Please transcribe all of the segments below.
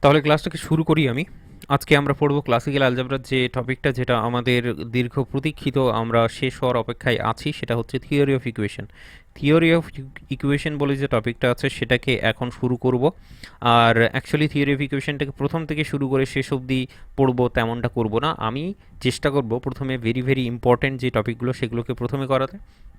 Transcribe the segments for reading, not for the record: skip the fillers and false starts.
তাহলে ক্লাসটাকে শুরু করি আমি। আজকে আমরা পড়ব ক্লাসিক্যাল অ্যালজেব্রার যে টপিকটা, যেটা আমাদের দীর্ঘ প্রতীক্ষিত, আমরা শেষ হওয়ার অপেক্ষায় আছি, সেটা হচ্ছে theory of equation. Theory of equation বলে যে টপিকটা আছে সেটাকে এখন শুরু করব। আর অ্যাকচুয়ালি থিওরি অফ ইকুয়েশনটাকে প্রথম থেকে শুরু করে শেষ অবধি পড়বো তেমনটা করব না। আমি চেষ্টা করব প্রথমে ভেরি ভেরি ইম্পর্ট্যান্ট যে টপিকগুলো সেগুলোকে প্রথমে করাতে,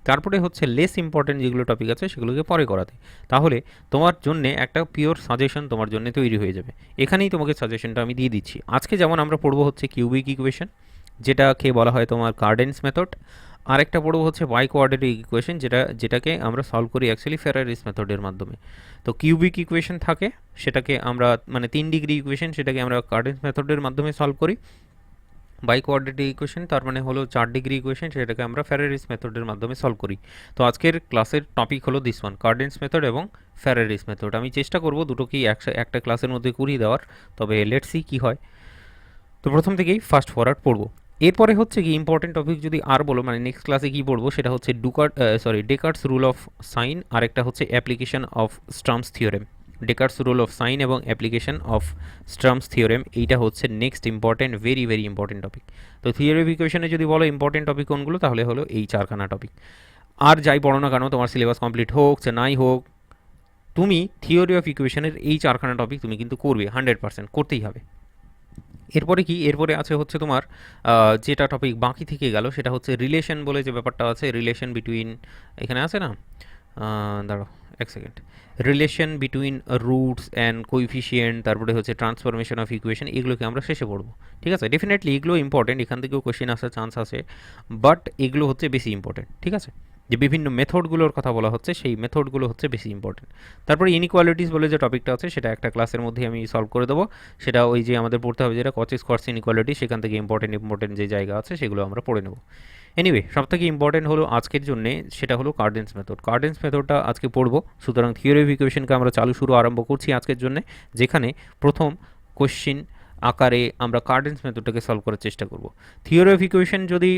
তারপরে হচ্ছে লেস ইম্পর্ট্যান্ট যেগুলো টপিক আছে সেগুলোকে পরে করাতে। তাহলে তোমার জন্য একটা পিওর সাজেশন তোমার জন্য তৈরি হয়ে যাবে। এখানেই তোমাকে সাজেশনটা আমি দিয়ে দিচ্ছি। আজকে যেমন আমরা পড়বো হচ্ছে কিউবিক ইকুয়েশন, যেটাকে বলা হয় তোমার কার্ডেন্স মেথড। আরেকটা পড়বো হচ্ছে বাই কোয়াড্রেটিক ইকুয়েশন, যেটাকে আমরা সলভ করি অ্যাকচুয়ালি ফেরারিস মেথডের মাধ্যমে। তো কিউবিক ইকুয়েশন থাকে, সেটাকে আমরা মানে 3 ডিগ্রি ইকুয়েশন, সেটাকে আমরা কার্ডেন্স মেথডের মাধ্যমে সলভ করি। বাই কোয়াড্রেটিক ইকুয়েশন তার মানে হলো 4 ডিগ্রি ইকুয়েশন, সেটাকে আমরা ফ্যারাডেস মেথডের মাধ্যমে সলভ করি। তো আজকের ক্লাসের টপিক হলো দিস ওয়ান, কার্ডেন্স মেথড এবং ফ্যারাডেস মেথড। আমি চেষ্টা করব দুটোকেই একটা ক্লাসের মধ্যে করিয়ে দেওয়ার, তবে লেটস সি কী হয়। তো প্রথম থেকেই ফাস্ট ফরওয়ার্ড পড়বো। এরপরে হচ্ছে কি ইম্পর্টেন্ট টপিক যদি আর বলো, মানে নেক্সট ক্লাসে কী পড়বো সেটা হচ্ছে ডেকার্টস রুল অফ সাইন, আরেকটা হচ্ছে application of Sturm's theorem. Descartes rule of sign এবং অ্যাপ্লিকেশন অফ স্টার্মস থিওরেম, এইটা হচ্ছে next important, very very important topic. তো থিওরি অফ ইকুয়েশনে যদি বলো ইম্পর্টেন্ট টপিক কোনগুলো, তাহলে হলো এই চারখানা টপিক। আর যাই পড়ো না কেন, তোমার সিলেবাস কমপ্লিট হোক যে নাই হোক, তুমি থিওরি অফ ইকুয়েশনের এই চারখানা টপিক তুমি কিন্তু করবে, 100% করতেই হবে। এরপরে কি, এরপরে আছে হচ্ছে তোমার যেটা টপিক বাকি থেকে গেল সেটা হচ্ছে রিলেশন বলে যে ব্যাপারটা আছে, রিলেশন বিটুইন, এখানে আছে না, দাঁড়াও এক second, relation between roots and coefficient, তারপরে হচ্ছে ট্রান্সফরমেশন অফ ইকুয়েশন, এগুলোকে আমরা শেষে পড়বো। ঠিক আছে, ডেফিনেটলি এগুলো ইম্পর্টেন্ট, এখান থেকেও কোয়েশ্চেন আসার চান্স আছে, বাট এগুলো হচ্ছে বেশি ইম্পর্টেন্ট। ঠিক আছে, যে বিভিন্ন মেথডগুলোর কথা বলা হচ্ছে সেই মেথডগুলো হচ্ছে বেশি ইম্পর্টেন্ট। তারপরে ইনইকুয়ালিটিস বলে যে টপিকটা আছে সেটা একটা ক্লাসের মধ্যে আমি সলভ করে দেবো। সেটা ওই যে আমাদের পড়তে হবে যেটা কচ স্কোয়ার্স ইনইকুয়ালিটি, সেখান থেকে ইম্পর্টেন্ট যে জায়গা আছে সেগুলো আমরা পড়ে নেব। এনিওয়ে, সবথেকে ইম্পর্টেন্ট হলো আজকের জন্য সেটা হলো কার্ডেন্স মেথড। কার্ডেন্স মেথডটা আজকে পড়বো, সুতরাং থিওরি অফ ইকুয়েশনকে আমরা শুরু আরম্ভ করছি আজকের জন্য, যেখানে প্রথম কোশ্চিন আকারে আমরা কার্ডেন্স মেথডটাকে সলভ করার চেষ্টা করব। থিওরি অফ ইকুয়েশন যদি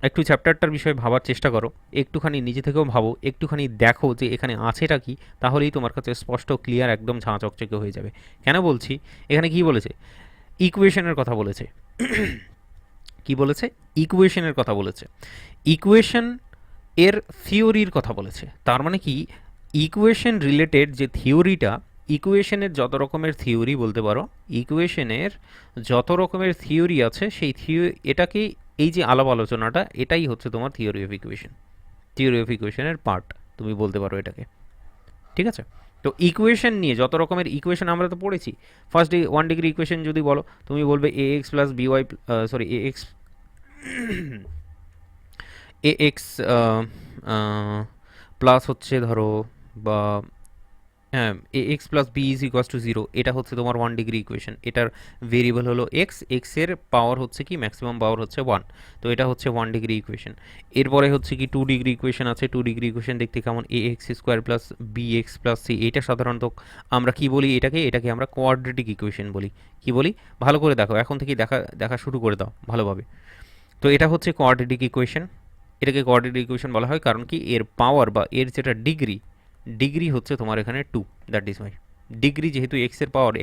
একটু চ্যাপ্টারটার বিষয়ে ভাবার চেষ্টা করো, একটুখানি নিজে থেকেও ভাবো, একটুখানি দেখো যে এখানে আছেটা কি, তাহলেই তোমার কাছে স্পষ্ট ক্লিয়ার একদম ঝাঁ চকচকে হয়ে যাবে। কেন বলছি, এখানে কি বলেছে, ইকুয়েশনের কথা বলেছে। কি বলেছে, ইকুয়েশনের কথা বলেছে, ইকুয়েশন এর থিওরির কথা বলেছে। তার মানে কি, ইকুয়েশন রিলেটেড যে থিওরিটা, ইকুয়েশনের যত রকমের থিওরি বলতে পারো, ইকুয়েশনের যত রকমের থিওরি আছে সেই এটাকে, এই যে আলাপ আলোচনাটা, এটাই হচ্ছে তোমার theory of equation, theory of ইকুয়েশনের পার্ট তুমি বলতে পারো এটাকে। ঠিক আছে, তো ইকুয়েশন নিয়ে যত রকমের ইকুয়েশন আমরা তো পড়েছি। ফার্স্ট 1 ডিগ্রি ইকুয়েশন যদি বলো, তুমি বলবে a x plus b y, sorry a x, a x plus হচ্ছে ধরো, বা হ্যাঁ, a x plus b is equals to zero, এটা হচ্ছে তোমার 1 ডিগ্রি ইকুয়েশন। এটার ভেরিয়েবল হলো এক্স, এক্সের পাওয়ার হচ্ছে কি, ম্যাক্সিমাম পাওয়ার হচ্ছে 1। তো এটা হচ্ছে 1 ডিগ্রি ইকুয়েশন। এরপরে হচ্ছে কি 2 ডিগ্রি ইকুয়েশন আছে। 2 ডিগ্রি ইকুয়েশন দেখতে কেমন, a x square plus B x plus c, এটা সাধারণত আমরা কি বলি, এটাকে আমরা কোয়াড্রেটিক ইকুয়েশন বলি। কি বলি, ভালো করে দেখো, এখন থেকে দেখা দেখা শুরু করে দাও ভালোভাবে। তো এটা হচ্ছে কোয়াড্রেটিক ইকুয়েশন। এটাকে কোয়াড্রেটিক ইকুয়েশন বলা হয় কারণ কি, এর পাওয়ার বা এর যেটা ডিগ্রি, ডিগ্রি হচ্ছে তোমার এখানে 2, দ্যাট ইজ ওয়াই। ডিগ্রি যেহেতু এক্সের পাওয়ার,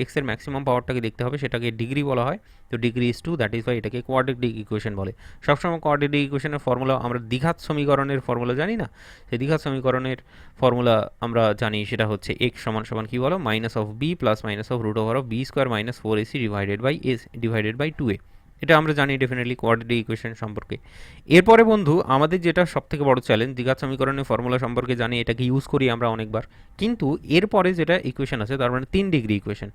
এক্সের ম্যাক্সিমাম পাওয়ারটাকে দেখতে হবে, সেটাকে ডিগ্রি বলা হয়। তো degree is 2, that is Y এটাকে কোয়াড্রেটিক ইকুয়েশন বলে। সবসময় কোয়াড্রেটিক ইকুয়েশনের ফর্মুলা আমরা দ্বিঘাত সমীকরণের ফর্মুলা জানি না, সেই দ্বিঘাত সমীকরণের ফর্মুলা আমরা জানি, সেটা হচ্ছে এক্স সমান সমান কী বলো, minus of B plus minus of root over of B square minus 4ac divided by 2a। এটা আমরা জানি ডেফিনেটলি কোয়াড্রেটিক ইকুয়েশন সম্পর্কে। এরপরে বন্ধু, আমাদের যেটা সবথেকে বড় চ্যালেঞ্জ, দ্বিঘাত সমীকরণের ফর্মুলা সম্পর্কে জানি, এটাকে ইউজ করি আমরা অনেকবার, কিন্তু এরপরে যেটা ইকুয়েশন আছে, তার মানে 3 ডিগ্রি ইকুয়েশন।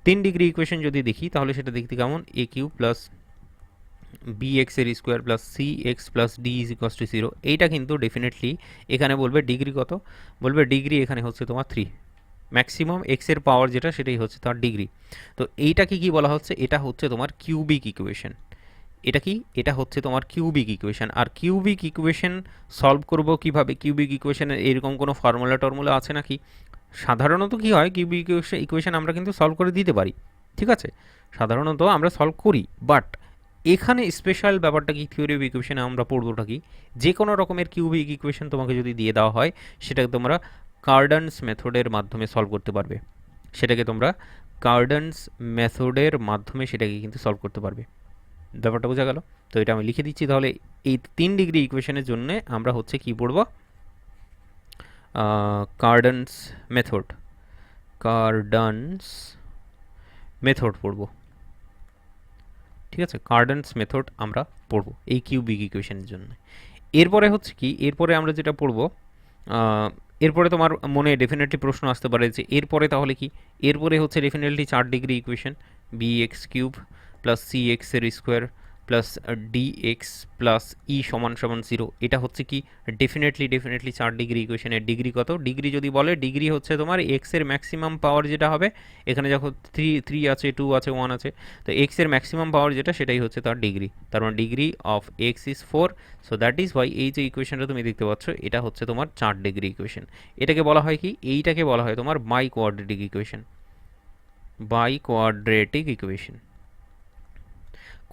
3 ডিগ্রি ইকুয়েশন যদি দেখি তাহলে সেটা দেখতে কেমন, A Q plus B X এর square plus C X plus D is equals to 0। এইটা কিন্তু ডেফিনেটলি এখানে বলবে ডিগ্রি কত, বলবে ডিগ্রি এখানে হচ্ছে তোমার 3, ম্যাক্সিমাম এক্সের পাওয়ার যেটা সেটাই হচ্ছে তার ডিগ্রি। তো এইটাকে কি বলা হচ্ছে, এটা হচ্ছে তোমার কিউবিক ইকুয়েশন। এটা কি, এটা হচ্ছে তোমার কিউবিক ইকুয়েশন। আর কিউবিক ইকুয়েশন সলভ করব কিভাবে, কিউবিক ইকুয়েশনের এরকম কোনো ফর্মুলা টর্মুলা আছে নাকি? সাধারণত কি হয়, কিউবিক ইকুয়েশন আমরা কিন্তু সলভ করে দিতে পারি, ঠিক আছে, সাধারণত আমরা সলভ করি, বাট এখানে স্পেশাল ব্যাপারটা কি, থিওরি অফ ইকুয়েশনে আমরা পড়বোটা কি, যে কোনো রকমের কিউবিক ইকুয়েশন তোমাকে যদি দিয়ে দেওয়া হয়, সেটাকে তোমরা কার্ডেন্স মেথডের মাধ্যমে সলভ করতে পারবে। সেটাকে তোমরা কার্ডেনস মেথডের মাধ্যমে সেটাকে কিন্তু সলভ করতে পারবে। ব্যাপারটা বোঝা গেল? তো এটা আমি লিখে দিচ্ছি। তাহলে এই 3 ডিগ্রি ইকুয়েশনের জন্য আমরা হচ্ছে কি পড়ব, কার্ডেনস মেথড, কার্ডেনস মেথড পড়ব। ঠিক আছে, কার্ডেনস মেথড আমরা পড়ব এই কিউবিক ইকুয়েশনের জন্য। এরপরে হচ্ছে কি, এরপরে আমরা যেটা পড়ব, এরপরে তোমার মনে ডেফিনেটলি প্রশ্ন আসতে পারে যে এরপরে তাহলে কি, এরপরে হচ্ছে definitely 4 degree equation, b x cube plus c এক্সের square plus d x plus e সমান সমান 0। এটা হচ্ছে কি ডেফিনেটলি 4 ডিগ্রি ইকুয়েশনের ডিগ্রি কত, ডিগ্রি যদি বলে ডিগ্রি হচ্ছে তোমার এক্সের ম্যাক্সিমাম পাওয়ার যেটা হবে, এখানে যখন থ্রি আছে, 2 আছে, 1 আছে, তো এক্সের ম্যাক্সিমাম পাওয়ার যেটা সেটাই হচ্ছে তার ডিগ্রি। তার মানে degree of x is 4। So that is Y এই যে ইকুয়েশনটা তুমি দেখতে পাচ্ছ এটা হচ্ছে তোমার 4 ডিগ্রি ইকুয়েশন। এটাকে বলা হয় কি, এইটাকে বলা হয় তোমার bi quadratic equation, bi quadratic equation.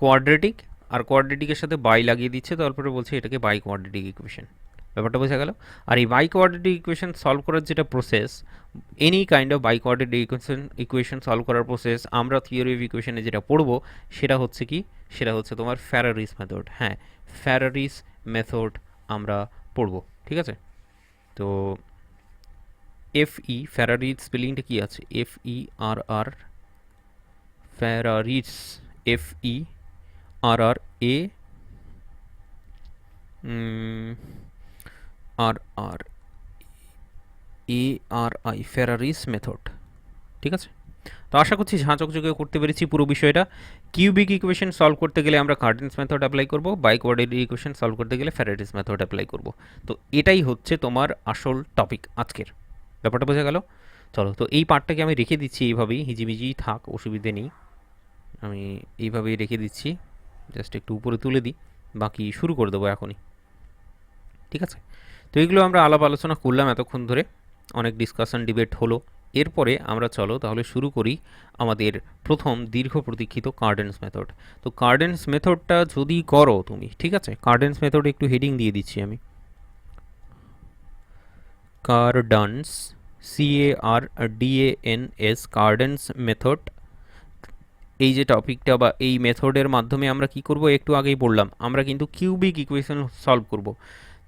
Quadratic আর কোয়াড্রেটিকের সাথে বাই লাগিয়ে দিচ্ছে, তারপরে বলছে এটাকে বাই কোয়াড্রেটিক ইকুয়েশন। ব্যাপারটা বোঝা গেল? আর এই বাই কোয়াড্রেটিক ইকুয়েশন সলভ করার যেটা process, any kind of by quadratic equation solve করার প্রসেস আমরা থিওরি অফ ইকুয়েশনে যেটা পড়বো সেটা হচ্ছে কি, সেটা হচ্ছে তোমার ফ্যারাডিস মেথড। হ্যাঁ, ফ্যারাডিস মেথড আমরা পড়বো। ঠিক আছে, তো এফ ই ফ্যারাডিস স্পেলিংটা কি আছে, F E R R, Ferrari's, F E R R A R R A R I, Ferrari's method. ঠিক আছে, তো আশা করছি ঝাঁচকযোগে করতে পেরেছি পুরো বিষয়টা। কিউবিক ইকুয়েশন সলভ করতে গেলে আমরা কার্ডেন্স মেথড অ্যাপ্লাই করব, বাই কোয়াড্রেটিক ইকুয়েশন সলভ করতে গেলে ফ্যারাডেস মেথড অ্যাপ্লাই করব। তো এটাই হচ্ছে তোমার আসল টপিক আজকের। ব্যাপারটা বোঝা গেল? চলো, তো এই পার্টটাকে আমি রেখে দিচ্ছি এইভাবেই, হিজিবিজি থাক, অসুবিধে নেই, আমি এইভাবেই রেখে দিচ্ছি, জাস্ট একটু উপরে তুলে দিই, বাকি শুরু করে দেবো এখনই। ঠিক আছে, তো এগুলো আমরা আলাপ আলোচনা করলাম এতক্ষণ ধরে, অনেক ডিসকাশন ডিবেট হলো। এরপরে আমরা চলো তাহলে শুরু করি আমাদের প্রথম দীর্ঘ প্রতীক্ষিত কার্ডেন্স মেথড। তো কার্ডেন্স মেথডটা যদি করো তুমি, ঠিক আছে, কার্ডেন্স মেথড একটু হেডিং দিয়ে দিচ্ছি আমি, কার্ডেন্স, CARDANS, কার্ডেন্স মেথড। এই যে টপিকটা বা এই মেথডের মাধ্যমে আমরা কি করব, একটু আগেই বললাম, আমরা কিন্তু কিউবিক ইকুয়েশন সলভ করব।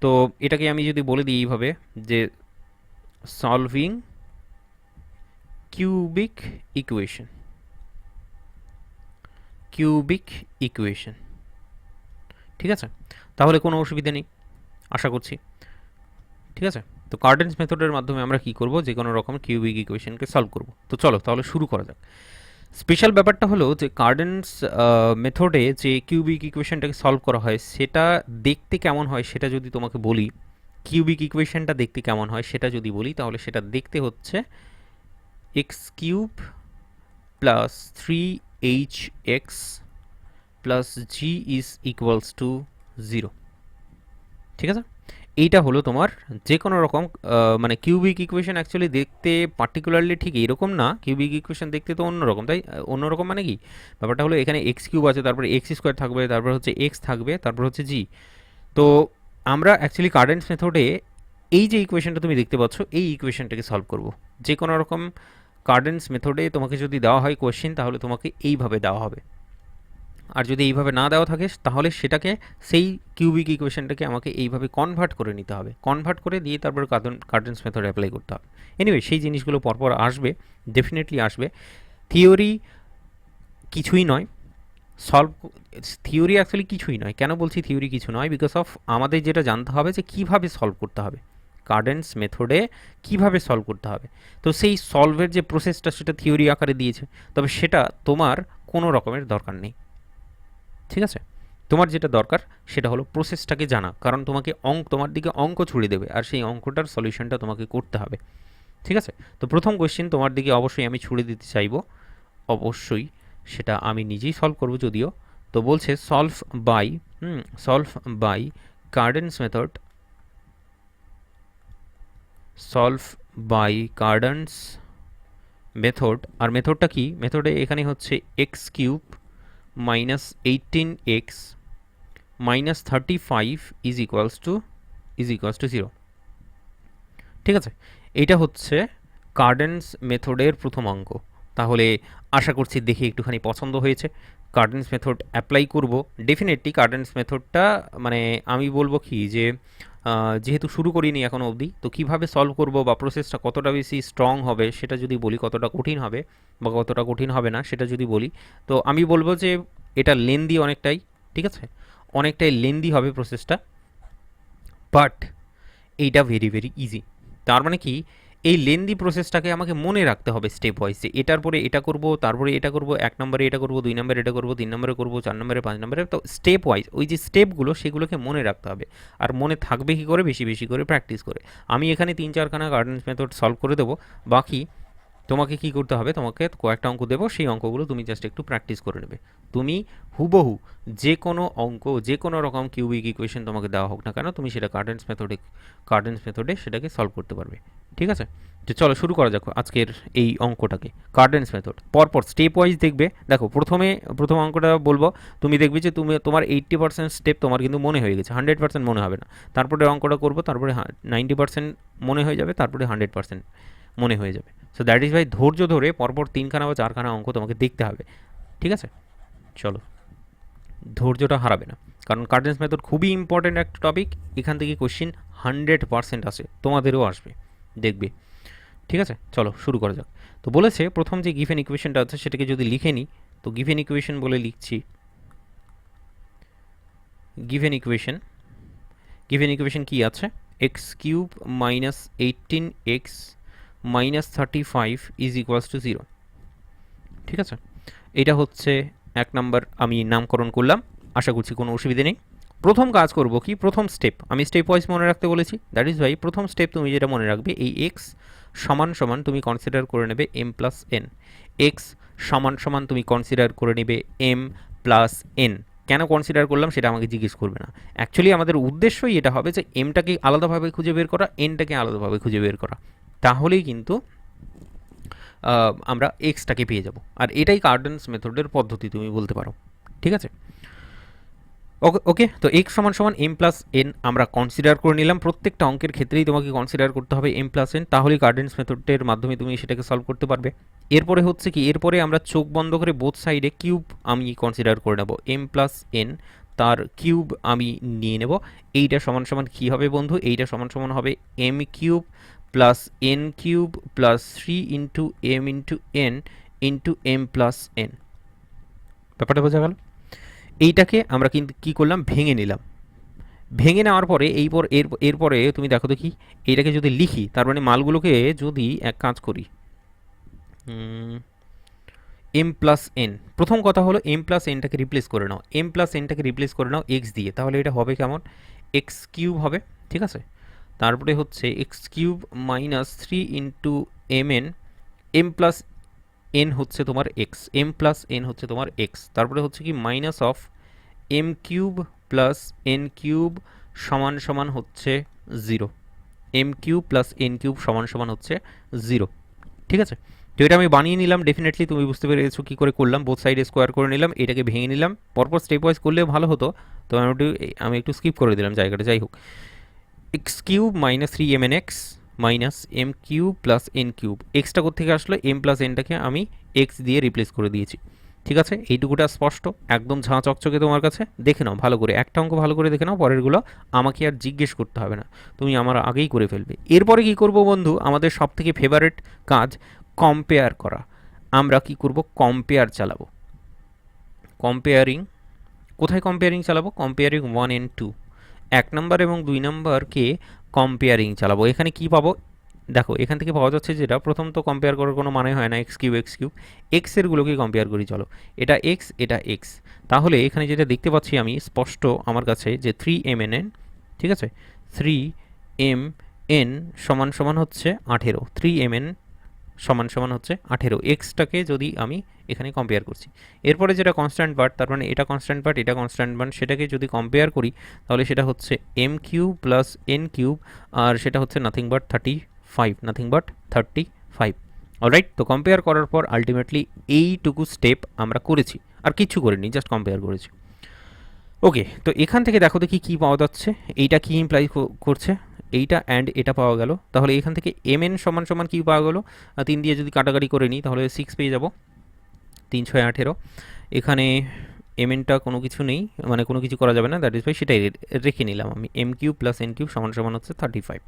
তো এটাকে আমি যদি বলে দিই এইভাবে যে solving cubic equation, cubic equation. ঠিক আছে, তাহলে কোনো অসুবিধা নেই আশা করছি। ঠিক আছে, তো কার্ডেন্স মেথডের মাধ্যমে আমরা কি করব, যে কোনো রকম কিউবিক ইকুয়েশনকে সলভ করব। তো চলো তাহলে শুরু করা যাক। স্পেশাল ব্যাপারটা হলো যে কার্ডেন্স মেথডে যে কিউবিক ইকুয়েশনটাকে সলভ করা হয় সেটা দেখতে কেমন হয় সেটা যদি তোমাকে বলি, কিউবিক ইকুয়েশনটা দেখতে কেমন হয় সেটা যদি বলি, তাহলে সেটা দেখতে হচ্ছে x cube plus 3hx plus G is equals to 0। ঠিক আছে, এইটা হলো তোমার যে কোনো রকম মানে কিউবিক ইকুয়েশন অ্যাকচুয়ালি দেখতে পার্টিকুলারলি ঠিক এইরকম না, কিউবিক ইকুয়েশন দেখতে তো অন্যরকম, তাই অন্যরকম মানে কি, ব্যাপারটা হলো এখানে এক্স কিউব আছে, তারপরে এক্স স্কোয়ার থাকবে, তারপর হচ্ছে এক্স থাকবে, তারপর হচ্ছে জি। তো আমরা অ্যাকচুয়ালি কার্ডেন্স মেথডে এই যে ইকুয়েশনটা তুমি দেখতে পাচ্ছ এই ইকুয়েশনটাকে সলভ করব। যে কোনো রকম কার্ডেন্স মেথডে তোমাকে যদি দেওয়া হয় কোয়েশ্চেন, তাহলে তোমাকে এইভাবে দেওয়া হবে, আর যদি এইভাবে না দেওয়া থাকে তাহলে সেটাকে, সেই কিউবিক ইকুয়েশনটাকে আমাকে এইভাবে কনভার্ট করে নিতে হবে, কনভার্ট করে দিয়ে তারপর কার্ডেন্স মেথড অ্যাপ্লাই করতে হবে। এনিওয়ে সেই জিনিসগুলো পরপর আসবে, ডেফিনেটলি আসবে। থিওরি কিছুই নয়, সলভ থিওরি অ্যাকচুয়ালি কিছুই নয়। কেন বলছি থিওরি কিছু নয়, বিকজ অফ আমাদের যেটা জানতে হবে যে কীভাবে সলভ করতে হবে, কার্ডেন্স মেথডে কীভাবে সলভ করতে হবে। তো সেই সলভের যে প্রসেসটা সেটা থিওরি আকারে দিয়েছে, তবে সেটা তোমার কোনো রকমের দরকার নেই। ঠিক আছে, তোমার যেটা দরকার সেটা হলো প্রসেসটাকে জানা, কারণ তোমাকে তোমার দিকে অঙ্ক ছুড়ে দেবে আর সেই অঙ্কটার সলিউশনটা তোমাকে করতে হবে। ঠিক আছে, তো প্রথম কোয়েশ্চেন তোমার দিকে অবশ্যই আমি ছুড়ে দিতে চাইবো, অবশ্যই সেটা আমি নিজেই সলভ করব যদিও। তো বলছে solve by Cardan's method, solve by Cardan's method. আর মেথডটা কি, মেথডে এখানে হচ্ছে x cube minus 18x minus 35 is equals to 0। ঠিক আছে, এইটা হচ্ছে কার্ডেন্স মেথডের প্রথম অঙ্ক। তাহলে আশা করছি দেখে একটুখানি পছন্দ হয়েছে। কার্ডেন্স মেথড অ্যাপ্লাই করব ডেফিনেটলি। কার্ডেন্স মেথডটা মানে আমি বলবো কি যে যেহেতু শুরু করিনি এখনও অবধি, তো কীভাবে সলভ করব বা প্রসেসটা কতটা বেশি স্ট্রং হবে সেটা যদি বলি, কতটা কঠিন হবে বা কতটা কঠিন হবে না সেটা যদি বলি, তো আমি বলবো যে এটা লেন্দি অনেকটাই, ঠিক আছে, অনেকটাই লেন্দি হবে প্রসেসটা, বাট এইটা ভেরি ভেরি ইজি। তার মানে কি, এই লেন্দি প্রসেসটাকে আমাকে মনে রাখতে হবে স্টেপ ওয়াইজ, যে এটার পরে এটা করব, তারপরে এটা করব, 1 নম্বরে এটা করব, 2 নম্বরে এটা করব, 3 নম্বরে করব, 4 নম্বরে, 5 নম্বরে, তো স্টেপ ওয়াইজ ওই যে স্টেপগুলো সেগুলোকে মনে রাখতে হবে। আর মনে থাকবে কী করে? বেশি বেশি করে প্র্যাকটিস করে। আমি এখানে 3-4খানা গার্ডেন্স মেথড সলভ করে দেবো, বাকি তোমাকে কি করতে হবে, তোমাকে কয়েকটা অঙ্ক দেবো, সেই অঙ্কগুলো তুমি জাস্ট একটু প্র্যাকটিস করে নেবে। তুমি হুবহু যে কোনো অঙ্ক, যে কোনো রকম কিউবিক ইকুয়েশন তোমাকে দেওয়া হোক না কেন, তুমি সেটা কার্ডেন্স মেথডে সেটাকে সলভ করতে পারবে। ঠিক আছে, তো চলো শুরু করা যাক আজকের এই অঙ্কটাকে। কার্ডেন্স মেথড পরপর স্টেপ ওয়াইজ দেখবে। দেখো প্রথম অঙ্কটা বলবো, তুমি দেখবে যে তোমার 80% স্টেপ তোমার কিন্তু মনে হয়ে গেছে, 100% মনে হবে না। তারপরে অঙ্কটা করবো, তারপরে 90% মনে হয়ে যাবে, তারপরে 100% মনে হয়ে যাবে। সো দ্যাট ইজ ভাই, ধৈর্য ধরে পরপর 3খানা বা 4খানা অঙ্ক তোমাকে দেখতে হবে। ঠিক আছে, চলো, ধৈর্যটা হারাবে না, কারণ কার্ডেন্স মেথড খুবই ইম্পর্টেন্ট একটা টপিক। এখান থেকে কোশ্চিন 100% আসে, তোমাদেরও আসবে, দেখবে। ঠিক আছে, চলো শুরু করা যাক। তো বলেছে প্রথম যে গিভেন ইকুয়েশনটা আছে সেটাকে যদি লিখে নিই, তো গিভেন ইকুয়েশন বলে লিখছি। গিভেন ইকুয়েশন কি আছে? x³ minus 18x minus 35 is equals to 0। ঠিক আছে, এটা হচ্ছে 1 নাম্বার, আমি নামকরণ করলাম, আশা করছি কোনো অসুবিধে নেই। প্রথম কাজ করব কি, প্রথম স্টেপ আমি স্টেপ ওয়াইজ মনে রাখতে বলেছি। দ্যাট ইজ ভাই, প্রথম স্টেপ তুমি যেটা মনে রাখবে, এই x সমান সমান তুমি কনসিডার করে নেবে m প্লাস n। x সমান সমান তুমি কনসিডার করে নেবে m প্লাস n। কেন কনসিডার করলাম সেটা আমাকে জিজ্ঞেস করবে না। অ্যাকচুয়ালি আমাদের উদ্দেশ্যই এটা হবে যে এমটাকে আলাদাভাবে খুঁজে বের করা, এনটাকে আলাদাভাবে খুঁজে বের করা, তাহলেই কিন্তু আমরা এক্সটাকে পেয়ে যাব। আর এটাই কার্ডেন্স মেথডের পদ্ধতি তুমি বলতে পারো। ঠিক আছে, ওকে। তো এক্স সমান সমান এম প্লাস এন আমরা কনসিডার করে নিলাম। প্রত্যেকটা অঙ্কের ক্ষেত্রেই তোমাকে কনসিডার করতে হবে এম প্লাস এন, তাহলেই কার্ডেন্স মেথডের মাধ্যমে তুমি সেটাকে সলভ করতে পারবে। এরপরে হচ্ছে কি, এরপরে আমরা চোখ বন্ধ করে বোথ সাইডে কিউব আমি কনসিডার করে নেব, এম প্লাস এন তার কিউব আমি নিয়ে নেব। এইটা সমান সমান কী হবে বন্ধু? এইটা সমান সমান হবে M cube plus N cube plus 3 into M into N into M plus N. ব্যাপারটা বোঝা গেল? এইটাকে আমরা কিন্তু কী করলাম, ভেঙে নিলাম। ভেঙে নেওয়ার পরে এরপরে তুমি দেখো তো কি, এইটাকে যদি লিখি, তার মানে মালগুলোকে যদি এক কাজ করি, এম প্লাস এন, প্রথম কথা হলো এম প্লাস এনটাকে রিপ্লেস করে নাও, এম প্লাস এনটাকে রিপ্লেস করে নাও এক্স দিয়ে, তাহলে এটা হবে কেমন, এক্স কিউব হবে। ঠিক আছে, তারপরে হচ্ছে x cube minus 3 into M N, M plus N হচ্ছে তোমার এক্স, এম প্লাস এন হচ্ছে তোমার এক্স, তারপরে হচ্ছে কি minus of M cube plus N cube সমান সমান হচ্ছে 0, M cube plus N cube সমান সমান হচ্ছে 0। ঠিক আছে, তো এটা আমি বানিয়ে নিলাম। ডেফিনেটলি তুমি বুঝতে পেরেছো কী করে করলাম, বোথ সাইডে স্কোয়ার করে নিলাম, এটাকে ভেঙে নিলাম। পরপর স্টেপ ওয়াইজ করলে ভালো হতো, তো আমি একটু স্কিপ করে দিলাম জায়গাটা। যাই হোক, X cube minus 3 M N X minus M cube plus N cube, এক্সটা কোথেকে আসলো, এম প্লাস এনটাকে আমি এক্স দিয়ে রিপ্লেস করে দিয়েছি। ঠিক আছে, এইটুকুটা স্পষ্ট, একদম ঝাঁ চকচকে তোমার কাছে। দেখে নাও ভালো করে, একটা অঙ্ক ভালো করে দেখে নাও, পরেরগুলো আমাকে আর জিজ্ঞেস করতে হবে না, তুমি আমার আগেই করে ফেলবে। এরপরে কি করব বন্ধু, আমাদের সব থেকে ফেভারিট কাজ কম্পেয়ার করা। আমরা কি করব, কম্পেয়ার চালাবো। কম্পেয়ারিং, কোথায় কম্পেয়ারিং চালাবো, কম্পেয়ারিং 1 and 2, 1 নম্বর এবং 2 নম্বরকে কম্পেয়ারিং চালাবো। এখানে কি পাবো, দেখো এখান থেকে পাওয়া যাচ্ছে যেটা, প্রথম তো কম্পেয়ার করার কোনো মানে হয় না, এক্স কিউব এক্সেরগুলোকে কম্পেয়ার করি। চলো, এটা এক্স, এটা এক্স, তাহলে এখানে যেটা দেখতে পাচ্ছি আমি স্পষ্ট আমার কাছে, যে 3mn, ঠিক আছে, 3mn সমান সমান হচ্ছে 18, 3mn সমান সমান হচ্ছে 18, এক্সটাকে যদি আমি এখানে কম্পেয়ার করছি। এরপরে যেটা কনস্ট্যান্ট পার্ট, তার মানে এটা কনস্ট্যান্ট পার্ট, এটা কনস্ট্যান্ট পার্ট, সেটাকে যদি কম্পেয়ার করি তাহলে সেটা হচ্ছে M cube plus N cube, আর সেটা হচ্ছে নাথিং বাট 35। অলরাইট, তো কম্পেয়ার করার পর আলটিমেটলি এইটুকু স্টেপ আমরা করেছি, আর কিছু করিনি, জাস্ট কম্পেয়ার করেছি। ওকে, তো এখান থেকে দেখো দেখি কী পাওয়া যাচ্ছে, এইটা কি ইমপ্লাই করছে, এইটা অ্যান্ড এটা পাওয়া গেল, তাহলে এখান থেকে এম এন সমান সমান কী পাওয়া গেলো, 3 দিয়ে যদি কাটাকাটি করে নিই তাহলে 6 পেয়ে যাব, 3 6 18। এখানে এম এনটা কোনো কিছু নেই, মানে কোনো কিছু করা যাবে না, দ্যাট ইজ ভাই সেটাই রেখে নিলাম আমি, M cube plus N cube সমান সমান হচ্ছে 35।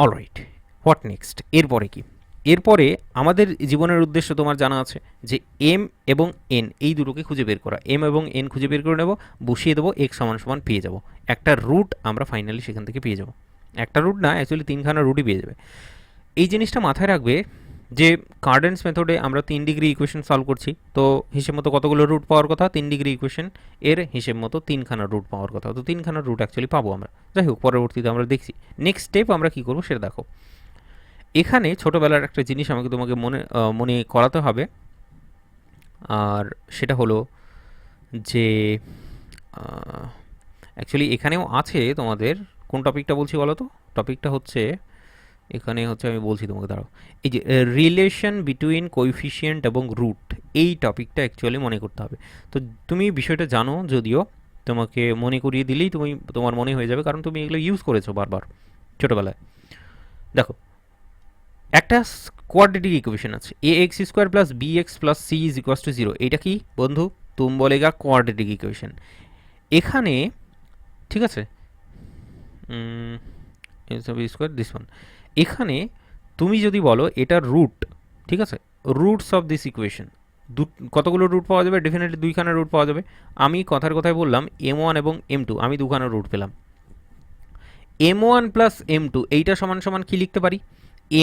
অলরাইট, হোয়াট নেক্সট, এরপরে কি? এরপরে আমাদের জীবনের উদ্দেশ্য তোমার জানা আছে যে এম এবং এন এই দুটোকে খুঁজে বের করা, এম এবং এন খুঁজে বের করে নেব, বসিয়ে দেবো, এক্স সমান সমান পেয়ে যাব, একটা রুট আমরা ফাইনালি সেখান থেকে পেয়ে যাব, একটা রুট না অ্যাকচুয়ালি 3খানা রুটই পেয়ে যাবে। এই জিনিসটা মাথায় রাখবে যে কার্ডেন্স মেথডে আমরা 3 ডিগ্রি ইকুয়েশন সলভ করছি, তো হিসেব মতো কতগুলো রুট পাওয়ার কথা, 3 ডিগ্রি ইকুয়েশন এর হিসেব মতো 3খানা রুট পাওয়ার কথা, তো 3খানা রুট অ্যাকচুয়ালি পাবো আমরা। যাই হোক, পরবর্তীতে আমরা দেখছি নেক্সট স্টেপ আমরা কী করবো সেটা দেখো। এখানে ছোটোবেলার একটা জিনিস আমাকে তোমাকে মনে করাতে হবে, আর সেটা হলো যে অ্যাকচুয়ালি এখানেও আছে তোমাদের, কোন টপিকটা বলছি বলো তো, টপিকটা হচ্ছে এখানে হচ্ছে, আমি বলছি তোমাকে, দাঁড়াও, এই যে রিলেশন বিটুইন কোএফিসিয়েন্ট এবং রুট, এই টপিকটা অ্যাকচুয়ালি মনে করতে হবে। তো তুমি বিষয়টা জানো যদিও, তোমাকে মনে করিয়ে দিলেই তোমার মনে হয়ে যাবে, কারণ তুমি এগুলো ইউজ করেছো বারবার ছোটোবেলায়। দেখো, একটা কোয়াড্রেটিক ইকুয়েশন আছে, a x square plus B x plus c is equals to 0, এটা কি বন্ধু? তুম বলেগা কোয়াড্রেটিক ইকুয়েশন। এখানে ঠিক আছে, স্কোয়ার দিস ওয়ান, এখানে তুমি যদি বলো এটা রুট, ঠিক আছে, রুটস অফ দিস ইকুয়েশন, কতগুলো রুট পাওয়া যাবে? ডেফিনেটলি 2খানা রুট পাওয়া যাবে। আমি কথার কথায় বললাম m1 এবং m2, আমি 2খানা রুট পেলাম। m1 প্লাস m2 এইটা সমান সমান কী লিখতে পারি?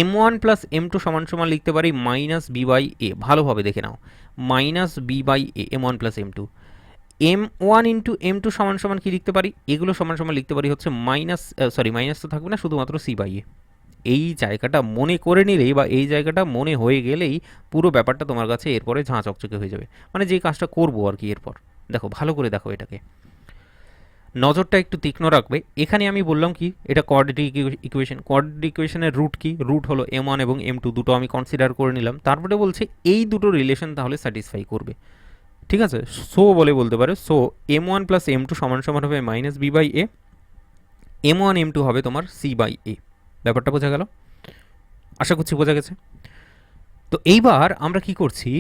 m1 প্লাস m2 সমান সমান লিখতে পারি মাইনাস বি বাই এ, ভালোভাবে দেখে নাও, minus b by a, m1 plus m2। m1 into m2 সমান সমান কী লিখতে পারি? এগুলো সমান সমান লিখতে পারি হচ্ছে মাইনাস তো থাকবে না, শুধুমাত্র সি বাই এ। এই জায়গাটা মনে করে নিলেই বা এই জায়গাটা মনে হয়ে গেলেই পুরো ব্যাপারটা তোমার কাছে এরপরে ঝাঁ চকচকে হয়ে যাবে, মানে যে কাজটা করবো আর কি এরপর। দেখো, ভালো করে দেখো, এটাকে নজরটা একটু তীক্ষ্ণ রাখবে। এখানে আমি বললাম কি, এটা কোয়াড্রেটিক ইকুয়েশন, কোয়াড্রেটিক ইকুয়েশনের রুট কি? রুট হলো m1 এবং m2, দুটো আমি কনসিডার করে নিলাম, তারপরে বলছে এই দুটো রিলেশন তাহলে স্যাটিসফাই করবে, ঠিক আছে। সো বলে বলতে পারে, সো m1 প্লাস m2 সমান সমান হবে minus b by a, m1 m2 হবে তোমার সি বাই এ। ব্যাপারটা বোঝা গেল? আশা করছি বোঝা গেছে। তো এইবার আমরা কি করছি,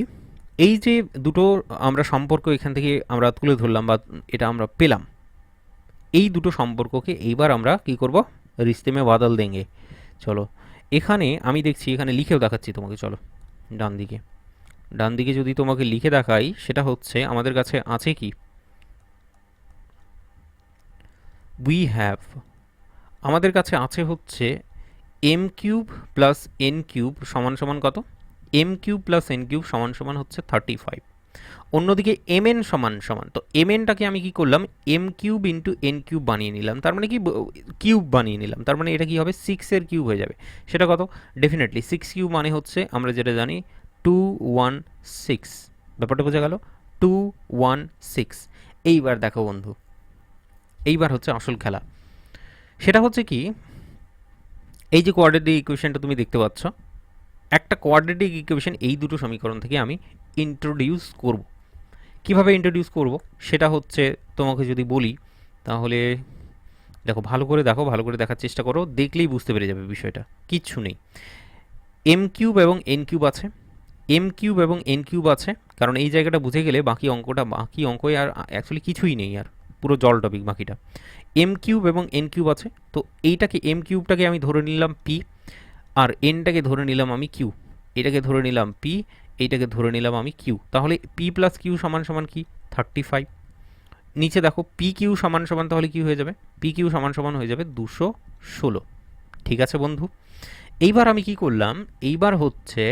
এই যে দুটো আমরা সম্পর্ক এখান থেকে আমরা তুলে ধরলাম বা এটা আমরা পেলাম, এই দুটো সম্পর্ককে এইবার আমরা কি করব, রিস্তে মে বাদল দেঙ্গে। চলো, এখানে আমি দেখছি, এখানে লিখেও দেখাচ্ছি তোমাকে, চলো ডান দিকে যদি তোমাকে লিখে দেখাই, সেটা হচ্ছে আমাদের কাছে আছে কি, উই হ্যাভ, আমাদের কাছে আছে হচ্ছে M cube plus N cube সমান সমান কত? M cube plus N cube সমান সমান হচ্ছে 35। অন্যদিকে এম এন সমান সমান, তো এম এনটাকে আমি কি করলাম, M cube into N cube বানিয়ে নিলাম, তার মানে কি কিউব বানিয়ে নিলাম, তার মানে এটা কি হবে, 6 এর কিউব হয়ে যাবে। সেটা কত? ডেফিনেটলি 6 কিউব মানে হচ্ছে আমরা যেটা জানি 216। ব্যাপারটা বোঝা গেল? 216। এইবার দেখো বন্ধু, এইবার হচ্ছে আসল খেলা। সেটা হচ্ছে কি, এই যে কোয়াড্রেটিক ইকুয়েশনটা তুমি দেখতে পাচ্ছ, একটা কোয়াড্রেটিক ইকুয়েশন এই দুটো সমীকরণ থেকে আমি ইন্ট্রোডিউস করব। কিভাবে ইন্ট্রোডিউস করব সেটা হচ্ছে তোমাকে যদি বলি, তাহলে দেখো, ভালো করে দেখো, ভালো করে দেখার চেষ্টা করো, দেখলেই বুঝতে পেরে যাবে বিষয়টা। কিচ্ছু নেই, এম কিউব এবং এন কিউব আছে, এম কিউব এবং এন কিউব আছে, কারণ এই জায়গাটা বুঝে গেলে বাকি অঙ্কই আর অ্যাকচুয়ালি কিছুই নেই, আর পুরো জল টপিক বাকিটা। এম কিউব এবং এন কিউব আছে, তো এইটাকে এম কিউবটাকে আমি ধরে নিলাম পি, আর এনটাকে ধরে নিলাম আমি কিউ, এটাকে ধরে নিলাম পি, এইটাকে ধরে নিলাম আমি কিউ, তাহলে পি প্লাস কিউ সমান সমান কি, 35। নিচে দেখো পি কিউ সমান সমান তাহলে কি হয়ে যাবে, পি কিউ সমান সমান হয়ে যাবে 216। ঠিক আছে বন্ধু, এইবার আমি কি করলাম, এইবার হচ্ছে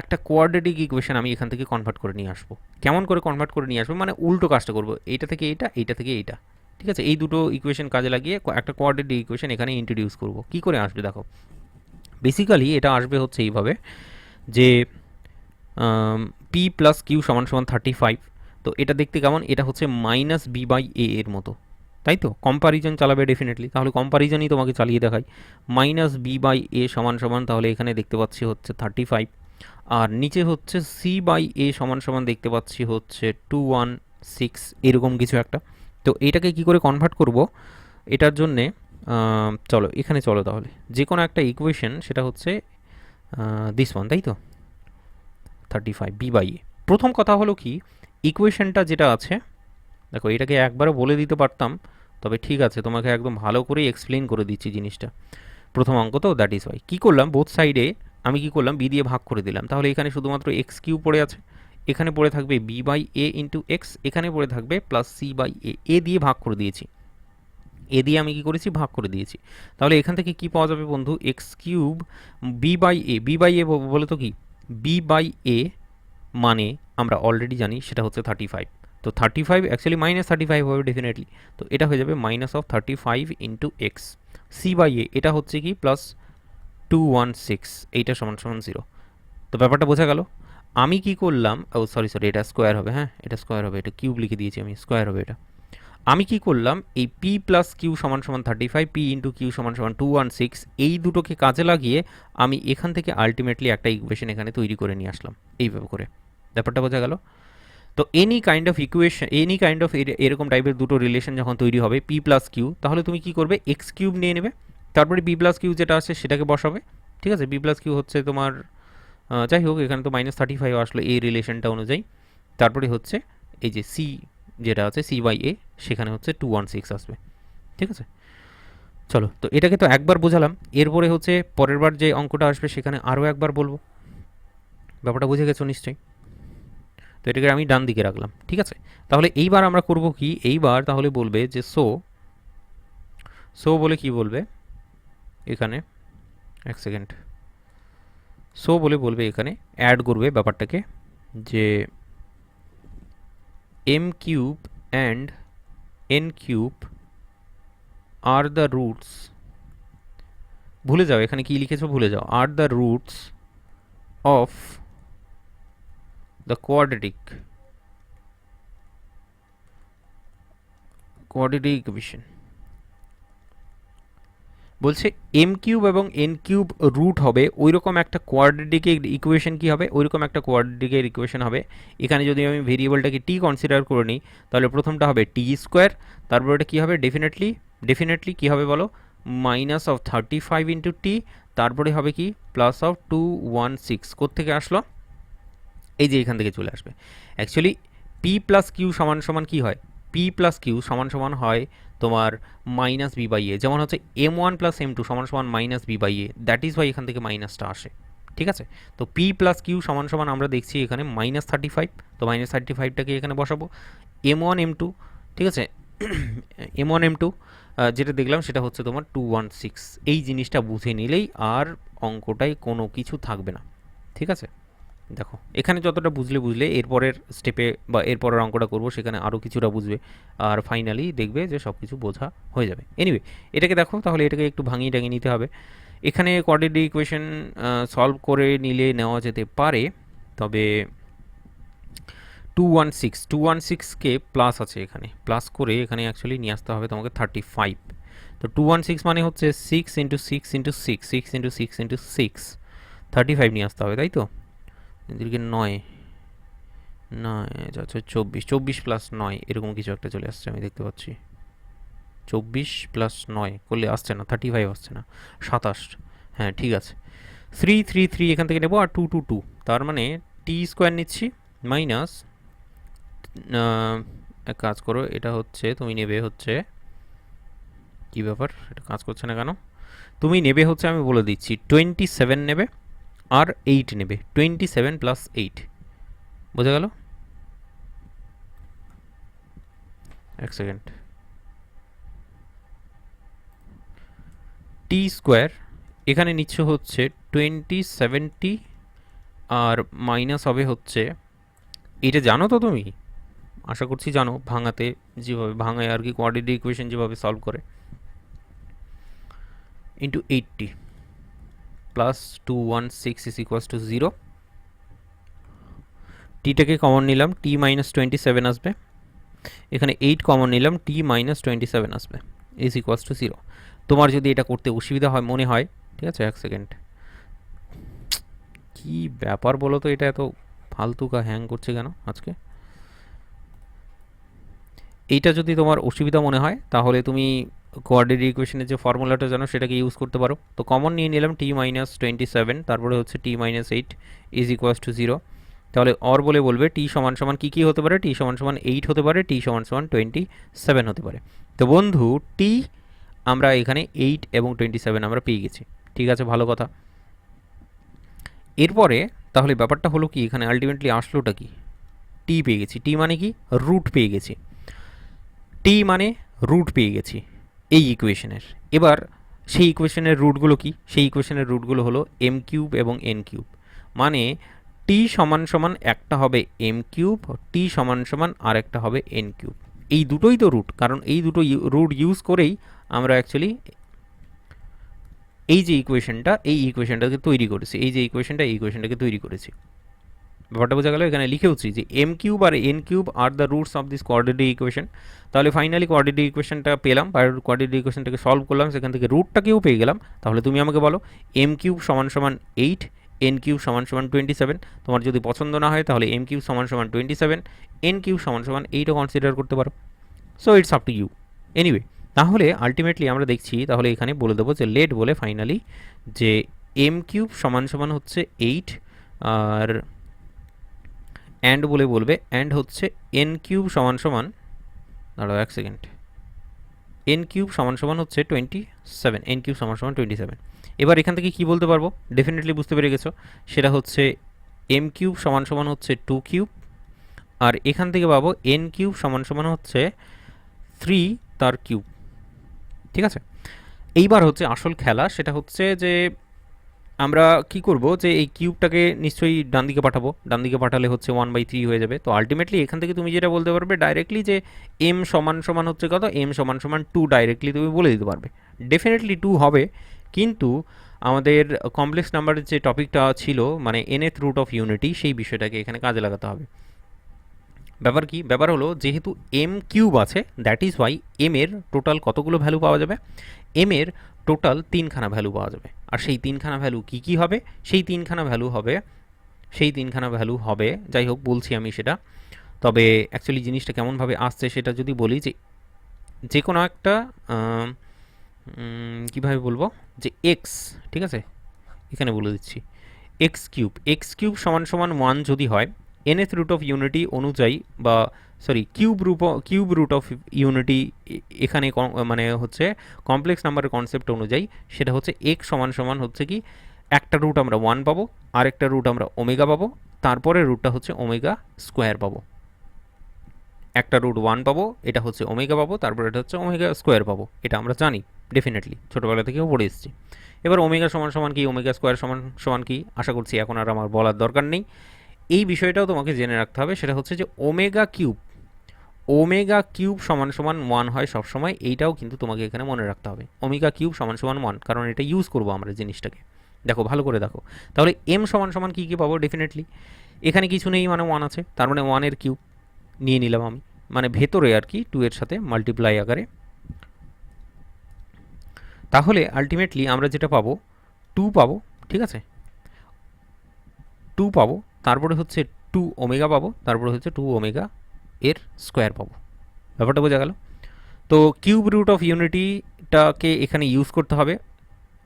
একটা কোয়াড্রেটিক ইকুয়েশন আমি এখান থেকে কনভার্ট করে নিয়ে আসবো। কেমন করে কনভার্ট করে নিয়ে আসবো, মানে উল্টো কাজটা করবো, এইটা থেকে এইটা, এইটা থেকে এইটা, ঠিক আছে, এই দুটো ইকুয়েশন কাজে লাগিয়ে একটা কোয়াড্রেটিক ইকুয়েশন এখানে ইন্ট্রোডিউস করবো। কি করে আসবে দেখো, বেসিক্যালি এটা আসবে হচ্ছে এইভাবে যে পি প্লাস কিউ সমান সমান 35, তো এটা দেখতে কেমন, এটা হচ্ছে মাইনাস বি বাই এ এর মতো, তাই তো? কম্পারিজন চালাবে ডেফিনেটলি, তাহলে কম্পারিজনই তোমাকে চালিয়ে দেখাই। মাইনাস বি বাই এ সমান সমান, তাহলে এখানে দেখতে পাচ্ছি হচ্ছে 35, আর নিচে হচ্ছে সি বাই এ সমান সমান দেখতে পাচ্ছি হচ্ছে 216, এরকম কিছু একটা। তো এটাকে কি করে কনভার্ট করব, এটার জন্যে চলো এখানে চলো তাহলে যে কোনো একটা ইকুয়েশন, সেটা হচ্ছে দিস ওয়ান, তাই তো 35 বি বাই এ। প্রথম কথা হলো কি, ইকুয়েশনটা যেটা আছে, দেখো এটাকে একবারও বলে দিতে পারতাম, তবে ঠিক আছে তোমাকে একদম ভালো করে এক্সপ্লেন করে দিচ্ছি জিনিসটা। প্রথম অঙ্ক তো, দ্যাট ইজ ওয়াই কী করলাম, বোথ সাইডে আমি কি করলাম, বি দিয়ে ভাগ করে দিলাম। তাহলে এখানে শুধুমাত্র এক্স কিউ পড়ে আছে, এখানে পড়ে থাকবে B by A into X, এখানে পড়ে থাকবে প্লাস সি বাই এ দিয়ে ভাগ করে দিয়েছি, এ দিয়ে আমি কি করেছি, ভাগ করে দিয়েছি। তাহলে এখান থেকে কি পাওয়া যাবে বন্ধু, x cube b by a, b by a বলে তো কি, বি বাই এ মানে আমরা অলরেডি জানি সেটা হচ্ছে 35। তো 35 অ্যাকচুয়ালি -35 হবে ডেফিনেটলি, তো এটা হয়ে যাবে -35 ইন্টু এক্স। সি বাই এ এটা হচ্ছে কি +216, এইটা সমান সমান 0। তো ব্যাপারটা বোঝা গেল। আমি কি করলাম, ও সরি সরি, এটা স্কোয়ার হবে, হ্যাঁ এটা স্কোয়ার হবে, এটা কিউব লিখে দিয়েছি আমি, স্কোয়ার হবে এটা। আমি কি করলাম, এই পি প্লাস কিউ সমান সমান 35, পি ইন্টু কিউ সমান সমান 216, এই দুটোকে কাজে লাগিয়ে আমি এখান থেকে আলটিমেটলি একটা ইকুয়েশন এখানে তৈরি করে নিয়ে আসলাম এইভাবে করে। ব্যাপারটা বোঝা গেল। তো any kind of equation, any kind of এরকম টাইপের দুটো রিলেশন যখন তৈরি হবে পি প্লাস কিউ, তাহলে তুমি কি করবে, এক্স কিউব নিয়ে নেবে, তারপরে বি প্লাস কিউ যেটা আছে সেটাকে বসাবে। ঠিক আছে, বি প্লাস কিউ হচ্ছে তোমার যাই হোক, এখানে তো -35 আসলো এই রিলেশনটা অনুযায়ী। তারপরে হচ্ছে এই যে সি যেটা আছে, সি বাই এ, সেখানে হচ্ছে 216 আসবে। ঠিক আছে, চলো তো এটাকে তো একবার বোঝালাম, এরপরে হচ্ছে পরের বার যে অঙ্কটা আসবে সেখানে আরও একবার বলবো। ব্যাপারটা বুঝে গেছো নিশ্চয়ই। তো এটাকে আমি ডান দিকে রাখলাম, ঠিক আছে। তাহলে এইবার আমরা করব কি, এইবার তাহলে বলবে যে সো, সো বলে কি বলবে এখানে, এক সেকেন্ড, সো বলে বলবে এখানে অ্যাড করবে ব্যাপারটাকে, যে M cube and N cube are the roots, ভুলে যাও এখানে কি লিখেছো, ভুলে যাও, are the roots of the quadratic equation. বলছে এম কিউব এবং এন কিউব রুট হবে ওই রকম একটা কোয়াড্রেটিকের ইকুয়েশন, কি হবে, ওই রকম একটা কোয়াড্রেটিকের ইকুয়েশন হবে। এখানে যদি আমি ভেরিয়েবলটাকে টি কনসিডার করে নিই, তাহলে প্রথমটা হবে টি স্কোয়ার, তারপর এটা কী হবে, ডেফিনেটলি কী হবে বলো, -35 ইন্টু টি, তারপরে হবে কি +216, কোত্থেকে আসলো, এই যে এখান থেকে চলে আসবে। অ্যাকচুয়ালি পি প্লাস কিউ সমান সমান কী হয়, পি প্লাস কিউ সমান সমান হয় তোমার -b বাই এ, যেমন হচ্ছে m1 + m2 সমান সমান -b by A, that is Y এখান থেকে মাইনাসটা আসে। ঠিক আছে, তো পি প্লাস কিউ সমান সমান আমরা দেখছি এখানে -35, তো -35টাকে এখানে বসাবো, m1 m2, ঠিক আছে, m1 m2 যেটা দেখলাম সেটা হচ্ছে তোমার 216। এই জিনিসটা বুঝে নিলেই আর অঙ্কটায় কোনো কিছু থাকবে না। ঠিক আছে, দেখো এখানে যতটা বুঝলে এরপরের স্টেপে বা এরপরের অঙ্কটা করবো সেখানে আরও কিছুটা বুঝবে, আর ফাইনালি দেখবে যে সব কিছু বোঝা হয়ে যাবে। এনিওয়ে এটাকে দেখো, তাহলে এটাকে একটু ভাঙিয়ে টাঙিয়ে নিতে হবে। এখানে কোয়াড্রেটিক ইকুয়েশন সলভ করে নিলে নেওয়া যেতে পারে, তবে 216কে প্লাস আছে এখানে, প্লাস করে এখানে অ্যাকচুয়ালি নিয়ে আসতে হবে তোমাকে 35। তো 216 মানে হচ্ছে 6 ইন্টু 6 ইন্টু 6, 6 ইন্টু 6 ইন্টু 6, 35 নিয়ে আসতে হবে, তাই তো, এদিকে 9 আচ্ছা 24 প্লাস 9 এরকম কিছু একটা চলে আসছে, আমি দেখতে পাচ্ছি 24 প্লাস 9 করলে আসছে না, 35 আসছে না, 27, হ্যাঁ ঠিক আছে। 3 এখান থেকে নেবো, আর 2 তার মানে টি স্কোয়ার নিচ্ছি মাইনাস, এক কাজ করো, এটা হচ্ছে তুমি নেবে হচ্ছে, কী ব্যাপার এটা কাজ করছে না কেন, তুমি নেবে হচ্ছে আমি বলে দিচ্ছি 27 নেবে আর 8 নেবে, 27 প্লাস 8, বোঝা গেল। এক সেকেন্ড, টি স্কোয়ার এখানে নিচ্ছে হচ্ছে 2070, আর মাইনাস হবে হচ্ছে, এটা জানো তো তুমি, আশা করছি জানো, ভাঙাতে যেভাবে ভাঙায় আর কি, কোয়াড্রেটিক ইকুয়েশন যেভাবে সলভ করে, into 80 plus 216 is equals to 0। টিটাকে কমন নিলাম, টি -27 আসবে, এখানে 8 কমন নিলাম, টি -27 আসবে, ইজ ইকুয়ালস টু 0। তোমার যদি এটা করতে অসুবিধা হয় মনে হয়, ঠিক আছে, এক সেকেন্ড, কি ব্যাপার বলো তো, এটা এত ফালতুকা হ্যাং করছে কেন আজকে। এইটা যদি তোমার অসুবিধা মনে হয় তাহলে তুমি কোয়াড্রেটিক ইকুয়েশনের যে ফর্মুলাটা জানো সেটাকে ইউজ করতে পারো। তো কমন নিয়ে নিলাম টি মাইনাস 27, তারপরে হচ্ছে টি মাইনাস 8 ইজ ইকুয়ালস টু 0। তাহলে অর বলে বলবে টি সমান সমান কী কী হতে পারে, টি সমান সমান 8 হতে পারে, টি সমান সমান 27 হতে পারে। তো বন্ধু টি আমরা এখানে 8 এবং 27 আমরা পেয়ে গেছি, ঠিক আছে, ভালো কথা। এরপরে তাহলে ব্যাপারটা হলো কি, এখানে আলটিমেটলি আসলোটা কি, টি পেয়ে গেছি। টি মানে কি, রুট পেয়ে গেছি। টি মানে রুট পেয়ে গেছি এই ইকুয়েশনের। এবার সেই ইকুয়েশনের রুটগুলো কি, সেই ইকুয়েশনের রুটগুলো হলো এম কিউব এবং এন কিউব। মানে টি সমান সমান একটা হবে এম কিউব, টি সমান সমান আর একটা হবে এন কিউব। এই দুটোই তো রুট, কারণ এই দুটো রুট ইউজ করেই আমরা অ্যাকচুয়ালি এই যে ইকুয়েশনটাকে তৈরি করেছি, এই যে ইকুয়েশনটাকে তৈরি করেছি। ব্যাপারটা বোঝা গেল। এখানে লিখেওছি যে এম কিউব আর N cube are the roots of this quadratic equation. তাহলে ফাইনালি কোয়াড্রেটিক ইকুয়েশনটা পেলাম, আর কোয়াড্রেটিক ইকুয়েশনটাকে সলভ করলাম, সেখান থেকে রুটটাকেও পেয়ে গেলাম। তাহলে তুমি আমাকে বলো এম কিউব সমান সমান 8, এন কিউব সমান সমান 27। তোমার যদি পছন্দ না হয় তাহলে এম কিউব সমান সমান 27, এন কিউব সমান সমান 8ও কনসিডার করতে পারো। So it's up to you. Anyway, তাহলে আলটিমেটলি আমরা দেখছি, তাহলে এখানে বলে দেবো যে লেট বলে ফাইনালি যে এম কিউব সমান সমান হচ্ছে 8, আর অ্যান্ড বলে বলবে অ্যান্ড হচ্ছে এন কিউব সমান সমান, দাঁড়াও এক সেকেন্ড, এন কিউব সমান সমান হচ্ছে 27, এন কিউব সমান সমান 27। এবার এখান থেকে কি বলতে পারবো, ডেফিনেটলি বুঝতে পেরে গেছো, সেটা হচ্ছে এম কিউব সমান সমান হচ্ছে 2 কিউব, আর এখান থেকে পাবো এন কিউব সমান সমান হচ্ছে 3 তার কিউব, ঠিক আছে। এইবার হচ্ছে আসল খেলা, সেটা হচ্ছে যে আমরা কি করব, যে এই কিউবটাকে নিশ্চয়ই ডান দিকে পাঠাবো, ডান দিকে পাঠালে হচ্ছে 1/3 হয়ে যাবে। তো আলটিমেটলি এখান থেকে তুমি যেটা বলতে পারবে ডাইরেক্টলি যে এম সমান সমান হচ্ছে কত, এম সমান সমান 2 ডাইরেক্টলি তুমি বলে দিতে পারবে। ডেফিনেটলি 2 হবে, কিন্তু আমাদের কমপ্লেক্স নাম্বারের যে টপিকটা ছিল মানে nth রুট অফ ইউনিটি, সেই বিষয়টাকে এখানে কাজে লাগাতে হবে। ব্যাপার কি, ব্যাপার হলো যেহেতু এম কিউব আছে, দ্যাট ইজ ওয়াই এম এর টোটাল কতগুলো ভ্যালু পাওয়া যাবে, এম এর টোটাল 3খানা ভ্যালু পাওয়া যাবে। আর সেই 3খানা ভ্যালু কি কি হবে, সেই 3খানা ভ্যালু হবে, যাই হোক বলছি আমি সেটা। তবে অ্যাকচুয়ালি জিনিসটা কেমনভাবে আসছে সেটা যদি বলি, যে কোনো একটা কীভাবে বলবো, যে এক্স, ঠিক আছে, এখানে বলে দিচ্ছি এক্স কিউব সমান সমান 1 যদি হয়, nth রুট অফ ইউনিটি অনুযায়ী, বা sorry cube root of unity এখানে মানে হচ্ছে কমপ্লেক্স নাম্বারের কনসেপ্ট অনুযায়ী, সেটা হচ্ছে x সমান সমান হচ্ছে কি, একটা রুট আমরা 1 পাবো, আরেকটা রুট আমরা ওমেগা পাবো, তারপরে রুটটা হচ্ছে ওমেগা স্কোয়ার পাবো। একটা রুট 1 পাবো, এটা হচ্ছে ওমেগা পাবো, তারপর এটা হচ্ছে ওমেগা স্কোয়ার পাবো। এটা আমরা জানি ডেফিনেটলি, ছোটোবেলা থেকেও পড়ে এসেছি। এবার ওমেগা সমান সমান কি, ওমেগা স্কোয়ার সমান সমান কি, আশা করছি এখন আর আমার বলার দরকার নেই। এই বিষয়টাও তোমাকে জেনে রাখতে হবে, সেটা হচ্ছে যে ওমেগা কিউব সমান সমান 1 হয় সবসময়, এইটাও কিন্তু তোমাকে এখানে মনে রাখতে হবে। ওমেগা কিউব সমান সমান 1, কারণ এটা ইউজ করবো আমরা জিনিসটাকে। দেখো ভালো করে দেখো, তাহলে এম সমান সমান কী কী পাবো, ডেফিনেটলি এখানে কিছু নেই, মানে 1 আছে, তার মানে 1 এর কিউব নিয়ে নিলাম আমি, মানে ভেতরে আর কি 2 এর সাথে মাল্টিপ্লাই আকারে। তাহলে আলটিমেটলি আমরা যেটা পাবো 2 পাবো, ঠিক আছে, 2 পাবো, তারপরে হচ্ছে 2 ওমেগা পাবো, তারপরে হচ্ছে 2 ওমেগা এর স্কোয়ার পাবো। ব্যাপারটা বোঝা গেল। তো কিউব রুট অফ ইউনিটিটাকে এখানে ইউজ করতে হবে,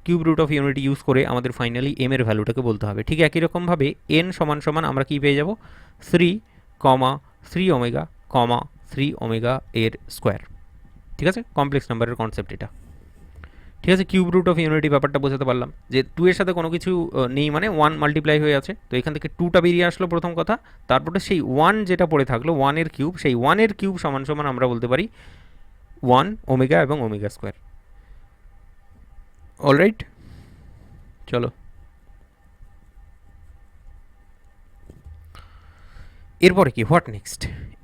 cube root of unity use করে আমাদের ফাইনালি এম এর ভ্যালুটাকে বলতে হবে। ঠিক একই রকমভাবে এন সমান সমান আমরা কি পেয়ে যাব, 3 ওমেগা 3 ওমেগা এর স্কোয়ার, ঠিক আছে, কমপ্লেক্স নাম্বারের কনসেপ্ট এটা। ঠিক আছে, কিউব রুট অফ ইউনিটি ব্যাপারটা বোঝাতে পারলাম, যে 2 এর সাথে কোনো কিছু নেই, মানে 1 মাল্টিপ্লাই হয়ে আছে, তো এখান থেকে 2টা বেরিয়ে আসলো প্রথম কথা, তারপরে সেই 1 যেটা পড়ে থাকলো 1 এর কিউব, সেই 1 এর কিউব সমান সমান আমরা বলতে পারি 1 ওমেগা এবং ওমেগা স্কোয়ার। অলরাইট, চলো এরপরে কি, হোয়াট নেক্সট।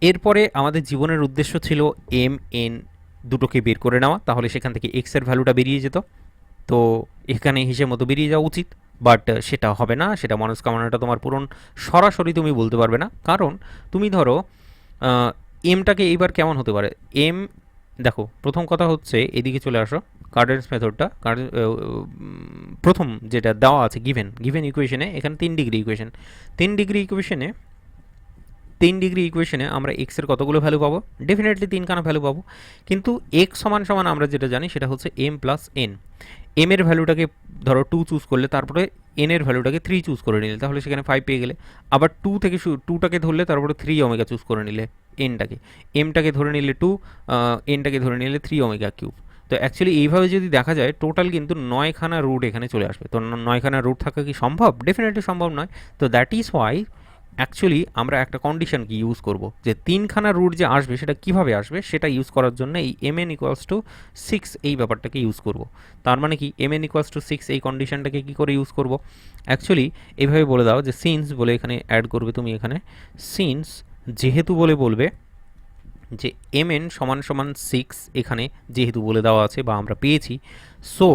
এরপরে আমাদের জীবনের উদ্দেশ্য ছিল এম এন দুটোকে বের করে নেওয়া, তাহলে সেখান থেকে এক্স এর ভ্যালুটা বেরিয়ে যেত। তো এখানে হিসেব মতো বেরিয়ে যাওয়া উচিত, বাট সেটা হবে না, সেটা মনস্কামনাটা তোমার পূরণ সরাসরি তুমি বলতে পারবে না, কারণ তুমি ধরো এমটাকে এইবার কেমন হতে পারে, এম দেখো প্রথম কথা হচ্ছে এদিকে চলে আসো, কার্ডেন্স মেথডটা, প্রথম যেটা দেওয়া আছে গিভেন ইকুয়েশনে, এখানে 3 ডিগ্রি ইকুয়েশন, 3 ডিগ্রি ইকুয়েশনে 3 ডিগ্রি ইকুয়েশনে আমরা এক্সের কতগুলো ভ্যালু পাবো? ডেফিনেটলি 3খানা ভ্যালু পাবো। কিন্তু এক্স সমান সমান আমরা যেটা জানি সেটা হচ্ছে এম প্লাস এন। এম এর ভ্যালুটাকে ধরো 2 চুজ করলে, তারপরে এন এর ভ্যালুটাকে 3 চুজ করে নিলে, তাহলে সেখানে 5 পেয়ে গেলে। আবার 2 থেকে 2টাকে ধরলে তারপরে 3 ওমেগা চুজ করে নিলে এনটাকে, এমটাকে ধরে নিলে 2, এনটাকে ধরে নিলে 3 ওমেগা কিউব। তো অ্যাকচুয়ালি এইভাবে যদি দেখা যায় টোটাল কিন্তু 9খানা রুট এখানে চলে আসবে। তো 9খানা রুট থাকা কি সম্ভব? ডেফিনেটলি সম্ভব নয়। তো দ্যাট ইজ ওয়াই অ্যাকচুয়ালি আমরা একটা কন্ডিশন কি ইউজ করব, যে 3খানা রুট যে আসবে সেটা কিভাবে আসবে সেটা ইউজ করার জন্য এই এম এন ইকুয়ালস টু 6 এই ব্যাপারটাকে ইউজ করব। তার মানে কি এম এন ইকুয়ালস টু 6 এই কন্ডিশনটাকে কী করে ইউজ করব? অ্যাকচুয়ালি এইভাবে বলে দাও যে সিন্স বলে এখানে অ্যাড করবে তুমি, এখানে সিন্স যেহেতু বলে বলবে যে এম এন সমান সমান 6 এখানে যেহেতু বলে দেওয়া আছে বা আমরা পেয়েছি, সো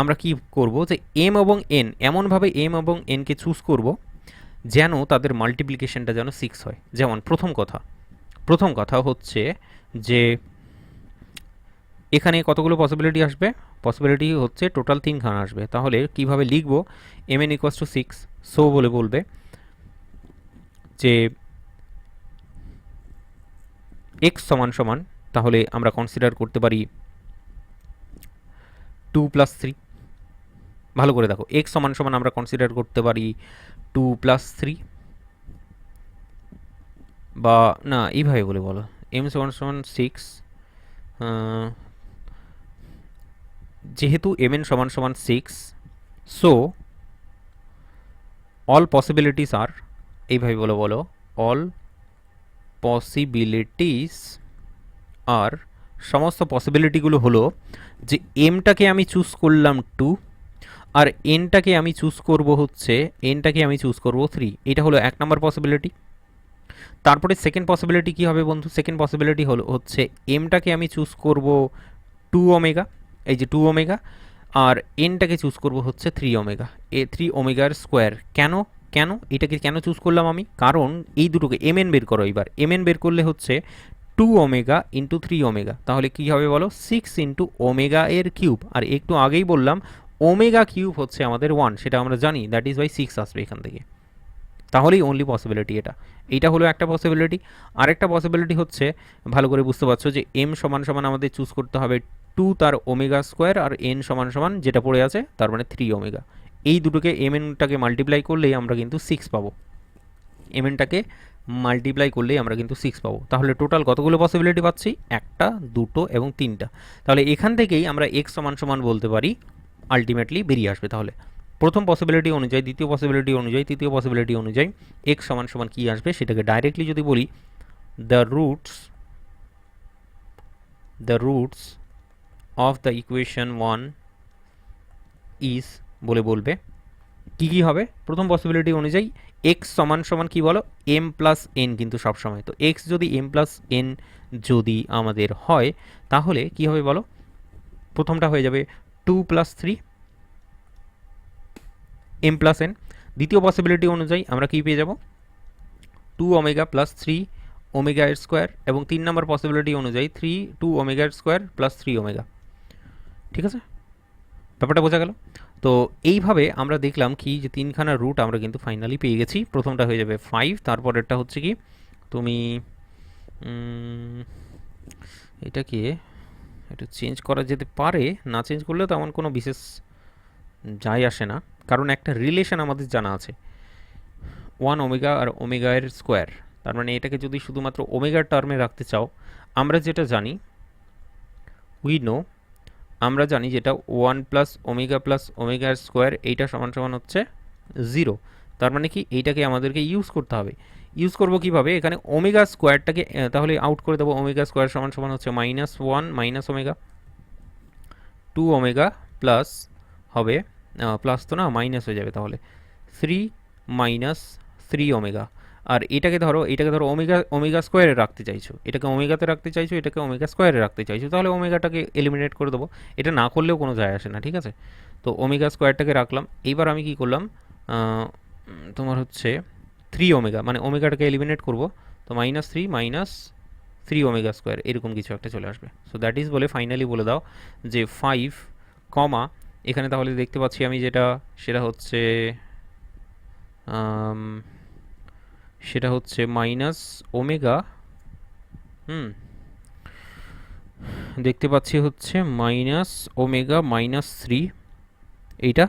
আমরা কি করব যে এম এবং এন এমনভাবে এম এবং এনকে চুজ করব যেন তাদের মাল্টিপ্লিকেশনটা যেন 6 হয়। যেমন প্রথম কথা হচ্ছে যে এখানে কতগুলো পসিবিলিটি আসবে? পসিবিলিটি হচ্ছে টোটাল 3খানা আসবে। তাহলে কিভাবে লিখব? M N equals to 6, so বলে বলবে যে এক্স সমান সমান, তাহলে আমরা কনসিডার করতে পারি 2 প্লাস 3। ভালো করে দেখো, এক্স সমান সমান আমরা কনসিডার করতে পারি 2 প্লাস 3, বা না এইভাবে বলে বলো এম সমান সমান 6, যেহেতু এম এন সমান সমান 6, সো অল পসিবিলিটিস আর, এইভাবে বলো অল পসিবিলিটিস আর, সমস্ত পসিবিলিটিগুলো হলো যে এমটাকে আমি চুজ করলাম 2, আর এনটাকে আমি চুজ করব হচ্ছে 3। এটা হলো 1 নম্বর পসিবিলিটি। তারপরে সেকেন্ড পসিবিলিটি কী হবে বন্ধু? সেকেন্ড পসিবিলিটি হচ্ছে এমটাকে আমি চুজ করব 2 ওমেগা, এই যে 2 ওমেগা, আর এনটাকে চুজ করব হচ্ছে 3 ওমেগা, 3 ওমেগার স্কোয়ার। কেন এটাকে কেন চুজ করলাম আমি? কারণ এই দুটোকে এম এন বের করো। এবার এম এন বের করলে হচ্ছে 2 ওমেগা ইন্টু 3 ওমেগা, তাহলে কী হবে বলো? 6 ইন্টু ওমেগা এর কিউব। আর একটু আগেই বললাম ওমেগা কিউব হচ্ছে আমাদের 1, সেটা আমরা জানি, দ্যাট ইজ ওয়াই 6 আসবে এখান থেকে। তাহলেই অনলি পসিবিলিটি এইটা হলো একটা পসিবিলিটি। আরেকটা পসিবিলিটি হচ্ছে, ভালো করে বুঝতে পারছো, যে এম সমান সমান আমাদের চুজ করতে হবে 2 তার ওমেগা স্কোয়ার, আর এন সমান সমান যেটা পড়ে আছে তার মানে 3 ওমেগা। এই দুটোকে এম এনটাকে মাল্টিপ্লাই করলেই আমরা কিন্তু 6 পাবো। এম এনটাকে মাল্টিপ্লাই করলেই আমরা কিন্তু 6 পাবো। তাহলে টোটাল কতগুলো পসিবিলিটি পাচ্ছি? 1টা, 2টো এবং 3টা। তাহলে এখান থেকেই আমরা এক্স সমান সমান বলতে পারি আলটিমেটলি বেরিয়ে আসবে। তাহলে প্রথম পসিবিলিটি অনুযায়ী, দ্বিতীয় পসিবিলিটি অনুযায়ী, তৃতীয় পসিবিলিটি অনুযায়ী এক্স সমান সমান কী আসবে সেটাকে ডাইরেক্টলি যদি বলি, the roots of the equation 1 is বলে বলবে কী হবে। প্রথম পসিবিলিটি অনুযায়ী এক্স সমান সমান কী বলো? এম প্লাস এন, কিন্তু সবসময় তো এক্স যদি এম প্লাস এন যদি আমাদের হয় তাহলে কী হবে বলো? প্রথমটা হয়ে যাবে 2 প্লাস 3 এম প্লাস এন। দ্বিতীয় পসিবিলিটি অনুযায়ী আমরা কী পেয়ে যাব? 2 ওমেগা প্লাস 3 ওমেগা এর স্কোয়ার, এবং 3 নম্বর পসিবিলিটি অনুযায়ী 2 ওমেগা এর স্কোয়ার প্লাস 3 ওমেগা। ঠিক আছে, ব্যাপারটা বোঝা গেল? তো এইভাবে আমরা দেখলাম কি যে 3খানা রুট আমরা কিন্তু ফাইনালি পেয়ে গেছি। প্রথমটা হয়ে যাবে 5, তারপরেরটা হচ্ছে কি, তুমি এটাকে একটু চেঞ্জ করা যেতে পারে, না চেঞ্জ করলেও তেমন কোনো বিশেষ যায় আসে না, কারণ একটা রিলেশন আমাদের জানা আছে 1 ওমেগা আর ওমেগা এর স্কোয়ার। তার মানে এটাকে যদি শুধুমাত্র ওমেগার টার্মে রাখতে চাও, আমরা যেটা জানি, আমরা জানি যেটা 1 প্লাস ওমেগার স্কোয়ার, এইটা সমান সমান হচ্ছে 0। তার মানে কি এইটাকে আমাদেরকে ইউজ করতে হবে। ইউজ করবো কীভাবে? এখানে ওমেগা স্কোয়ারটাকে তাহলে আউট করে দেবো। ওমেগা স্কোয়ার সমান সমান হচ্ছে -1 মাইনাস ওমেগা, 2 ওমেগা প্লাস হবে, প্লাস তো না, মাইনাস হয়ে যাবে, তাহলে 3 মাইনাস 3 ওমেগা। আর এটাকে ধরো ওমেগা স্কোয়ারে রাখতে চাইছো, এটাকে ওমেগাতে রাখতে চাইছো, এটাকে ওমেগা স্কোয়ারে রাখতে চাইছো, তাহলে ওমেগাটাকে এলিমিনেট করে দেবো। এটা না করলেও কোনো যায় আসে না, ঠিক আছে? তো ওমেগা স্কোয়ারটাকে রাখলাম। এইবার আমি কি করলাম, তোমার হচ্ছে 3 ওমেগা, মানে ওমেগাটাকে এলিমিনেট করব, তো -3 মাইনাস 3 ওমেগা স্কোয়ার, এরকম কিছু একটা চলে আসবে। সো দ্যাট ইজ বলে ফাইনালি বলে দাও যে 5 কমা, এখানে তাহলে দেখতে পাচ্ছি আমি যেটা, সেটা হচ্ছে সেটা হচ্ছে মাইনাস ওমেগা, দেখতে পাচ্ছি হচ্ছে মাইনাস ওমেগা মাইনাস 3, এইটা।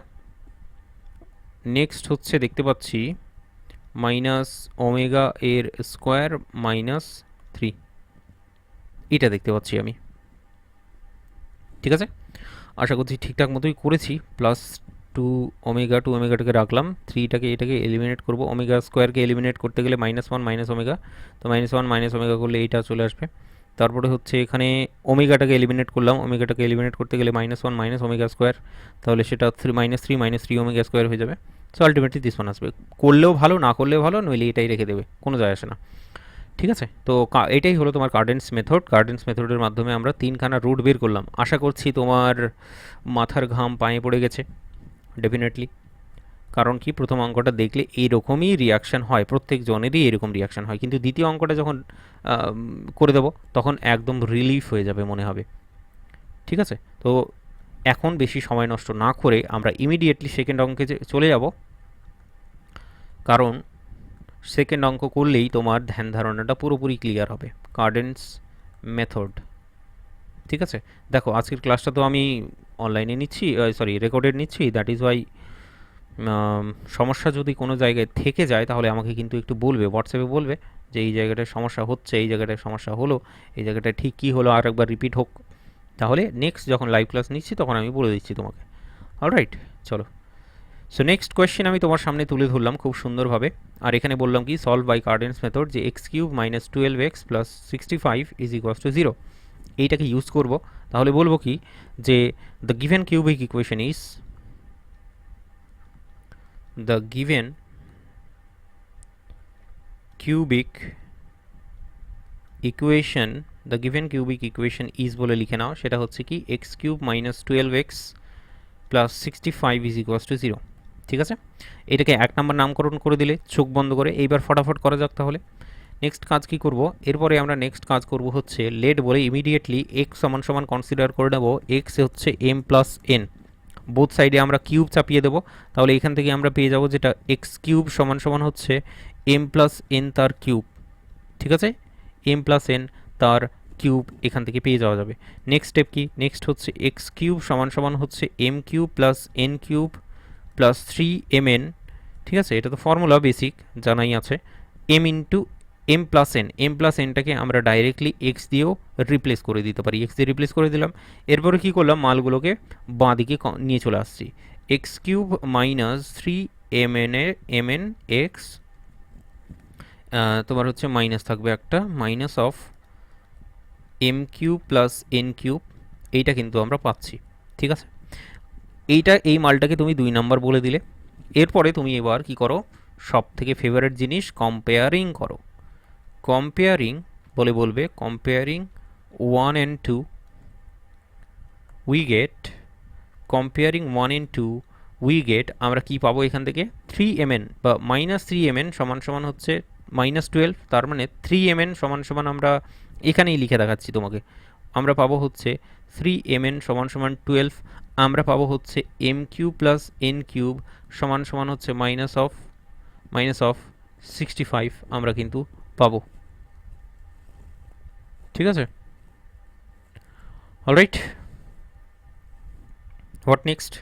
নেক্সট হচ্ছে দেখতে পাচ্ছি মাইনাস ওমেগা এর স্কোয়ার মাইনাস 3, এটা দেখতে পাচ্ছি আমি। ঠিক আছে, আশা করছি ঠিকঠাক মতোই করেছি। প্লাস টু ওমেগাটাকে রাখলাম, থ্রিটাকে এটাকে এলিমিনেট করবো, ওমেগা স্কোয়ারকে এলিমিনেট করতে গেলে -1 মাইনাস ওমেগা, তো -1 মাইনাস ওমেগা করলে এইটা চলে আসবে। তারপরে হচ্ছে এখানে ওমেগাটাকে এলিমিনেট করলাম, ওমেগাটাকে এলিমিনেট করতে গেলে -1 মাইনাস ওমেগা স্কোয়ার, তাহলে সেটা -3 ওমেগা স্কোয়ার হয়ে যাবে। সো আলটিমেটলি দিস ওয়ান আসবে। করলেও ভালো, না করলেও ভালো, নইলে এটাই রেখে দেবে, কোনো যায় আসে না। ঠিক আছে, তো এটাই হলো তোমার কার্ডেন্স মেথড। কার্ডেন্স মেথডের মাধ্যমে আমরা তিনখানা রুট বের করলাম। আশা করছি তোমার মাথার ঘাম পায়ে পড়ে গেছে ডেফিনেটলি। কারণ কি, প্রথম অঙ্কটা দেখলে এইরকমই রিয়াকশান হয়, প্রত্যেক জনেরই এরকম রিয়াকশান হয়, কিন্তু দ্বিতীয় অঙ্কটা যখন করে দেবো তখন একদম রিলিফ হয়ে যাবে মনে হবে। ঠিক আছে, তো এখন বেশি সময় নষ্ট না করে আমরা ইমিডিয়েটলি সেকেন্ড অঙ্কে চলে যাব, কারণ সেকেন্ড অঙ্ক করলেই তোমার ধ্যান ধারণাটা পুরোপুরি ক্লিয়ার হবে। কার্ডেন্স মেথড। ঠিক আছে, দেখো আজকের ক্লাসটা তো আমি অনলাইনে নিচ্ছি, সরি রেকর্ডেড নিচ্ছি, দ্যাট ইজ ওয়াই সমস্যা যদি কোনো জায়গায় থেকে যায় তাহলে আমাকে কিন্তু একটু বলবে, হোয়াটসঅ্যাপে বলবে যে এই জায়গাটায় সমস্যা হচ্ছে, এই জায়গাটায় সমস্যা হলো, এই জায়গাটা ঠিক কী হলো আর একবার রিপিট হোক, তাহলে নেক্সট যখন লাইভ ক্লাস নিচ্ছি তখন আমি বলে দিচ্ছি তোমাকে। অলরাইট, চলো। সো নেক্সট কোয়েশ্চেন আমি তোমার সামনে তুলে ধরলাম খুব সুন্দরভাবে, আর এখানে বললাম কি, সলভ বাই কার্ডেন্স মেথড, যে x³ minus 12x plus 65 is equals to 0, এইটাকে ইউজ করব। তাহলে বলবো কি, যে the given cubic equation is, the given cubic equation, the given cubic equation is বলে লিখে নাও, সেটা হচ্ছে কি x³ minus 12x plus 65 is equals to 0। ঠিক আছে, এটাকে এক নম্বর নামকরণ করে দিলে চোখ বন্ধ করে। এইবার ফটাফট করা যাক তাহলে। নেক্সট কাজ কি করব, এরপরে আমরা নেক্সট কাজ করব হচ্ছে লেট বলে ইমিডিয়েটলি x সমান সমান কনসিডার করে নেব x হচ্ছে m প্লাস n, বোথ সাইডে আমরা কিউব চাপিয়ে দেবো। তাহলে এখান থেকে আমরা পেয়ে যাব যেটা x³ সমান সমান হচ্ছে m প্লাস n তার কিউব। ঠিক আছে, m প্লাস n তার কিউব এখান থেকে পেয়ে যাওয়া যাবে। নেক্সট স্টেপ কি, নেক্সট হচ্ছে x³ সমান সমান হচ্ছে m³ plus n³ plus 3mn। ঠিক আছে, এটা তো ফর্মুলা বেসিক জানাই আছে, m into m plus n, m plus nটাকে আমরা ডাইরেক্টলি x দিয়েও রিপ্লেস করে দিতে পারি, x দিয়ে রিপ্লেস করে দিলাম। এরপরে কী করলাম, মালগুলোকে বাঁ দিকে নিয়ে চলে আসছি, x³ মাইনাস 3mn x, তোমার হচ্ছে মাইনাস থাকবে একটা, minus of m³ plus n³, এইটা কিন্তু আমরা পাচ্ছি। ঠিক আছে, এই মালটাকে তুমি 2 নাম্বার বলে দিলে। এরপরে তুমি এবার কি করো, সব থেকে ফেভারিট জিনিস কম্পেয়ারিং করো। কম্পেয়ারিং বলে বলবে, comparing 1 and 2 we gate, comparing 1 and 2 we get, আমরা কি পাবো এখান থেকে, 3mn বা মাইনাস 3mn সমান সমান হচ্ছে -12, তার মানে 3mn সমান সমান আমরা এখানেই লিখে দেখাচ্ছি তোমাকে, আমরা পাবো হচ্ছে 3mn সমান সমান 12, আমরা পাবো হচ্ছে m³ প্লাস n³ সমান সমান হচ্ছে মাইনাস অফ 65 আমরা কিন্তু পাবো। ঠিক আছে, অলরাইট, হোয়াট নেক্সট,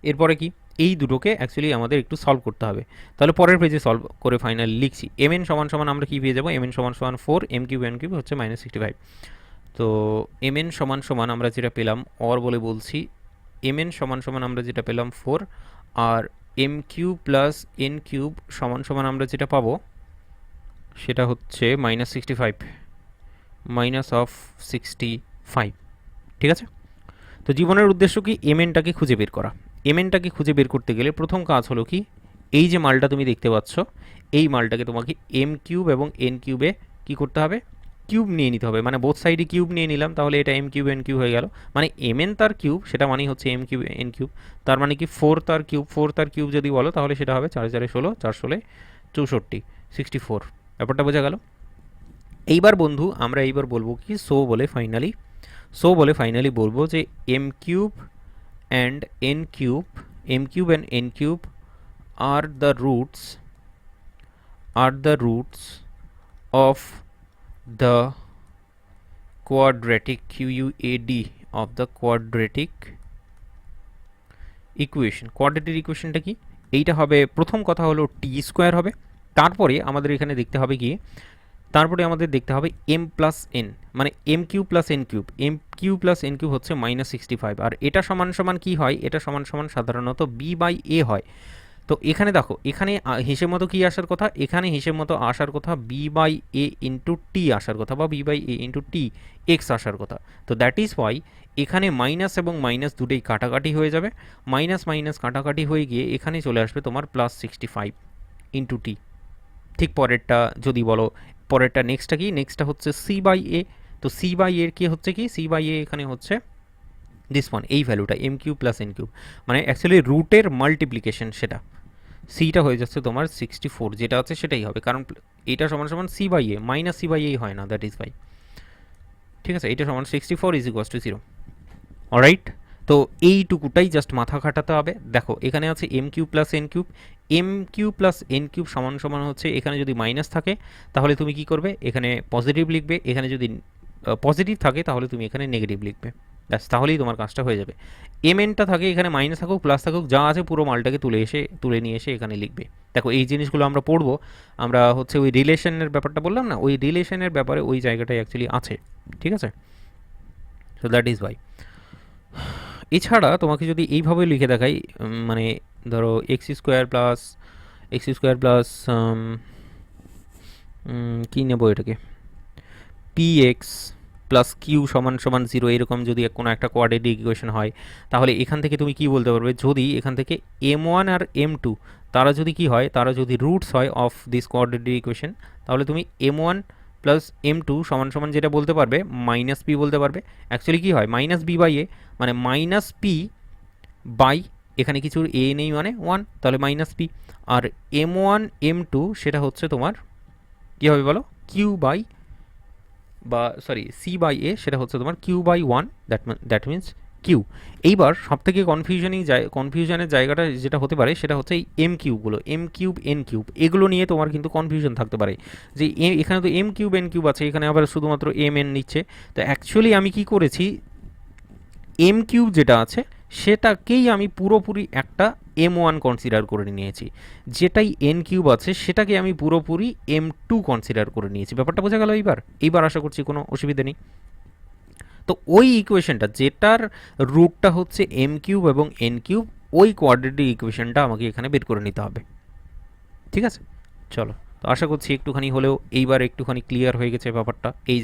এরপরে কি, এই দুটোকে অ্যাকচুয়ালি আমাদের একটু সলভ করতে হবে। তাহলে পরের পেজে সলভ করে ফাইনালি লিখছি, mn সমান সমান আমরা কি পেয়ে যাবো, mn সমান সমান 4, m³ n³ হচ্ছে -65। তো mn সমান সমান আমরা যেটা পেলাম, অর বলে বলছি, mn সমান সমান আমরা যেটা পেলাম 4, আর m³ প্লাস n³ সমান সমান আমরা যেটা পাবো সেটা হচ্ছে -65, মাইনাস অফ 65। ঠিক আছে, তো জীবনের উদ্দেশ্য কি, mnটাকে খুঁজে বের করা। mnটাকে খুঁজে বের করতে গেলে প্রথম কাজ হলো কি, এই যে মালটা তুমি দেখতে পাচ্ছ, এই মালটাকে তোমাকে m³ এবং n³ কি করতে হবে, কিউব নিয়ে নিতে হবে, মানে বোথ সাইডে কিউব নিয়ে নিলাম, তাহলে এটা m³ n³ হয়ে গেল, মানে mn তার কিউব সেটা মানেই হচ্ছে m³ n³ তার মানে কি 4 তার কিউব, 4 তার কিউব যদি বলো তাহলে সেটা হবে 4 4 16, 4 16 64, 64। ব্যাপারটা বোঝা গেল। এইবার বন্ধু আমরা এইবার বলবো কি, সো বলে ফাইনালি বলবো যে m³ and n³ are the roots are the roots of the quadratic Q U A D of the quadratic equation. Quadratic ইকুয়েশনটা কি? এইটা হবে, প্রথম কথা হলো টি স্কোয়ার হবে, তারপরে আমাদের এখানে দেখতে হবে কি, তারপরে আমাদের দেখতে হবে এম প্লাস এন, মানে M Q plus N cube. M Q plus N cube হচ্ছে -65, আর এটা সমান সমান কি হয়, এটা সমান সমান সাধারণত বি বাই এ হয়। তো এখানে দেখো, এখানে হিসেব মতো কি আসার কথা, এখানে হিসেব মতো আসার কথা B by A into T আসার কথা, বা B by A into T X আসার কথা। তো দ্যাট ইজ ওয়াই এখানে মাইনাস এবং মাইনাস দুটোই কাটাকাটি হয়ে যাবে, মাইনাস মাইনাস কাটাকাটি হয়ে গিয়ে এখানে চলে আসবে তোমার +65 ইন্টু টি। ঠিক পরেরটা যদি বলো, পরেরটা নেক্সটটা কি, নেক্সটটা হচ্ছে সি বাই এ। তো সি বাই এর কি হচ্ছে কি, সি বাই এ এখানে হচ্ছে দিস ওয়ান, এই ভ্যালুটা m cube plus N cube, মানে অ্যাকচুয়ালি রুটের মাল্টিপ্লিকেশন, সেটা সিটা হয়ে যাচ্ছে তোমার 64, যেটা আছে সেটাই হবে, কারণ এটা সমান সমান c by a, minus c by a হয় না, দ্যাট ইজ বাই, ঠিক আছে, এটা সমান 64 ইজ ইকুয়ালস টু 0। অলরাইট, তো এইটুকুটাই জাস্ট মাথা খাটাতে হবে। দেখো এখানে আছে m cube plus N cube, m cube plus N cube সমান সমান হচ্ছে, এখানে যদি মাইনাস থাকে তাহলে তুমি কি করবে, এখানে পজিটিভ লিখবে, এখানে যদি পজিটিভ থাকে তাহলে তুমি এখানে নেগেটিভ লিখবে, ব্যাস, তাহলেই তোমার কাজটা হয়ে যাবে। এম এনটা থাকে, এখানে মাইনাস থাকুক প্লাস থাকুক যা আছে পুরো মালটাকে তুলে নিয়ে এসে এখানে লিখবে। দেখো এই জিনিসগুলো আমরা পড়বো, আমরা হচ্ছে ওই রিলেশনের ব্যাপারটা বললাম না, ওই রিলেশনের ব্যাপারে ওই জায়গাটাই অ্যাকচুয়ালি আছে, ঠিক আছে। So that is Y. এছাড়া তোমাকে যদি এইভাবে লিখে দেখাই, মানে ধরো এক্স স্কোয়ার প্লাস কী নেবো এটাকে, পি এক্স প্লাস কিউ সমান সমান 0, এরকম যদি কোনো একটা কোয়াড্রেটিক ইকুয়েশন হয়, তাহলে এখান থেকে তুমি কি বলতে পারবে, যদি এখান থেকে m1 আর m2 তারা যদি কি হয়, তারা যদি রুটস হয় অফ দিস কোয়াড্রেটিক ইকুয়েশন, তাহলে তুমি m1 প্লাস m2 সমান সমান যেটা বলতে পারবে মাইনাস পি বলতে পারবে। অ্যাকচুয়ালি কি হয়, মাইনাস বি বাই এ, মানে মাইনাস পি বাই, এখানে কিছু এ নেই মানে 1, তাহলে মাইনাস পি, আর m1 m2 সেটা হচ্ছে তোমার কী হবে বলো, কিউ বাই, বা সরি সি বাই এ, সেটা হচ্ছে তোমার q by 1, that means q. এইবার সব থেকে কনফিউশনের জায়গাটা যেটা হতে পারে সেটা হচ্ছে এই এম কিউবগুলো, এম কিউব এন কিউব, এগুলো নিয়ে তোমার কিন্তু কনফিউশন থাকতে পারে, যে এখানে তো এম কিউব এন কিউব আছে, এখানে আবার শুধুমাত্র এম এন নিচ্ছে। তো অ্যাকচুয়ালি আমি কি করেছি, এম কিউব যেটা আছে সেটাকেই আমি পুরোপুরি একটা m1 কনসিডার করে নিয়েছি, যেটাই এন কিউব আছে সেটাকে আমি পুরোপুরি m2 কনসিডার করে নিয়েছি। ব্যাপারটা বোঝা গেল এইবার আশা করছি কোনো অসুবিধা নেই। তো ওই ইকুয়েশনটা যেটার রুটটা হচ্ছে এম কিউব এবং এন কিউব, ওই কোয়াড্রেটিক ইকুয়েশনটা আমাকে এখানে বের করে নিতে হবে, ঠিক আছে। চলো, তো আশা করছি একটুখানি হলেও এইবার একটুখানি ক্লিয়ার হয়ে গেছে ব্যাপারটা, এই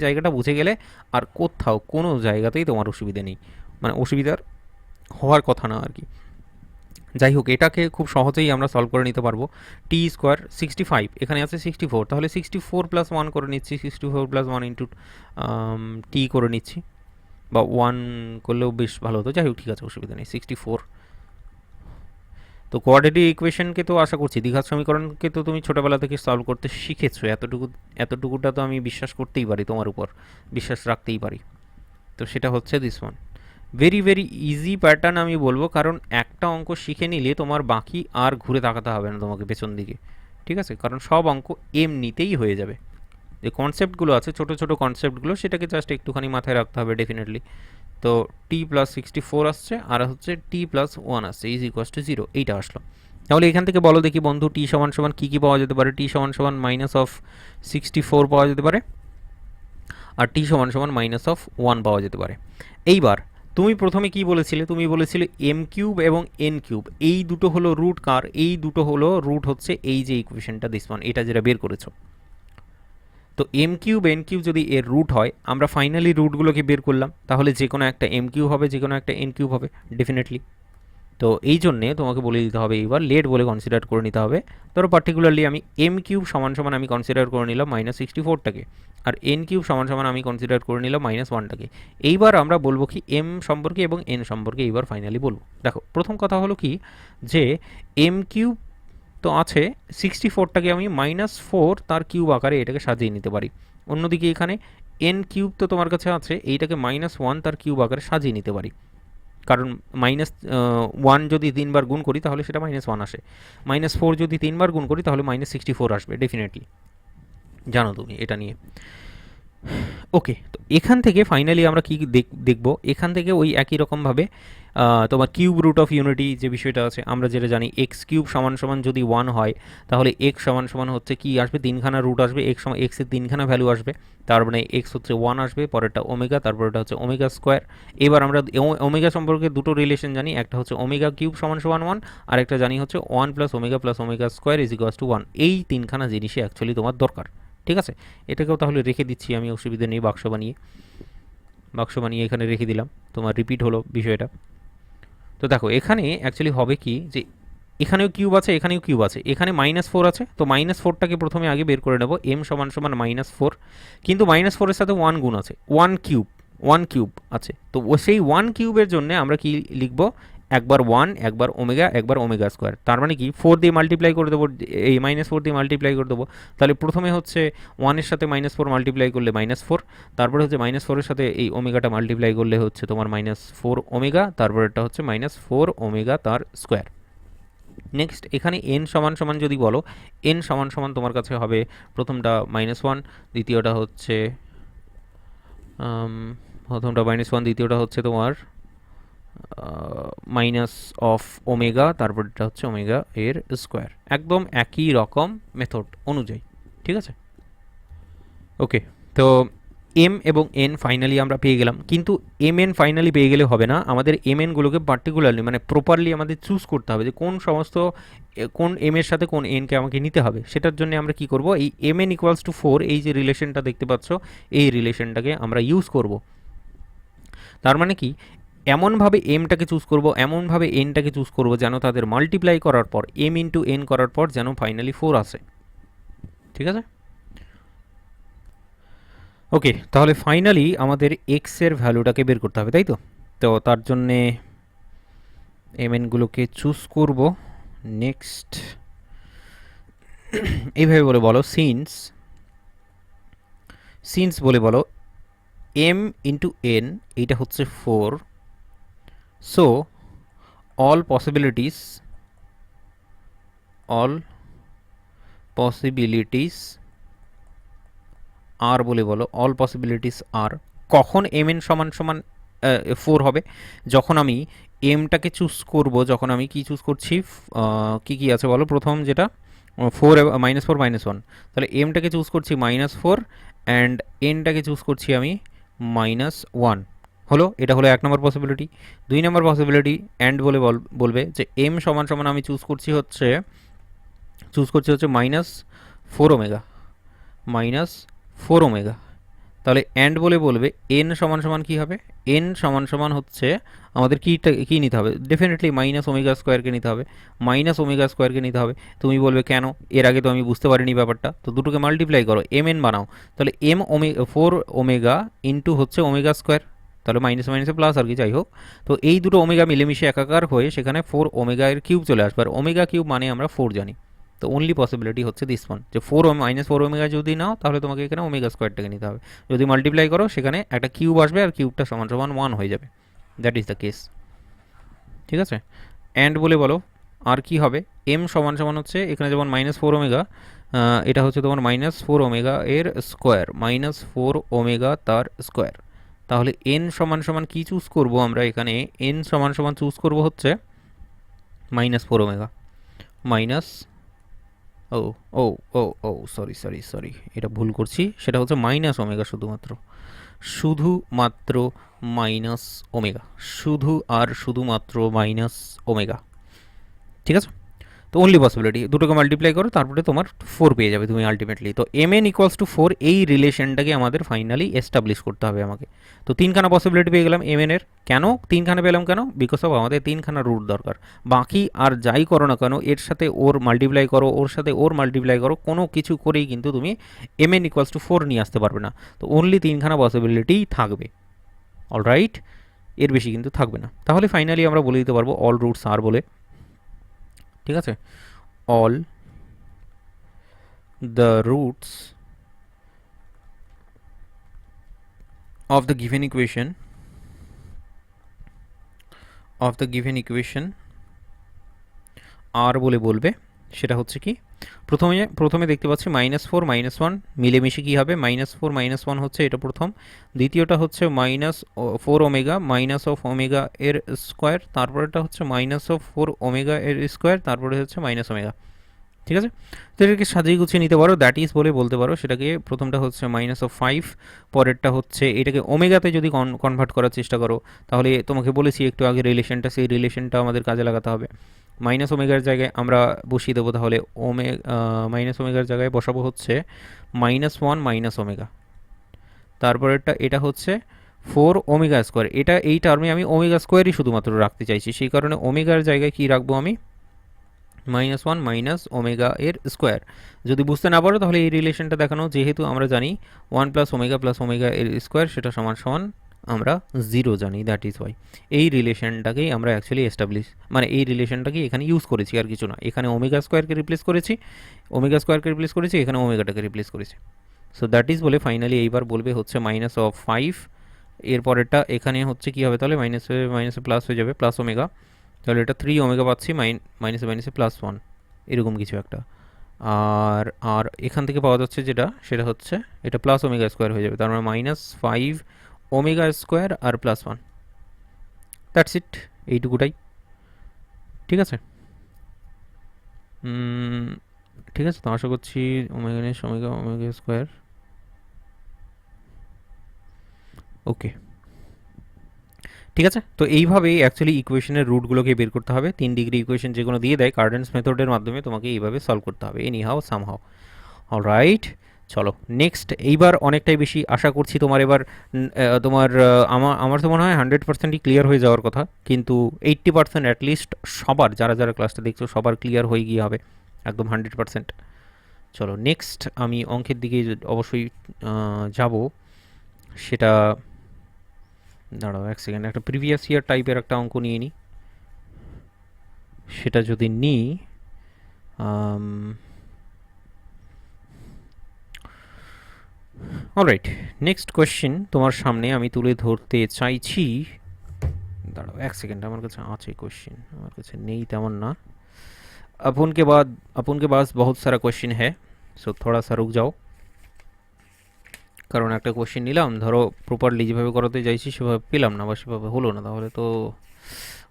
জায়গাটা বুঝে গেলে আর কোথাও কোনো জায়গাতেই তোমার অসুবিধা নেই, মানে অসুবিধার হওয়ার কথা না আর কি। যাই হোক, এটাকে খুব সহজেই আমরা সলভ করে নিতে পারবো। টি স্কোয়ার 65, এখানে আছে 64, তাহলে 64 প্লাস 1 করে নিচ্ছি, 64 প্লাস 1 ইন্টু টি করে নিচ্ছি, বা 1 করলেও বেশ ভালো হতো, যাই হোক ঠিক আছে, অসুবিধা নেই, 64। তো কোয়াড্রেটিক ইকুয়েশনকে তো আশা করছি, দ্বিঘাত সমীকরণকে তো তুমি ছোটোবেলা থেকে সলভ করতে শিখেছো, এতটুকুটা তো আমি বিশ্বাস করতেই পারি, তোমার উপর বিশ্বাস রাখতেই পারি। তো সেটা হচ্ছে this one, very very easy pattern আমি বলবো, কারণ একটা অঙ্ক শিখে নিলে তোমার বাকি আর ঘুরে তাকাতে হবে না তোমাকে পেছন দিকে, ঠিক আছে, কারণ সব অঙ্ক এমনিতেই হয়ে যাবে। যে কনসেপ্টগুলো আছে, ছোটো ছোটো কনসেপ্টগুলো, সেটাকে জাস্ট একটুখানি মাথায় রাখতে হবে ডেফিনেটলি। তো টি প্লাস 64 আসছে, আর হচ্ছে টি প্লাস 1 আসছে, ইজ ইকুয়ালস টু 0, এইটা আসলো। তাহলে এখান থেকে বলো দেখি বন্ধু, টি সমান সমান কী কী পাওয়া যেতে পারে, টি সমান সমান মাইনাস অফ 64 পাওয়া যেতে পারে, আর টি সমান সমান মাইনাস অফ 1 পাওয়া যেতে পারে। এইবার তুমি প্রথমে কি বলেছিলে, তুমি বলেছিলে এম কিউব এবং এন কিউব এই দুটো হলো রুট কার, এই দুটো হলো রুট হচ্ছে এই যে ইকুয়েশনটা দিস ওয়ান, এটা যেটা বের করেছো। তো এম কিউব এন কিউব যদি এর রুট হয়, আমরা ফাইনালি রুটগুলোকে বের করলাম, তাহলে যে কোনো একটা এম কিউব হবে, যে কোনো একটা এন কিউব হবে ডেফিনেটলি। তো এই জন্যে তোমাকে বলে দিতে হবে এইবার লেট বলে কনসিডার করে নিতে হবে। ধরো পার্টিকুলারলি আমি এম কিউব সমান সমান আমি কনসিডার করে নিলাম -64টাকে, আর এন কিউব সমান সমান আমি কনসিডার করে নিলাম -1টাকে। এইবার আমরা বলবো কি এম সম্পর্কে এবং এন সম্পর্কে, এইবার ফাইনালি বলবো। দেখো প্রথম কথা হলো কি, যে এম কিউব তো আছে, 64টাকে আমি -4 তার কিউব আকারে এটাকে সাজিয়ে নিতে পারি। অন্যদিকে এখানে এন কিউব তো তোমার কাছে আছে, এইটাকে -1 তার কিউব আকারে সাজিয়ে নিতে পারি। কারণ মাইনাস ওয়ান যদি তিনবার গুণ করি তাহলে সেটা -1 আসে, -4 যদি তিনবার গুণ করি তাহলে -64 আসবে ডেফিনেটলি, জানো তুমি এটা নিয়ে। ওকে, তো এখান থেকে ফাইনালি আমরা কি দেখব, এখান থেকে ওই একই রকমভাবে তোমার কিউব রুট অফ ইউনিটি যে বিষয়টা আছে, আমরা যেটা জানি এক্স কিউব সমান সমান যদি 1 হয় তাহলে এক্স সমান সমান হচ্ছে কি আসবে, তিনখানা রুট আসবে, এক্সের তিনখানা ভ্যালু আসবে, তার মানে এক্স হচ্ছে 1 আসবে, পরেরটা ওমেগা, তারপরেটা হচ্ছে ওমেগা স্কোয়ার। এবার আমরা ওমেগা সম্পর্কে দুটো রিলেশন জানি, একটা হচ্ছে ওমেগা কিউব সমান সমান 1, আর একটা জানি হচ্ছে 1 plus omega square is equals to 1। এই তিনখানা জিনিসই অ্যাকচুয়ালি তোমার দরকার, ঠিক আছে। এটাকেও তাহলে রেখে দিচ্ছি আমি, অসুবিধা নেই, বাক্স বানিয়ে এখানে রেখে দিলাম, তোমার রিপিট হলো বিষয়টা। তো দেখো এখানে অ্যাকচুয়ালি হবে কি যে এখানেও কিউব আছে, এখানেও কিউব আছে, এখানে -4 আছে, তো -4টাকে প্রথমে আগে বের করে নেব, এম সমান সমান -4, কিন্তু -4-এর সাথে 1 গুণ আছে, 1 কিউব আছে, তো সেই 1 কিউবের জন্য আমরা কি লিখব, একবার 1, একবার ওমেগা স্কোয়ার, তার মানে কি 4 দিয়ে মাল্টিপ্লাই করে দেবো, এই -4 দিয়ে মাল্টিপ্লাই করে দেবো, তাহলে প্রথমে হচ্ছে 1-এর সাথে -4 মাল্টিপ্লাই করলে -4, তারপরে হচ্ছে -4-এর সাথে এই ওমেগাটা মাল্টিপ্লাই করলে হচ্ছে তোমার -4 ওমেগা, তারপরেরটা হচ্ছে -4 ওমেগা তার স্কোয়ার। নেক্সট এখানে এন সমান সমান যদি বলো, এন সমান সমান তোমার কাছে হবে প্রথমটা -1, দ্বিতীয়টা হচ্ছে দ্বিতীয়টা হচ্ছে তোমার মাইনাস অফ ওমেগা, তারপরটা হচ্ছে ওমেগা এর স্কোয়ার, একদম একই রকম মেথড অনুযায়ী, ঠিক আছে। ওকে, তো এম এবং এন ফাইনালি আমরা পেয়ে গেলাম, কিন্তু এম এন ফাইনালি পেয়ে গেলে হবে না, আমাদের এম এনগুলোকে পার্টিকুলারলি মানে প্রপারলি আমাদের চুজ করতে হবে যে কোন এম এর সাথে কোন এনকে আমাকে নিতে হবে। সেটার জন্য আমরা কি করব, এই এম এন ইকুয়ালস টু 4 এই যে রিলেশনটা দেখতে পাচ্ছ, এই রিলেশনটাকে আমরা ইউজ করব। তার মানে কি, এমনভাবে এমটাকে চুজ করব, এমনভাবে এনটাকে চুজ করব যেন তাদের মাল্টিপ্লাই করার পর এম ইন্টু এন করার পর যেন ফাইনালি 4 আসে, ঠিক আছে। ওকে, তাহলে ফাইনালি আমাদের এক্স এর ভ্যালুটাকে বের করতে হবে, তাই তো। তো তার জন্যে এমএনগুলোকে চুজ করব। নেক্সট এইভাবে বলো সিন্স বলে বলো এম ইন্টু এন, এইটা হচ্ছে 4, সো অল পসিবিলিটিস আর বলে বলো, অল পসিবিলিটিস আর কখন এম এন সমান সমান 4 হবে, যখন আমি এমটাকে চুজ করব, যখন আমি কি চুজ করছি, কি আছে বলো, প্রথম যেটা 4 -4 -1, তাহলে এমটাকে চুজ করছি -4 অ্যান্ড এনটাকে চুজ করছি আমি -1, হলো, এটা হলো 1 নম্বর পসিবিলিটি। 2 নম্বর পসিবিলিটি অ্যান্ড বলে বলবে যে এম সমান সমান আমি চুজ করছি হচ্ছে -4 ওমেগা, -4 ওমেগা, তাহলে অ্যান্ড বলে বলবে এন সমান সমান কী হবে, এন সমান সমান হচ্ছে আমাদের কী নিতে হবে, ডেফিনেটলি -ওমেগা স্কোয়ারকে নিতে হবে, -ওমেগা স্কোয়ারকে নিতে হবে। তুমি বলবে কেন, এর আগে তো আমি বুঝতে পারিনি ব্যাপারটা, তো দুটোকে মাল্টিপ্লাই করো, এম এন বানাও, তাহলে 4 ওমেগা ইন্টু হচ্ছে ওমেগা স্কোয়ার, তাহলে মাইনাস মাইনাসে প্লাস আর কি, যাই হোক। তো এই দুটো ওমেগা মিলেমিশে একাকার হয়ে সেখানে 4 ওমেগা এর কিউব চলে আসবে, আর ওমেগা কিউব মানে আমরা 4 জানি। তো অনলি পসিবিলিটি হচ্ছে দিস ওয়ান, যে -4 ওমেগা যদি নাও তাহলে তোমাকে এখানে ওমেগা স্কোয়ারটাকে নিতে হবে, যদি মাল্টিপ্লাই করো সেখানে একটা কিউব আসবে আর কিউবটা সমান সমান 1 হয়ে যাবে, দ্যাট ইজ দ্য কেস, ঠিক আছে। অ্যান্ড বলে বলো আর কি হবে, এম সমান সমান হচ্ছে এখানে যেমন -4 ওমেগা, এটা হচ্ছে তোমার -4 ওমেগা এর স্কোয়ার, -4 ওমেগা তার স্কোয়ার, তাহলে এন সমান সমান কি চুজ করব আমরা এখানে, এন সমান সমান চুজ করব হচ্ছে -4 ওমেগা মাইনাস, ও ও ও ও সরি, এটা ভুল করছি, সেটা হচ্ছে -ওমেগা, শুধুমাত্র -ওমেগা, শুধুমাত্র -ওমেগা, ঠিক আছে। তো অনলি পসিবিলিটি দুটোকে মাল্টিপ্লাই করো, তারপরে তোমার 4 পেয়ে যাবে তুমি আলটিমেটলি। তো এম এন ইকুয়ালস টু 4 এই রিলেশনটাকে আমাদের ফাইনালি এস্টাবলিশ করতে হবে আমাকে। তো তিনখানা পসিবিলিটি পেয়ে গেলাম এম এন এর, কেন তিনখানা পেলাম, কেন, বিকজ অফ আমাদের তিনখানা রুট দরকার, বাকি আর যাই করো না কেন এর সাথে ওর মাল্টিপ্লাই করো, ওর সাথে ওর মাল্টিপ্লাই করো, কোনো কিছু করেই কিন্তু তুমি এম এন ইকুয়ালস টু 4 নিয়ে আসতে পারবে না। তো অনলি তিনখানা পসিবিলিটিই থাকবে, অলরাইট, এর বেশি কিন্তু থাকবে না। তাহলে ফাইনালি আমরা বলে দিতে পারবো অল রুটস আর বলে, ঠিক আছে। all the roots of the given equation of the given equation are বলে বলবে, সেটা হচ্ছে কি, প্রথমে দেখতে পাচ্ছি -4 -1 মিলেমিশে কী হবে, -4 -1 হচ্ছে এটা প্রথম, দ্বিতীয়টা হচ্ছে -4 ওমেগা মাইনাস অফ ওমেগা এর স্কোয়ার, তারপরেটা হচ্ছে -4 ওমেগা এর স্কোয়ার, তারপরে হচ্ছে মাইনাস ওমেগা। ঠিক আছে, তো এটাকে সাজিয়ে গুছিয়ে নিতে পারো, দ্যাট ইজ বলে বলতে পারো সেটাকে। প্রথমটা হচ্ছে -5, পরেরটা হচ্ছে এটাকে ওমেগাতে যদি কনভার্ট করার চেষ্টা করো, তাহলে তোমাকে বলেছি একটু আগে রিলেশনটা, সেই রিলেশনটা আমাদের কাজে লাগাতে হবে। মাইনাস ওমেগার জায়গায় আমরা বসিয়ে দেবো, তাহলে মাইনাস ওমেগার জায়গায় বসাবো হচ্ছে -1 মাইনাস ওমেগা, তারপরেরটা এটা হচ্ছে 4 ওমেগা স্কোয়ার, এটা এই টার্মে আমি ওমেগা স্কোয়ারই শুধুমাত্র রাখতে চাইছি, সেই কারণে ওমেগার জায়গায় কি রাখবো আমি, -1 মাইনাস ওমেগা এর স্কোয়ার। যদি বুঝতে না পারো তাহলে এই রিলেশনটা দেখানো, যেহেতু আমরা জানি 1 প্লাস ওমেগা এর স্কোয়ার সেটা সমান সমান আমরা 0 জানি, দ্যাট ইজ ওয়াই এই রিলেশনটাকেই আমরা অ্যাকচুয়ালি এস্টাবলিশ, মানে এই রিলেশনটাকে এখানে ইউজ করেছি, আর কিছু না। এখানে ওমেগা স্কোয়ারকে রিপ্লেস করেছি, এখানে ওমেগাটাকে রিপ্লেস করেছি। সো দ্যাট ইজ বলে ফাইনালি এইবার বলবে হচ্ছে -5, এরপরেরটা এখানে হচ্ছে কি হবে, তাহলে মাইনাসে মাইনাসে প্লাস হয়ে যাবে, প্লাস ওমেগা, তাহলে এটা 3 ওমেগা পাচ্ছি, মাইনাসে মাইনাসে +1 এরকম কিছু একটা। আর আর এখান থেকে পাওয়া যাচ্ছে যেটা, সেটা হচ্ছে এটা প্লাস ওমেগা স্কোয়ার হয়ে যাবে, তার মানে -5 ওমেগা স্কোয়ার আর +1, দ্যাটস ইট, এইটুকুটাই। ঠিক আছে, ঠিক আছে, তো আশা করছি ওমেগা ওমেগা স্কোয়ার, ওকে। ঠিক আছে, তো এইভাবেই অ্যাকচুয়ালি ইকুয়েশনের রুটগুলোকে বের করতে হবে। 3 ডিগ্রি ইকুয়েশন যে কোনো দিয়ে দেয়, কার্ডেন্স মেথডের মাধ্যমে তোমাকে এইভাবে সলভ করতে হবে, এনি হাও সামহাও। অলরাইট, চলো নেক্সট। এইবার অনেকটাই বেশি আশা করছি তোমার এবার তোমার আমার তো মনে হয় 100%ই ক্লিয়ার হয়ে যাওয়ার কথা, কিন্তু 80% অ্যাটলিস্ট সবার, যারা যারা ক্লাসটা দেখছো সবার ক্লিয়ার হয়ে গিয়ে হবে একদম 100%। চলো নেক্সট, আমি অঙ্কের দিকে অবশ্যই যাব, সেটা দাঁড়াও এক সেকেন্ড, একটা প্রিভিয়াস ইয়ার টাইপের একটা অঙ্ক নিয়ে নিই। সেটা যদি নিই, অলরাইট, নেক্সট কোয়েশ্চেন তোমার সামনে আমি তুলে ধরতে চাইছি। দাঁড়াও এক সেকেন্ড, আমার কাছে আছে কোয়েশ্চেন, আমার কাছে নেই তেমন না। अपन के पास बहुत सारा क्वेश्चन है, सो थोड़ा सा रुक जाओ। কারণ একটা কোয়েশ্চেন নিলাম, ধরো প্রপারলি যেভাবে করাতে চাইছি সেভাবে পেলাম না বা সেভাবে হলো না, তাহলে তো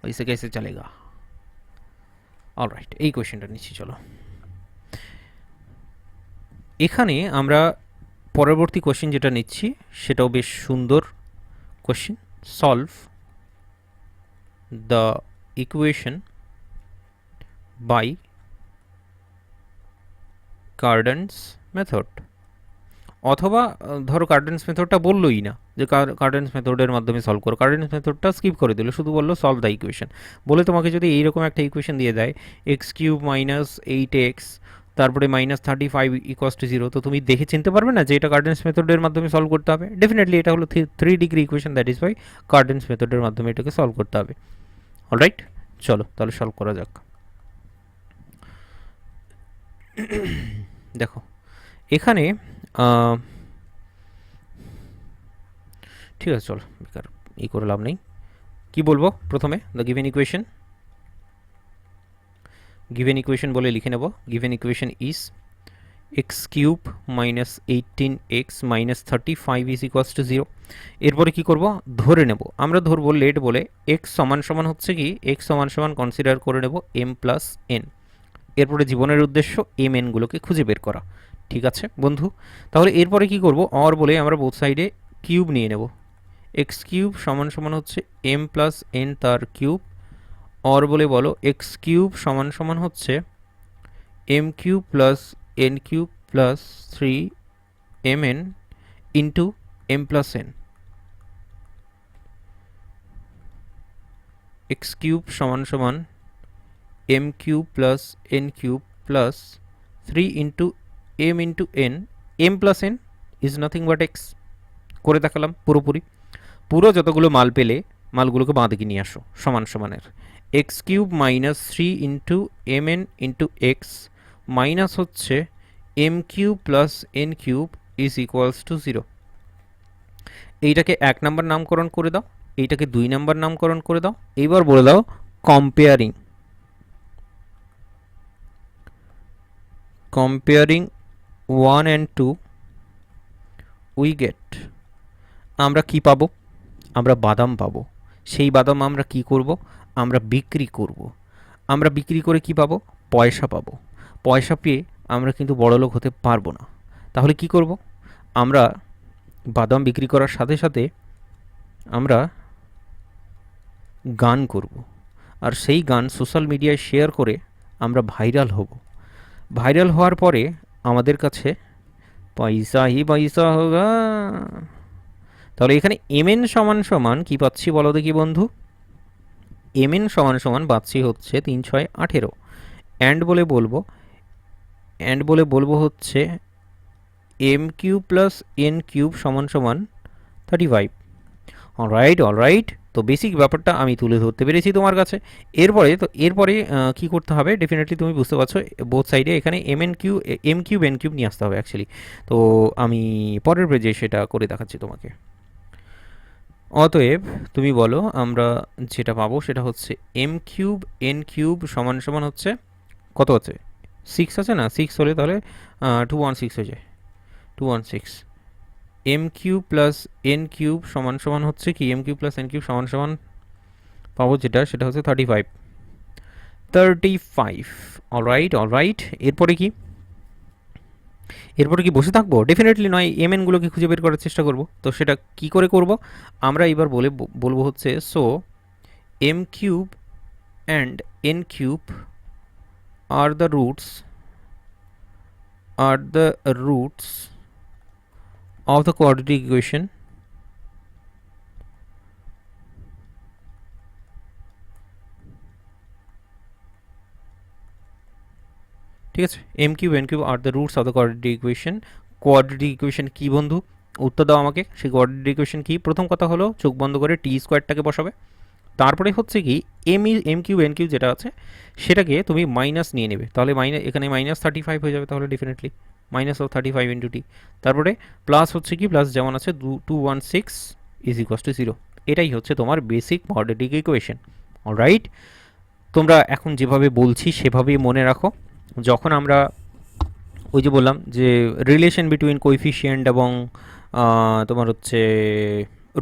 ওইসে কেসে চলেগা। অলরাইট, এই কোয়েশ্চেনটা নিচ্ছি, চলো। এখানে আমরা পরবর্তী কোয়েশ্চেন যেটা নিচ্ছি সেটাও বেশ সুন্দর question. Solve the equation by Cardan's method, অথবা ধরো কার্ডেন্স মেথডটা বললোই না যে কার্ডেন্স মেথডের মাধ্যমে সলভ করো, কার্ডেন্স মেথডটা স্কিপ করে দিল, শুধু বললো সলভ দ্য ইকুয়েশন। বলে তোমাকে যদি এইরকম একটা ইকুয়েশন দিয়ে দেয় x³ - 8x তারপরে -35 = 0, তো তুমি দেখে চিনতে পারবে না যে এটা কার্ডেন্স মেথডের মাধ্যমে সলভ করতে হবে? ডেফিনেটলি এটা হলো 3 degree equation, that is why Cardan's মেথডের মাধ্যমে এটাকে সলভ করতে হবে। অলরাইট, চলো তাহলে সলভ করা যাক। দেখো এখানে ঠিক আছে, চলো বেকার এই করে লাভ নেই। কি বলবো প্রথমে, দ্য গিভেন ইকুয়েশন বলে লিখে নেব। Given equation is x³ - 18x - 35 = 0। এরপরে কি করব, ধরে নেব, আমরা ধরবো লেট বলে x সমান সমান হচ্ছে কি, x সমান সমান কনসিডার করে নেব m+n। এরপরে জীবনের উদ্দেশ্য mn গুলোকে খুঁজে বের করা। ঠিক আছে বন্ধু, তাহলে এরপরে কি করব, অর বলে আমরা বোথ সাইডে কিউব নিয়ে নেব। x³ সমান সমান হচ্ছে m+n তার কিউব, অর বলে বলো x³ সমান সমান হচ্ছে m³ + n³ + 3mn into m+n। x³ সমান সমান m³ + n³ + 3 into m into n, m+n is nothing but x। করে দেখালাম পুরোপুরি। পুরো যতগুলো মাল পেলে মালগুলোকে বাঁ দিকে নিয়ে আসো সমান সমানের। x³ - 3 into mn into x minus হচ্ছে m³ + n³ is equals to 0। এইটাকে 1 নম্বর নামকরণ করে দাও, এইটাকে 2 নাম্বার নামকরণ করে দাও। এইবার বলে দাও comparing comparing 1 and 2 we get, আমরা কি পাবো? আমরা বাদাম পাবো। সেই বাদাম আমরা কি করব? আমরা বিক্রি করব। আমরা বিক্রি করে কি পাবো? পয়সা পাবো। পয়সা পেয়ে আমরা কিন্তু বড়লোক হতে পারবো না। তাহলে কি করব? আমরা বাদাম বিক্রি করার সাথে সাথে আমরা গান করব, আর সেই গান সোশ্যাল মিডিয়ায় শেয়ার করে আমরা ভাইরাল হব। ভাইরাল হওয়ার পরে আমাদের কাছে পয়সা হি পয়সা হোগা। তাহলে এখানে mn সমান সমান কি পাচ্ছি বলো দেখি বন্ধু? mn সমান সমান পাচ্ছি হচ্ছে 3 6 18। অ্যান্ড বলে বলবো হচ্ছে M cube plus N cube সমান সমান 35। অলরাইট, তো বেসিক ব্যাপারটা আমি তুলে ধরতে পেরেছি তোমার কাছে। এরপরে কি করতে হবে? ডেফিনেটলি তুমি বুঝতে পারছো, বোথ সাইডে এখানে এম কিউব এন কিউব নিয়ে আসতে হবে অ্যাকচুয়ালি। তো আমি পরের পেজে সেটা করে দেখাচ্ছি তোমাকে। অতএব তুমি বলো আমরা যেটা পাবো সেটা হচ্ছে এম কিউব এন কিউব সমান সমান হচ্ছে কত আছে? 6 আছে না? 6 হলে তাহলে 216 হয়ে যায়, 216। M cube plus N cube সমান সমান হচ্ছে কি? M cube plus N cube সমান সমান পাবো যেটা, সেটা হচ্ছে 35। অলরাইট। এরপরে কি বসে থাকবো? ডেফিনেটলি নয়, এমএনগুলোকে খুঁজে বের করার চেষ্টা করব। তো সেটা কি করে করব? আমরা এবার বলবো হচ্ছে so m cube and N cube are the roots of the quadratic equation ঠিক আছে। M cube n cube are the roots of the quadratic equation. Quadratic equation কী বন্ধু? উত্তর দাও আমাকে। সেই কোয়াড্রেটিক ইকুয়েশন কী? প্রথম কথা হলো চোখ বন্ধ করে টি স্কোয়ারটাকে বসাবে। তারপরে হচ্ছে কি এম কিউব এন কিউব যেটা আছে সেটাকে তুমি মাইনাস নিয়ে নেবে। তাহলে এখানে -35 হয়ে যাবে। তাহলে ডেফিনেটলি -35 ইন্টু টি। তারপরে প্লাস হচ্ছে কি, প্লাস যেমন আছে 216 ইজ ইকুয়ালস টু 0। এটাই হচ্ছে তোমার বেসিক কোয়াড্রেটিক ইকুয়েশন। অলরাইট, তোমরা এখন যেভাবে বলছি সেভাবেই মনে রাখো। যখন আমরা ওই যে বললাম যে রিলেশন বিটুইন কোএফিসিয়েন্ট এবং তোমার হচ্ছে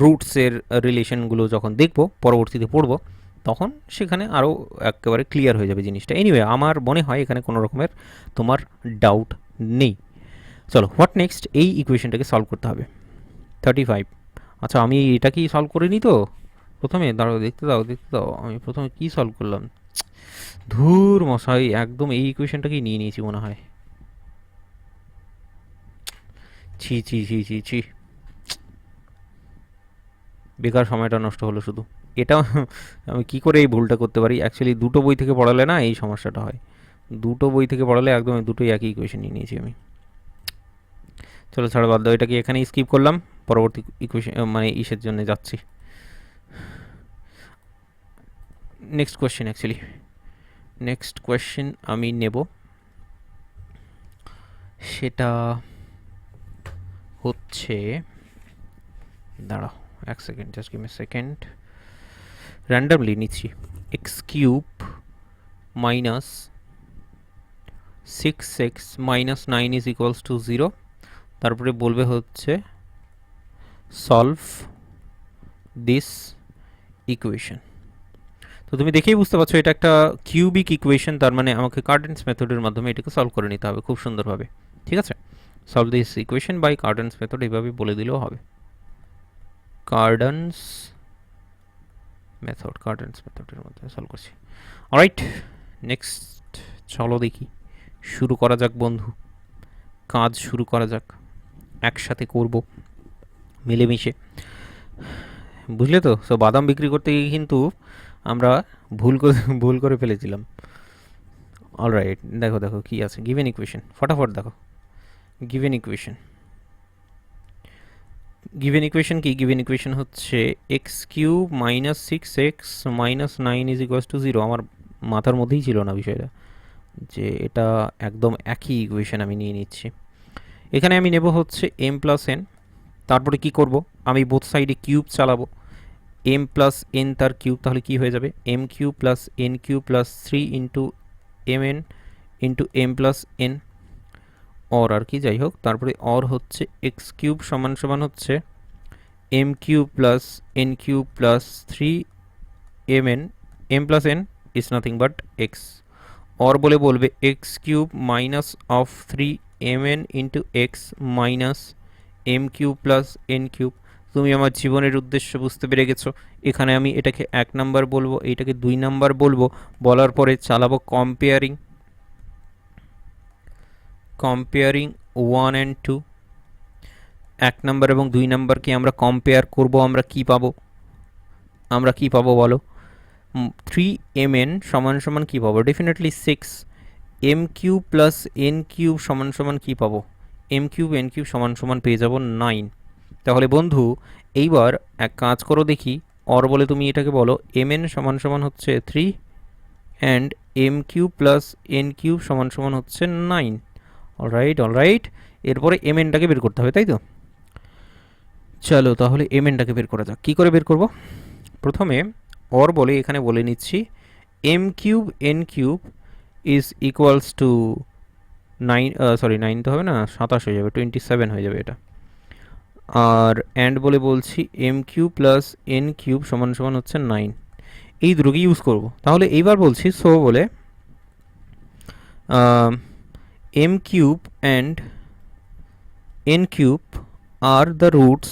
রুটসের রিলেশনগুলো যখন দেখব, পরবর্তীতে পড়ব, তখন সেখানে আরও একেবারে ক্লিয়ার হয়ে যাবে জিনিসটা। এনিওয়ে, আমার মনে হয় এখানে কোনো রকমের তোমার ডাউট নেই। চলো, হোয়াট নেক্সট? এই ইকুয়েশনটাকে সলভ করতে হবে। 35। আচ্ছা, আমি এটা কি সলভ করিনি তো প্রথমে? দাঁড়াও, দেখতে দাও আমি প্রথমে কি সলভ করলাম। ধুর মশাই, একদম এই ইকুয়েশনটাকেই নিয়ে নিয়েছি মনে হয়। ছি, বেকার সময়টা নষ্ট হলো শুধু। এটা আমি কি করে এই ভুলটা করতে পারি? অ্যাকচুয়ালি দুটো বই থেকে পড়ালে না এই সমস্যাটা হয়। দুটো বই থেকে পড়ালে একদম দুটোই একই ইকুয়েশন নিয়ে নিয়েছি আমি। চলো ছাড়ো, বাদ দাও, এটাকে এখানেই স্কিপ করলাম। পরবর্তী ইকুয়েশন মানে ইসের জন্য যাচ্ছি। নেক্সট কোয়েশ্চেন আমি নেব, সেটা হচ্ছে, দাঁড়াও এক second, just give me second, randomly নিচ্ছি। X cube minus 6x minus 9 is equals to 0। তারপরে বলবে হচ্ছে সলভ দিস ইকুয়েশন। তো তুমি দেখেই বুঝতে পারছো এটা একটা কিউবিক ইকুয়েশন, তার মানে আমাকে কার্ডেন্স মেথডের মাধ্যমে এটাকে সলভ করে নিতে হবে খুব সুন্দরভাবে। ঠিক আছে, solve this equation by Cardan's method, এইভাবে বলে দিলেও হবে। কার্ডেন্স মেথডের মাধ্যমে সলভ করছি। অলরাইট, নেক্সট চলো দেখি, শুরু করা যাক বন্ধু, কাজ শুরু করা যাক, একসাথে করব মিলেমিশে, বুঝলে তো? সো বাদাম বিক্রি করতে গিয়ে কিন্তু আমরা ভুল করে ফেলেছিলাম। অলরাইট, দেখো কি আছে গিভেন ইকুয়েশন, ফটাফট দেখো। গিভেন ইকুয়েশন কি? গিভেন ইকুয়েশন হচ্ছে x cube minus 6x minus 9 is equals to 0। আমার মাথার মধ্যেই ছিল না বিষয়টা, যে এটা একদম একই ইকুয়েশন আমি নিয়ে নিচ্ছি। এখানে আমি নেব হচ্ছে m প্লাস n। তারপরে কি করব? আমি বোথ সাইডে কিউব চালাবো। এম প্লাস এন তার কিউব, তাহলে কি হয়ে যাবে m cube plus N cube plus 3 into M n into M plus n, or আর কি যাই হোক, তারপরে অর হচ্ছে এক্স কিউব সমান সমান হচ্ছে M cube plus N cube plus 3 M N, M plus n is nothing but x, or বলে বলবে x cube minus of 3 M n into x minus M cube plus N cube. তুমি আমার জীবনের উদ্দেশ্য বুঝতে পেরে গেছো। এখানে আমি এটাকে 1 নাম্বার বলবো, এইটাকে 2 নাম্বার বলবো, বলার পরে চালাবো কম্পেয়ারিং, কম্পেয়ারিং 1 and 2। 1 নাম্বার এবং 2 নাম্বারকে আমরা কম্পেয়ার করব, আমরা কি পাবো, আমরা কি পাবো বলো, 3mn সমান সমান কি পাবো, definitely 6। M cube plus N cube সমান সমান কি পাবো, এম কিউব এন কিউব সমান সমান পেয়ে যাব 9। তাহলে বন্ধু এইবার এক কাজ করো দেখি, অর বলে তুমি এটাকে বলো এম এন সমান সমান হচ্ছে 3 and m cube plus N cube সমান সমান হচ্ছে 9। অলরাইট অলরাইট, এরপরে এম এনটাকে বের করতে হবে, তাই তো? চলো তাহলে এম এনটাকে বের করা যাক। কী করে বের করব? প্রথমে অর বলে এখানে বলে নিচ্ছি m cube n cube is equals to 9, sorry 9 তো হবে না, 27 হয়ে যাবে, 27 হয়ে যাবে এটা। আর অ্যান্ড বলে বলছি m cube plus N cube সমান সমান হচ্ছে 9, এই দুটোকে ইউজ করব। তাহলে এইবার বলছি সো বলে m cube and N cube are the roots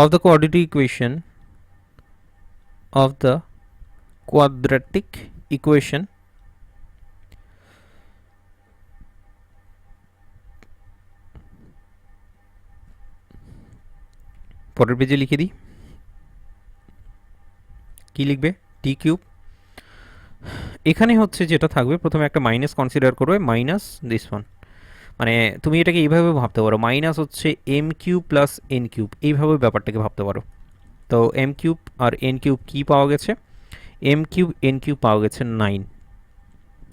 of the quadratic equation পরের পেজে লিখে দিই, কি লিখবে, টি কিউব। এখানে হচ্ছে যেটা থাকবে, প্রথমে একটা মাইনাস কনসিডার করবে, মাইনাস দিস ওয়ান, মানে তুমি এটাকে এইভাবে ভাবতে পারো, মাইনাস হচ্ছে M cube plus N cube, এইভাবে ব্যাপারটাকে ভাবতে পারো। তো এম কিউব আর এন কিউব কী পাওয়া গেছে, এম কিউব এন কিউব পাওয়া গেছে 9,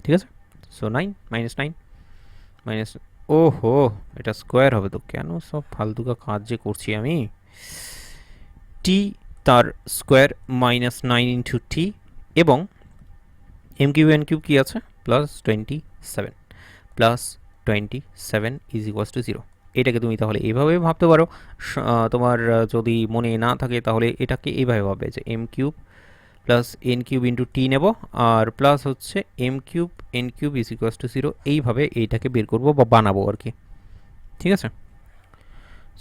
ঠিক আছে? সো 9 মাইনাস 9 মাইনাস, ওহো এটা স্কোয়ার হবে তো, কেন সব ফালতুকা কাজ যে করছি আমি। টি তার স্কোয়ার মাইনাস 9 ইন্টু টি, এবং এম কিউব এন কিউব কী আছে, প্লাস 27 ইজ ইকুয়ালস টু 0। এটাকে তুমি তাহলে এইভাবে ভাবতে পারো। তোমার যদি মনে না থাকে তাহলে এটাকে এইভাবে ভাববে যে M cube plus N cube into t নেব, আর প্লাস হচ্ছে M cube n cube is equals to 0, এইভাবে এইটাকে বের করবো বা বানাবো আর কি, ঠিক আছে?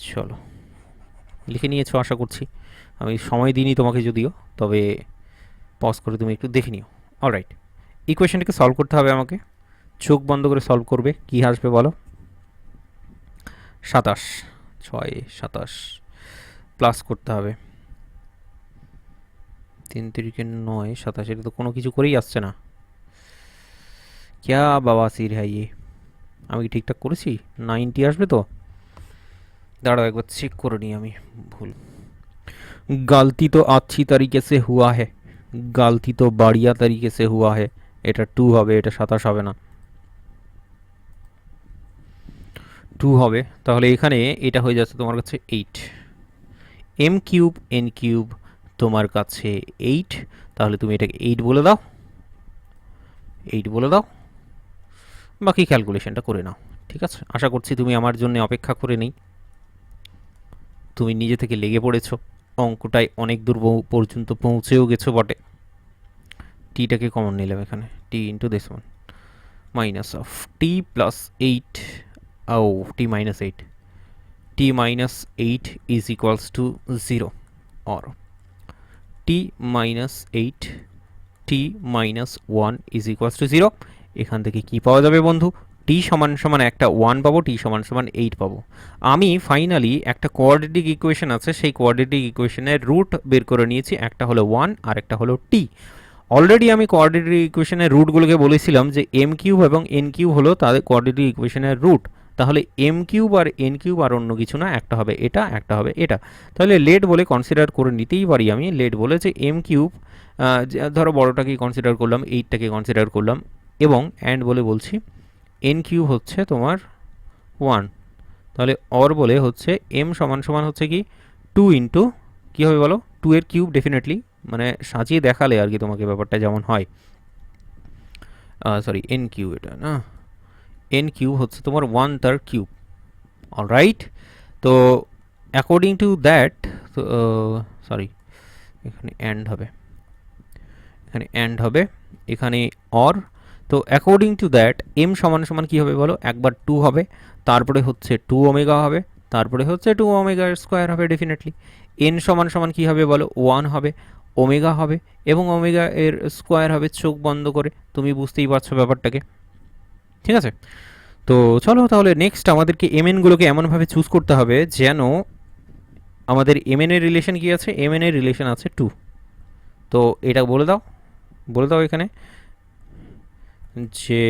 চলো লিখে নিয়েছো আশা করছি, আমি সময় দিইনি তোমাকে যদিও, তবে পজ করে তুমি একটু দেখে নিও। অলরাইট, ইকুয়েশনটাকে সলভ করতে হবে আমাকে, চোখ বন্ধ করে সলভ করবে, কি আসবে বলো, 27, 6 27 প্লাস করতে হবে 3 তিরিকে 9 27, এটা তো কোনো কিছু করেই আসছে না, ক্যা বাবাসির হ্যাঁ ইয়ে, আমি কি ঠিকঠাক করেছি? 90 আসবে তো, দাঁড়াও একবার চেক করে নিই আমি, ভুল, गलती तो अच्छी तरीके से हुआ है, गलती तो बढ़िया तरीके से हुआ है, এটা 2 হবে, এটা 27 হবে না, 2 হবে। তাহলে এখানে এটা হয়ে যাচ্ছে তোমার কাছে 8, এম কিউব এন কিউব তোমার কাছে 8, তাহলে তুমি এটাকে 8 বলে দাও, 8 বলে দাও, বাকি ক্যালকুলেশনটা করে নাও, ঠিক আছে? আশা করছি তুমি আমার জন্য অপেক্ষা করে নেই, তুমি নিজে থেকে লেগে পড়েছো, অঙ্কটায় অনেক দূর পর্যন্ত পৌঁছেও গেছো বটে। টিটাকে কমন নিলাম এখানে, t into this one minus of t plus 8, ও t minus 8, t minus 8 is equals to 0, or t minus 8 t minus 1 is equals to 0। এখান থেকে কি পাওয়া যাবে বন্ধু, টি সমান সমান একটা 1 পাবো, টি সমান সমান 8 পাবো। আমি ফাইনালি একটা কোয়াড্রেটিক ইকুয়েশন আছে, সেই কোয়াড্রেটিক ইকুয়েশনের রুট বের করে নিয়েছি, একটা হলো 1 আর একটা হলো টি। অলরেডি আমি কোয়াড্রেটিক ইকুয়েশনের রুটগুলোকে বলেছিলাম যে এম কিউব এবং এন কিউব হলো তাদের কোয়াড্রেটিক ইকুয়েশনের রুট, তাহলে এম কিউব আর এন কিউব আর অন্য কিছু না, একটা হবে এটা, একটা হবে এটা, তাহলে লেট বলে কনসিডার করে নিতেই পারি আমি, লেট বলে যে এম কিউব, ধরো বড়টাকেই কনসিডার করলাম, 8টাকে কনসিডার করলাম, এবং অ্যান্ড বলে বলছি এন কিউব হচ্ছে তোমার 1, তাহলে অর বলে হচ্ছে এম সমান সমান হচ্ছে কি 2 ইন্টু কী হবে বলো, 2 এর কিউব ডেফিনেটলি, মানে সাজিয়ে দেখালে আর কি তোমাকে ব্যাপারটা যেমন হয়, সরি এন কিউব এটা না, এন কিউব হচ্ছে তোমার 1 তার কিউব। অলরাইট, তো অ্যাকর্ডিং টু দ্যাট, সরি এখানে অ্যান্ড হবে, এখানে অ্যান্ড হবে, এখানে অর। তো অ্যাকর্ডিং টু দ্যাট এম সমান সমান কী হবে বলো, একবার 2 হবে, তারপরে হচ্ছে 2 ওমেগা হবে, তারপরে হচ্ছে 2 ওমেগার স্কোয়ার হবে ডেফিনেটলি। এন সমান সমান কী হবে বলো, 1 হবে, ওমেগা হবে, এবং ওমেগা এর স্কোয়ার হবে চোখ বন্ধ করে, তুমি বুঝতেই পারছো ব্যাপারটাকে। ঠিক আছে, তো চলো তাহলে নেক্সট আমাদেরকে এমএনগুলোকে এমনভাবে চুজ করতে হবে যেন আমাদের এমএন এর রিলেশন কী আছে, এমএন এর রিলেশন আছে 2। তো এটা বলে দাও, বলে দাও এখানে যে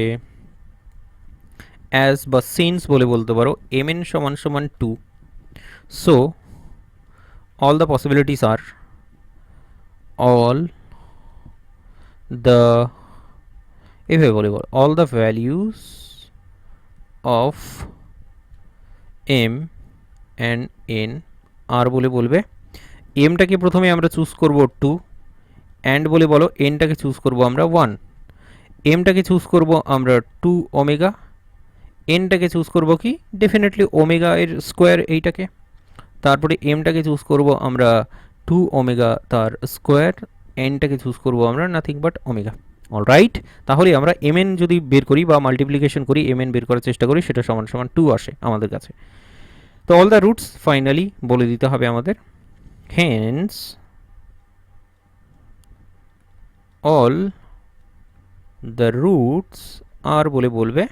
অ্যাজ বা সিন্স বলে বলতে পারো mn সমান সমান 2, so all the possibilities are, all the, এভাবে বলে বল, all the values of m and n are বলে বলবে। এমটাকে প্রথমে আমরা চুজ করব 2, অ্যান্ড বলে বলো এনটাকে চুজ করব আমরা 1, এমটাকে চুজ করব আমরা 2 ওমেগা, এনটাকে চুজ করব কি ডেফিনেটলি ওমেগা এর স্কোয়ার এইটাকে, তারপরে এমটাকে চুজ করব আমরা 2 ওমেগা তার স্কোয়ার, এনটাকে চুজ করব আমরা নাথিং বাট ওমেগা। অলরাইট, তাহলে আমরা mn যদি বের করি বা মাল্টিপ্লিকেশন করি, mn বের করার চেষ্টা করি, সেটা সমান সমান 2 আসে আমাদের কাছে। তো অল দ্য রুটস ফাইনালি বলে দিতে হবে আমাদের, Haynes all the roots are বলে বলবে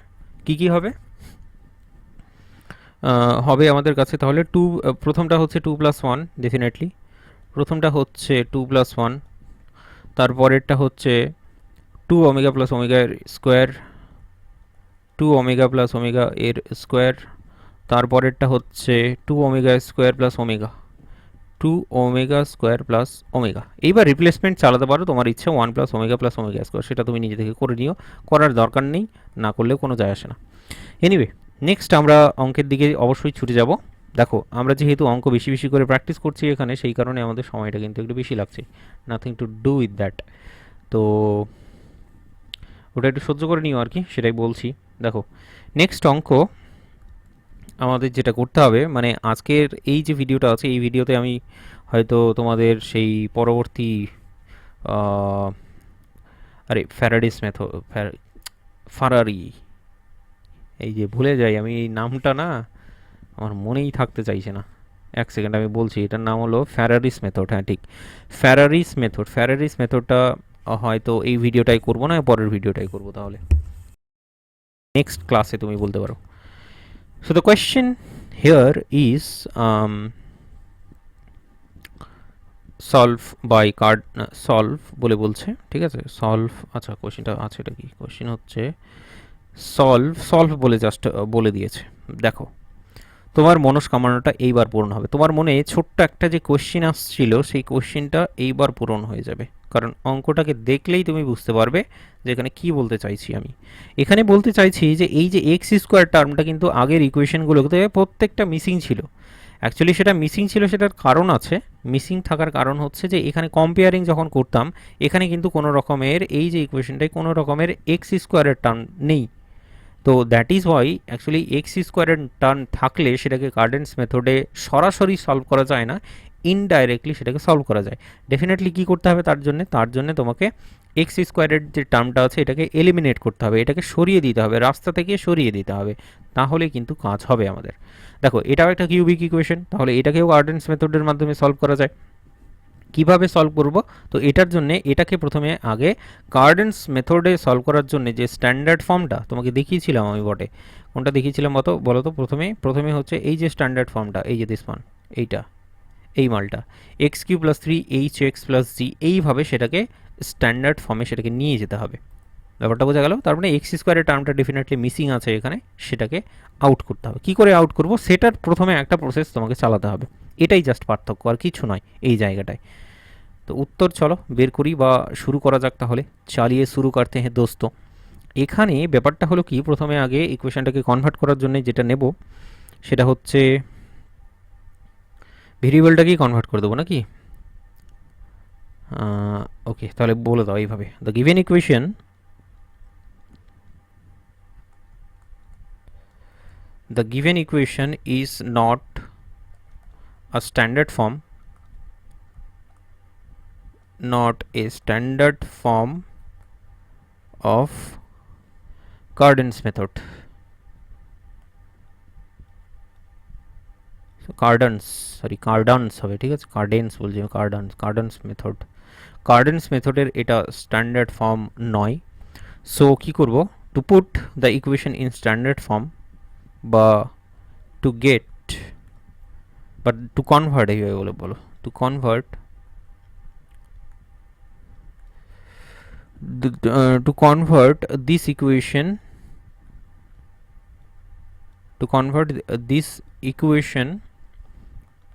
কি কি হবে, হবে আমাদের কাছে তাহলে 2, প্রথমটা হচ্ছে 2 প্লাস 1 ডেফিনেটলি, প্রথমটা হচ্ছে 2 প্লাস 1, তারপরেরটা হচ্ছে 2 ওমেগা প্লাস ওমেগা এর স্কোয়ার, 2 ওমেগা প্লাস ওমেগা এর স্কোয়ার, তারপরেরটা হচ্ছে 2 omega square plus omega, 2 omega square plus omega. এইবার রিপ্লেসমেন্ট চালাতে পারো তোমার ইচ্ছে, 1 প্লাস ওমেগা স্কোয়ার, সেটা তুমি নিজে থেকে করে নিও, করার দরকার নেই, না করলেও কোনো যায় আসে না। এনিওয়ে, নেক্সট আমরা অঙ্কের দিকে অবশ্যই ছুটে যাব। দেখো আমরা যেহেতু অঙ্ক বেশি বেশি করে প্র্যাকটিস করছি এখানে, সেই কারণে আমাদের সময়টা কিন্তু একটু বেশি লাগছে, nothing to do with that. তো ওটা একটু সহ্য করে নিও আর কি, সেটাই বলছি। দেখো নেক্সট অঙ্ক আমাদের যেটা করতে হবে, মানে আজকের এই যে ভিডিওটা আছে, এই ভিডিওতে আমি হয়তো তোমাদের সেই পরবর্তী আরে ফ্যারাডিস মেথড, ফারারি, এই যে ভুলে যাই আমি এই নামটা, না আমার মনেই থাকতে চাইছে না, এক সেকেন্ড আমি বলছি, এটার নাম হলো ফ্যারারিস মেথড। হ্যাঁ ঠিক, ফ্যারারিস মেথড, ফ্যারারিস মেথডটা হয়তো এই ভিডিওটাই করবো না, পরের ভিডিওটাই করবো, তাহলে নেক্সট ক্লাসে তুমি বলতে পারো। So the question here is solve by card, solve বলে বলছে, ঠিক আছে সলভ। আচ্ছা কোয়েশ্চেনটা আছে, এটা কি কোয়েশ্চেন হচ্ছে, সলভ, সলভ বলে জাস্ট বলে দিয়েছে। দেখো তোমার মনস্কামনাটা এইবার পূরণ হবে, তোমার মনে ছোট্ট একটা যে কোশ্চেন আসছিল সেই কোশ্চেনটা এইবার পূরণ হয়ে যাবে, কারণ অঙ্কটাকে দেখলেই তুমি বুঝতে পারবে যে এখানে কী বলতে চাইছি আমি। এখানে বলতে চাইছি যে এই যে এক্স স্কোয়ার টার্মটা কিন্তু আগের ইকুয়েশনগুলোতে প্রত্যেকটা মিসিং ছিল। অ্যাকচুয়ালি সেটা মিসিং ছিল, সেটার কারণ আছে, মিসিং থাকার কারণ হচ্ছে যে এখানে কম্পেয়ারিং যখন করতাম, এখানে কিন্তু কোনো রকমের এই যে ইকুয়েশনটায় কোনো রকমের এক্স স্কোয়ারের টার্ম নেই। তো that is Y actually x স্কোয়ারের টার্ম থাকলে সেটাকে গার্ডেন্স মেথডে সরাসরি সলভ করা যায় না, ইনডাইরেক্টলি সেটাকে সলভ করা যায়। ডেফিনেটলি কী করতে হবে তার জন্য, তোমাকে এক্স স্কোয়ারের যে টার্মটা আছে এটাকে এলিমিনেট করতে হবে, এটাকে সরিয়ে দিতে হবে, রাস্তা থেকে সরিয়ে দিতে হবে, তাহলে কিন্তু কাজ হবে আমাদের। দেখো এটাও একটা কিউবিক ইকুয়েশন, তাহলে এটাকেও গার্ডেন্স মেথডের মাধ্যমে সলভ করা যায়। কিভাবে সলভ করব, তো এটার জন্য এটাকে প্রথমে আগে গার্ডেন্স মেথডে সলভ করার জন্য যে স্ট্যান্ডার্ড ফর্মটা তোমাকে দেখিয়েছিলাম আমি বটে, কোনটা দেখিয়েছিলাম বলো তো, প্রথমে হচ্ছে এই যে স্ট্যান্ডার্ড ফর্মটা, এই যে দিস ওয়ান, এইটা, এই মালটা x cube plus 3hx plus g, এইভাবে সেটাকে স্ট্যান্ডার্ড ফর্মে সেটাকে নিয়ে যেতে হবে। ব্যাপারটা বোঝা গেল? তার মানে এক্স স্কোয়ারের টার্মটা ডেফিনেটলি মিসিং আছে এখানে, সেটাকে আউট করতে হবে। কী করে আউট করব, সেটার প্রথমে একটা প্রসেস তোমাকে চালাতে হবে, এটাই জাস্ট পার্থক্য, আর কিছু নয় এই জায়গাটায়। তো উত্তর চলো বের করি বা শুরু করা যাক, তাহলে চালিয়ে শুরু করতে হ্যাঁ দোস্ত। এখানে ব্যাপারটা হলো কি, প্রথমে আগে ইকুয়েশনটাকে কনভার্ট করার জন্য যেটা নেব সেটা হচ্ছে ভেরিয়েবলটাকেই কনভার্ট করে দেবো নাকি? ওকে, তাহলে বলে দাও এইভাবে, the given equation is not a standard form, of Cardan's method. কার্ডানস হবে, ঠিক আছে, কার্ডেন্স বলছি, কার্ডানস মেথড, কার্ডেন্স মেথডের এটা স্ট্যান্ডার্ড ফর্ম নয়। সো কি করব, to put the equation in standard form বা টু গেট বা টু কনভার্ট, এইভাবে বলে বলো, to convert to convert this equation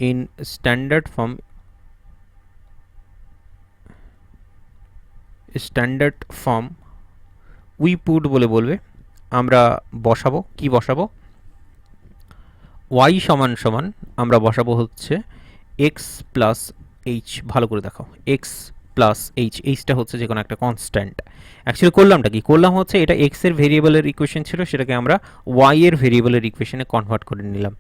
in standard form we put বলে বলবে, আমরা বসাবো, কি বসাবো, y সমান সমান আমরা বসাবো হচ্ছে x প্লাস h, ভালো করে দেখাও, x প্লাস এইচ, এইচটা হচ্ছে যে কোনো একটা কনস্ট্যান্ট। অ্যাকচুয়ালি করলামটা কি, করলাম হচ্ছে এটা এক্স এর ভেরিয়েবলের ইকুয়েশন ছিল, সেটাকে আমরা ওয়াই এর ভেরিয়েবলের ইকুয়েশনে কনভার্ট করে নিলাম।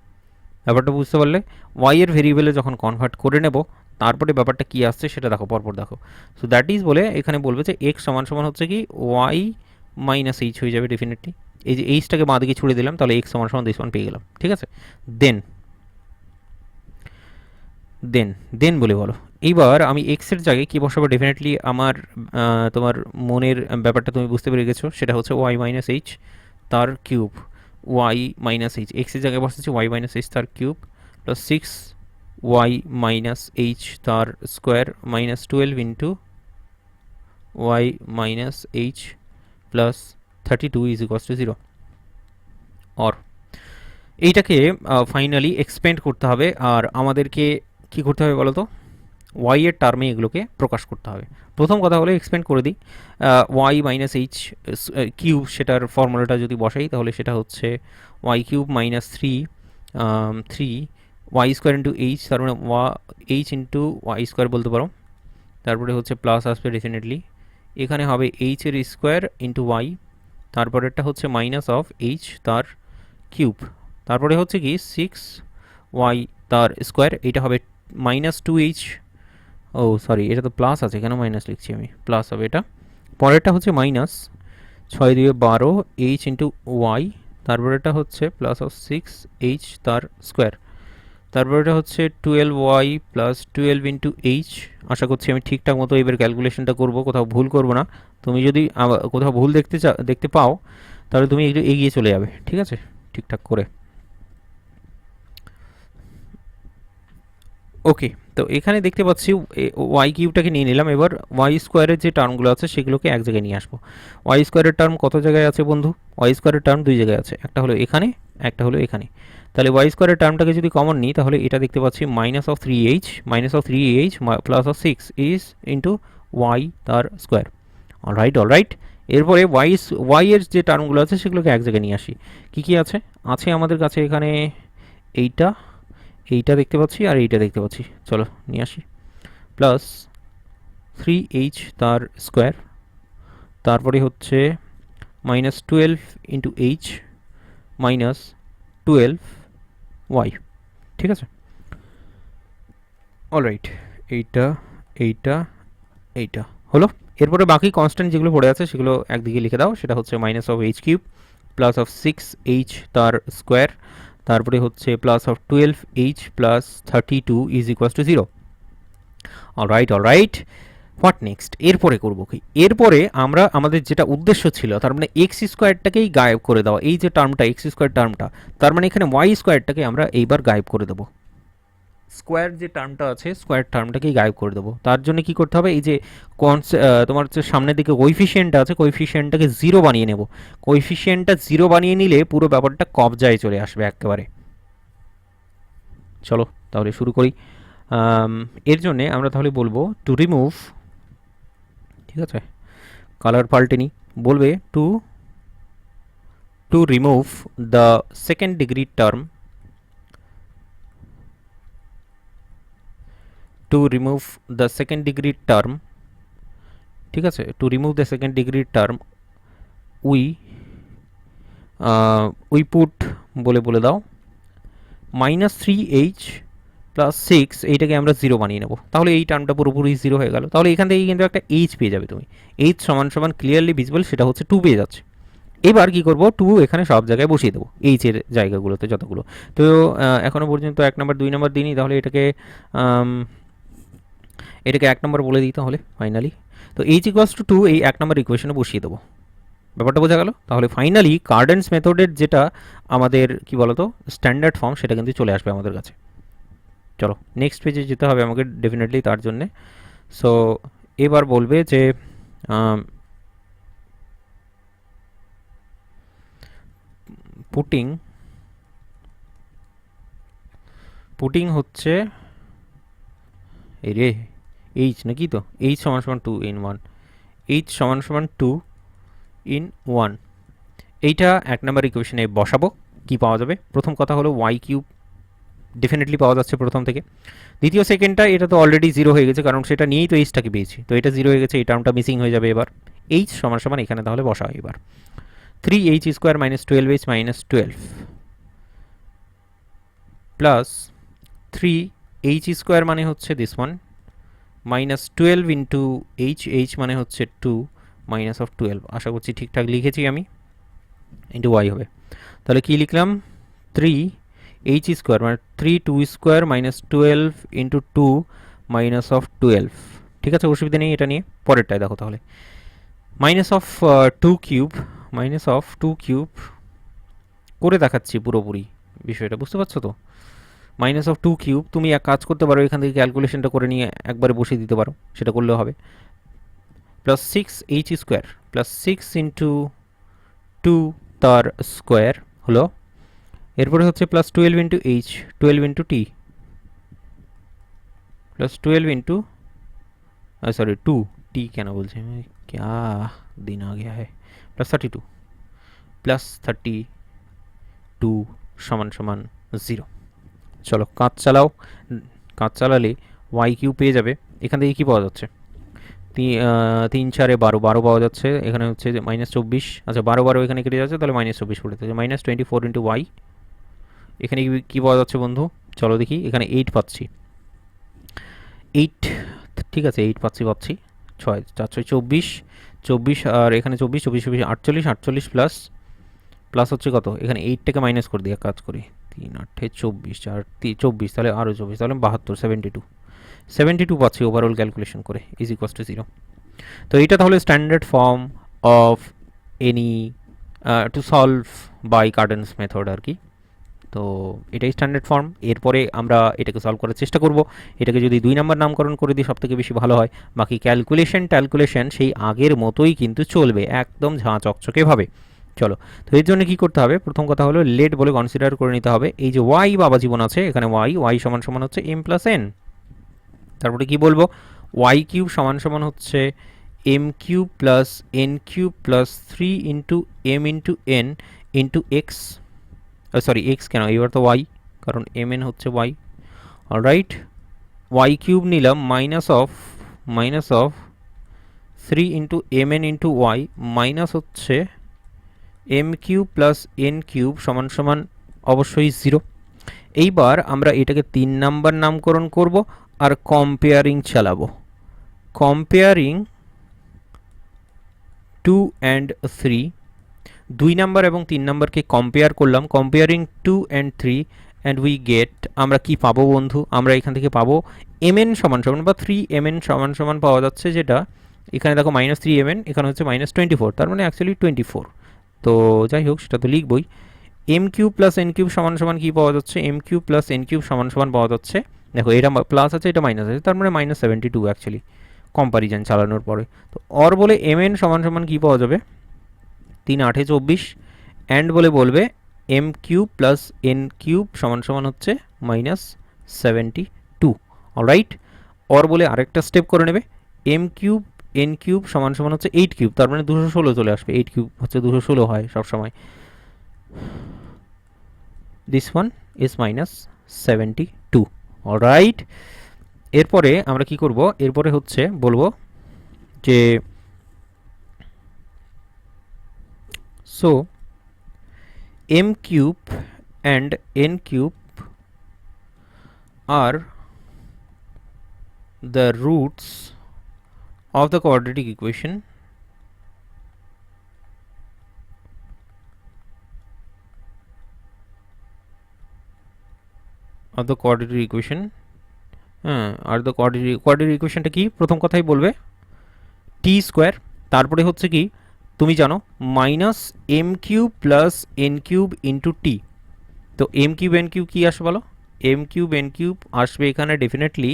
ব্যাপারটা বুঝতে পারলে? ওয়াই এর ভেরিয়েবলে যখন কনভার্ট করে নেব, তারপরে ব্যাপারটা কি আসছে সেটা দেখো, পরপর দেখো। সো দ্যাট ইজ বলে এখানে বলবে যে এক্স সমান সমান হচ্ছে কি ওয়াই মাইনাস এইচ হয়ে যাবে ডেফিনেটলি। এই যে এইচটাকে বাঁ দিকে ছুড়ে দিলাম, তাহলে এক্স সমান সমান দিস ওয়ান পেয়ে গেলাম, ঠিক আছে। দেন দেন দেন বলে বলো, এইবার আমি এক্স এর জায়গায় কি বসাবো, ডেফিনেটলি আমার তোমার মনের ব্যাপারটা তুমি বুঝতে পেরে গেছো, সেটা হচ্ছে ওয়াই মাইনাস এইচ তার cube, y minus h, x এর জায়গায় বসাচ্ছি ওয়াই মাইনাস এইচ তার cube plus six y minus h তার square minus 12 into y minus h plus 32 is equals to 0। Or এইটাকে ফাইনালি এক্সপেন্ড করতে হবে, আর আমাদেরকে কি করতে হবে বলো তো, ওয়াই এর টার্মে এগুলোকে প্রকাশ করতে হবে। প্রথম কথা হলো এক্সপেন্ড করে দিই, ওয়াই মাইনাস এইচ কিউব, সেটার ফর্মুলাটা যদি বসাই তাহলে সেটা হচ্ছে y cube minus three y square into h, তার মানে এইচ ইন্টু ওয়াই স্কোয়ার বলতে পারো, তারপরে হচ্ছে প্লাস আসবে ডেফিনেটলি, এখানে হবে এইচ এর স্কোয়ার ইন্টু ওয়াই, তারপরেরটা হচ্ছে মাইনাস অফ এইচ তার কিউব, তারপরে হচ্ছে কি সিক্স ওয়াই তার স্কোয়ার, এটা হবে মাইনাস টু এইচ, ও সরি এটা তো প্লাস আছে, কেন মাইনাস লিখছি আমি, প্লাস হবে এটা, পরেরটা হচ্ছে মাইনাস 6 দিয়ে 12 এইচ ইন্টু ওয়াই, তারপরেটা হচ্ছে প্লাস অফ সিক্স এইচ তার স্কোয়ার, তারপরেটা হচ্ছে 12 ওয়াই প্লাস 12 ইন্টু এইচ। আশা করছি আমি ঠিকঠাক মতো এবার ক্যালকুলেশনটা করব, কোথাও ভুল করব না। তুমি যদি কোথাও ভুল দেখতে পাও তাহলে তুমি একটু এগিয়ে চলে যাবে, ঠিক আছে, ঠিকঠাক করে। ওকে, তো এখানে দেখতে পাচ্ছি ওয়াই কিউবটাকে নিয়ে নিলাম, এবার ওয়াই স্কোয়ারের যে টার্মগুলো আছে সেগুলোকে এক জায়গায় নিয়ে আসবো। ওয়াই স্কোয়ারের টার্ম কত জায়গায় আছে বন্ধু? ওয়াই স্কোয়ারের টার্ম দুই জায়গায় আছে, একটা হলো এখানে, একটা হলো এখানে। তাহলে ওয়াই স্কোয়ারের টার্মটাকে যদি কমন নিই তাহলে এটা দেখতে পাচ্ছি minus of three h plus of six is into y তার স্কোয়ার। অলরাইট। এরপরে ওয়াই এর যে টার্মগুলো আছে সেগুলোকে এক জায়গায় নিয়ে আসি। কী কী আছে আমাদের কাছে এখানে, এইটা দেখতে পাচ্ছি আর এইটা দেখতে পাচ্ছি, চলো নিয়ে আসি, প্লাস থ্রি এইচ তার স্কোয়ার, তারপরে হচ্ছে minus 12 into h minus 12 y, ঠিক আছে। অলরাইট, এইটা এইটা এইটা হলো। এরপরে বাকি কনস্ট্যান্ট যেগুলো পড়ে আছে সেগুলো একদিকে লিখে দাও, সেটা হচ্ছে minus of H cube plus of six H তার স্কোয়ার, তারপরে হচ্ছে plus of 12h plus 32 is equals to 0। Alright, what next, এরপরে করবো কি, এরপরে আমরা আমাদের যেটা উদ্দেশ্য ছিল, তার মানে এক্স স্কোয়ারটাকেই গায়েব করে দেওয়া, এই যে টার্মটা এক্স স্কোয়ার টার্মটা, তার মানে এখানে ওয়াই স্কোয়ারটাকে আমরা এইবার গায়েব করে দেবো, স্কোয়ার যে টার্মটা আছে স্কোয়ার টার্মটাকেই গায়েব করে দেবো। তার জন্য কি করতে হবে, এই যে তোমার হচ্ছে সামনের দিকে কোইফিশিয়েন্টটা আছে, কোইফিশিয়েন্টটাকে জিরো বানিয়ে নেব, কোইফিশিয়েন্টটা জিরো বানিয়ে নিলে পুরো ব্যাপারটা কবজায় চলে আসবে একেবারে। চলো তাহলে শুরু করি। এর জন্যে আমরা তাহলে বলবো টু রিমুভ, ঠিক আছে, কালার পাল্টে নিই, বলবে to remove the second degree term to remove the second degree term, ঠিক আছে, to remove the second degree term we put বলে দাও -3h প্লাস 6, এইটাকে আমরা 0 বানিয়ে নেব, তাহলে এই টার্মটা পুরোপুরি 0 হয়ে গেল। তাহলে এখান থেকে কিন্তু একটা h পেয়ে যাবে তুমি, h সমান সমান ক্লিয়ারলি ভিজিবল, সেটা হচ্ছে 2 পেয়ে যাচ্ছে। এবার কি করব, 2 এখানে সব জায়গায় বসিয়ে দেবো, h এর জায়গাগুলোতে যতগুলো। তো এখনো পর্যন্ত 1 নম্বর 2 নম্বর দিনই, তাহলে এটাকে 1 নম্বর বলে দিই তাহলে ফাইনালি। তো h ইকুয়ালস টু 2 এই 1 নম্বর ইকুয়েশনে বসিয়ে দেবো। ব্যাপারটা বোঝা গেল? তাহলে ফাইনালি কার্ডেন্স মেথডের যেটা আমাদের কি বলতো স্ট্যান্ডার্ড ফর্ম, সেটা কিন্তু চলে আসবে আমাদের কাছে। চলো নেক্সট পেজে যেতে হবে আমাকে ডেফিনেটলি তার জন্যে। সো এবার বলবে যে পুটিং হচ্ছে এই রে এইচ নাকি, তো এইচ সমান সমান 2 in 1, এইচ সমান সমান 2 in 1, এইটা 1 নম্বর ইকুয়েশনে বসাবো। কি পাওয়া যাবে? প্রথম কথা হলো y কিউব ডেফিনেটলি পাওয়া যাচ্ছে প্রথম থেকে। দ্বিতীয় সেকেন্ডটা, এটা তো অলরেডি 0 হয়ে গেছে, কারণ সেটা নিয়েই তো এইচটাকে পেয়েছি, তো এটা 0 হয়ে গেছে, এই টার্মটা মিসিং হয়ে যাবে। এবার এইচ সমান সমান এখানে তাহলে বসা হয় এবার 3h square minus 12h minus 12 plus 3h square মানে হচ্ছে this one minus 12 into h মানে হচ্ছে 2 মাইনাস অফ 12, আশা করছি ঠিকঠাক লিখেছি আমি, ইন্টু y হবে। তাহলে কি লিখলাম, 3h স্কোয়ার মানে 2 square minus 12 into 2 minus of 12, ঠিক আছে, অসুবিধা নেই এটা নিয়ে। পরেরটায় দেখো তাহলে, minus of 2 cube, minus of 2 cube করে দেখাচ্ছি পুরোপুরি বিষয়টা, বুঝতে পারছো তো? মাইনাস অফ 2 কিউব, তুমি এক কাজ করতে পারো, এখান থেকে ক্যালকুলেশনটা করে নিয়ে একবারে বসিয়ে দিতে পারো, সেটা করলেও হবে। Plus 6h square plus 6 into 2 তার স্কোয়ার হলো, এরপরে হচ্ছে plus 12 into h, 12 into t plus 12 into sorry 2t क्या ना बोलते हैं, क्या दिन आ गया है, प्लस 32 प्लस 32 সমান সমান 0। চলো কাজ চালাও, কাজ চালালে y কিউ পেয়ে যাবে। এখান থেকে কী পাওয়া যাচ্ছে, 3 4 12 পাওয়া যাচ্ছে, এখানে হচ্ছে -24, আচ্ছা 12 এখানে কেটে যাচ্ছে, তাহলে -24 পড়ে যাচ্ছে, -24 ইন্টু y। এখানে কী পাওয়া যাচ্ছে বন্ধু, চলো দেখি, এখানে 8 পাচ্ছি, 8, ঠিক আছে 8 পাচ্ছি 6 4 6 24, 24 আর এখানে 24 24 24 48, 48 প্লাস প্লাস হচ্ছে কত, এখানে 8টাকে মাইনাস করে দিয়ে কাজ করি, 3 8 24 4 24, তাহলে আরও 24, তাহলে 72 72 পাচ্ছি ওভারঅল ক্যালকুলেশন করে, ইজ ইকুয়ালস টু 0। তো এইটা তাহলে standard form of any to solve by Cardan's method আর কি। তো এটাই স্ট্যান্ডার্ড ফর্ম। এরপরে আমরা এটাকে সলভ করার চেষ্টা করব। এটাকে যদি 2 নম্বর নামকরণ করে দিই সবথেকে বেশি ভালো হয়। বাকি ক্যালকুলেশন সেই আগের মতোই কিন্তু চলবে, একদম ঝাঁ চকচকেভাবে। চলো, তো এর জন্য কী করতে হবে, প্রথম কথা হলো লেট বলে কনসিডার করে নিতে হবে এই যে ওয়াই বাবা জীবন আছে, এখানে ওয়াই সমান সমান হচ্ছে এম প্লাস এন। তারপরে কি বলবো, ওয়াই কিউব সমান সমান হচ্ছে M cube plus N cube plus 3 into M into N into x, sorry x কেন, এবার তো ওয়াই, কারণ এম এন হচ্ছে ওয়াই। অলরাইট, ওয়াই কিউব নিলাম minus of 3 into M n into y minus হচ্ছে M cube plus N cube সমান সমান অবশ্যই 0। এইবার আমরা এটাকে 3 নাম্বার নামকরণ করব আর কম্পেয়ারিং চালাবো। কম্পেয়ারিং 2 অ্যান্ড 3, 2 নাম্বার এবং 3 নাম্বারকে কম্পেয়ার করলাম, comparing 2 and 3 and we get, আমরা কি পাবো বন্ধু, আমরা এখান থেকে পাবো mn সমান সমান বা 3mn সমান সমান পাওয়া যাচ্ছে, যেটা এখানে দেখো -3mn, এখানে হচ্ছে -24, তার মানে অ্যাকচুয়ালি 24। তো যাই হোক সেটা তো লিখবই। M cube plus N cube সমান সমান কী পাওয়া যাচ্ছে, m cube plus N cube সমান সমান পাওয়া যাচ্ছে, দেখো এটা প্লাস আছে এটা মাইনাস আছে, তার মানে -72 অ্যাকচুয়ালি কম্পারিজন চালানোর পরে। তো অর বলে mn সমান সমান কী পাওয়া যাবে, 3 8 24, অ্যান্ড বলে বলবে m cube plus N cube সমান সমান হচ্ছে -72। অলরাইট, অর বলে আরেকটা স্টেপ করে নেবে, এম কিউব এন কিউব সমান সমান হচ্ছে 8 কিউব, তার মানে 216 চলে আসবে, 8 কিউব হচ্ছে 216 হয় সবসময়। This one is -72। অলরাইট, এরপরে আমরা কি করব, এরপরে হচ্ছে বলবো যে so m cube and n cube are the roots of the quadratic equation are the quadratic ইকুয়েশনটা কি, প্রথম কথাই বলবে টি স্কোয়ার, তারপরে হচ্ছে কি তুমি জানো minus M cube plus N cube into t. তো এম কিউব এন কিউব কী আসবে বলো, এম কিউব এন কিউব আসবে এখানে definitely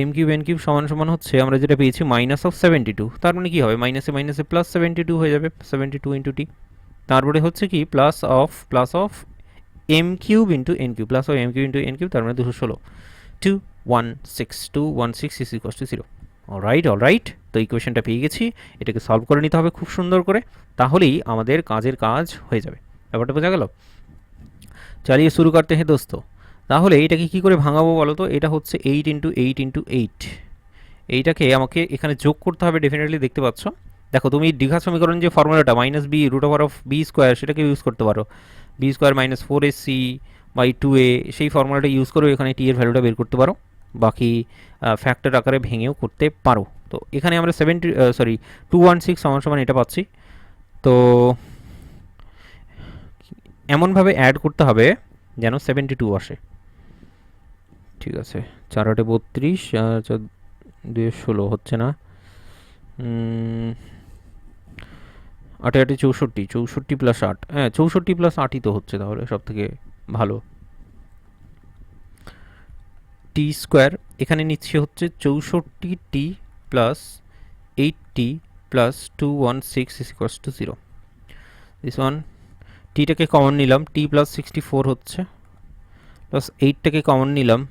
m cube n cube সমান সমান হচ্ছে আমরা যেটা পেয়েছি মাইনাস অফ 72, তার মানে কী হবে মাইনাসে মাইনাসে প্লাস 72 হয়ে যাবে, 72 ইন্টু টি। তারপরে হচ্ছে কি plus of M cube into N cube, plus of M cube into N cube, তার মানে 216, 216 ইজ ইকুয়াল টু 0। অলরাইট, তো ইকুয়েশনটা পেয়ে গেছি, এটাকে সলভ করে নিতে হবে খুব সুন্দর করে, তাহলেই আমাদের কাজের কাজ হয়ে যাবে। ব্যাপারটা বোঝা গেল? চালিয়ে শুরু করতে হ্যাঁ দোস্ত। তাহলে এটাকে কি করে ভাঙাবো বলো তো, এটা হচ্ছে 8 ইন্টু 8 ইন্টু 8, এইটাকে আমাকে এখানে যোগ করতে হবে ডেফিনেটলি, দেখতে পাচ্ছ। দেখো তুমি দ্বিঘাত সমীকরণ যে ফর্মুলাটা minus b root over of B square, সেটাকে ইউজ করতে পারো, B square minus 4ac by 2a, সেই ফর্মুলাটা ইউজ করে এখানে টি এর ভ্যালুটা বের করতে পারো, বাকি ফ্যাক্টর আকারে ভেঙেও করতে পারো। তো এখানে আমরা 216 সমান সমান এটা পাচ্ছি। তো এমনভাবে অ্যাড করতে হবে যেন 72 আসে। ঠিক আছে, 4 8 32, 2 16 হচ্ছে না, 8 8 64, 64 প্লাস 8, হ্যাঁ 64 প্লাস 8ই তো হচ্ছে, তাহলে সব থেকে ভালো। টি স্কোয়ার এখানে নিচ্ছে হচ্ছে 64t plus 8t plus 216 is equals to 0। This one টিটাকে কমন নিলাম, টি প্লাস 64 হচ্ছে, প্লাস 8টাকে কমন নিলাম,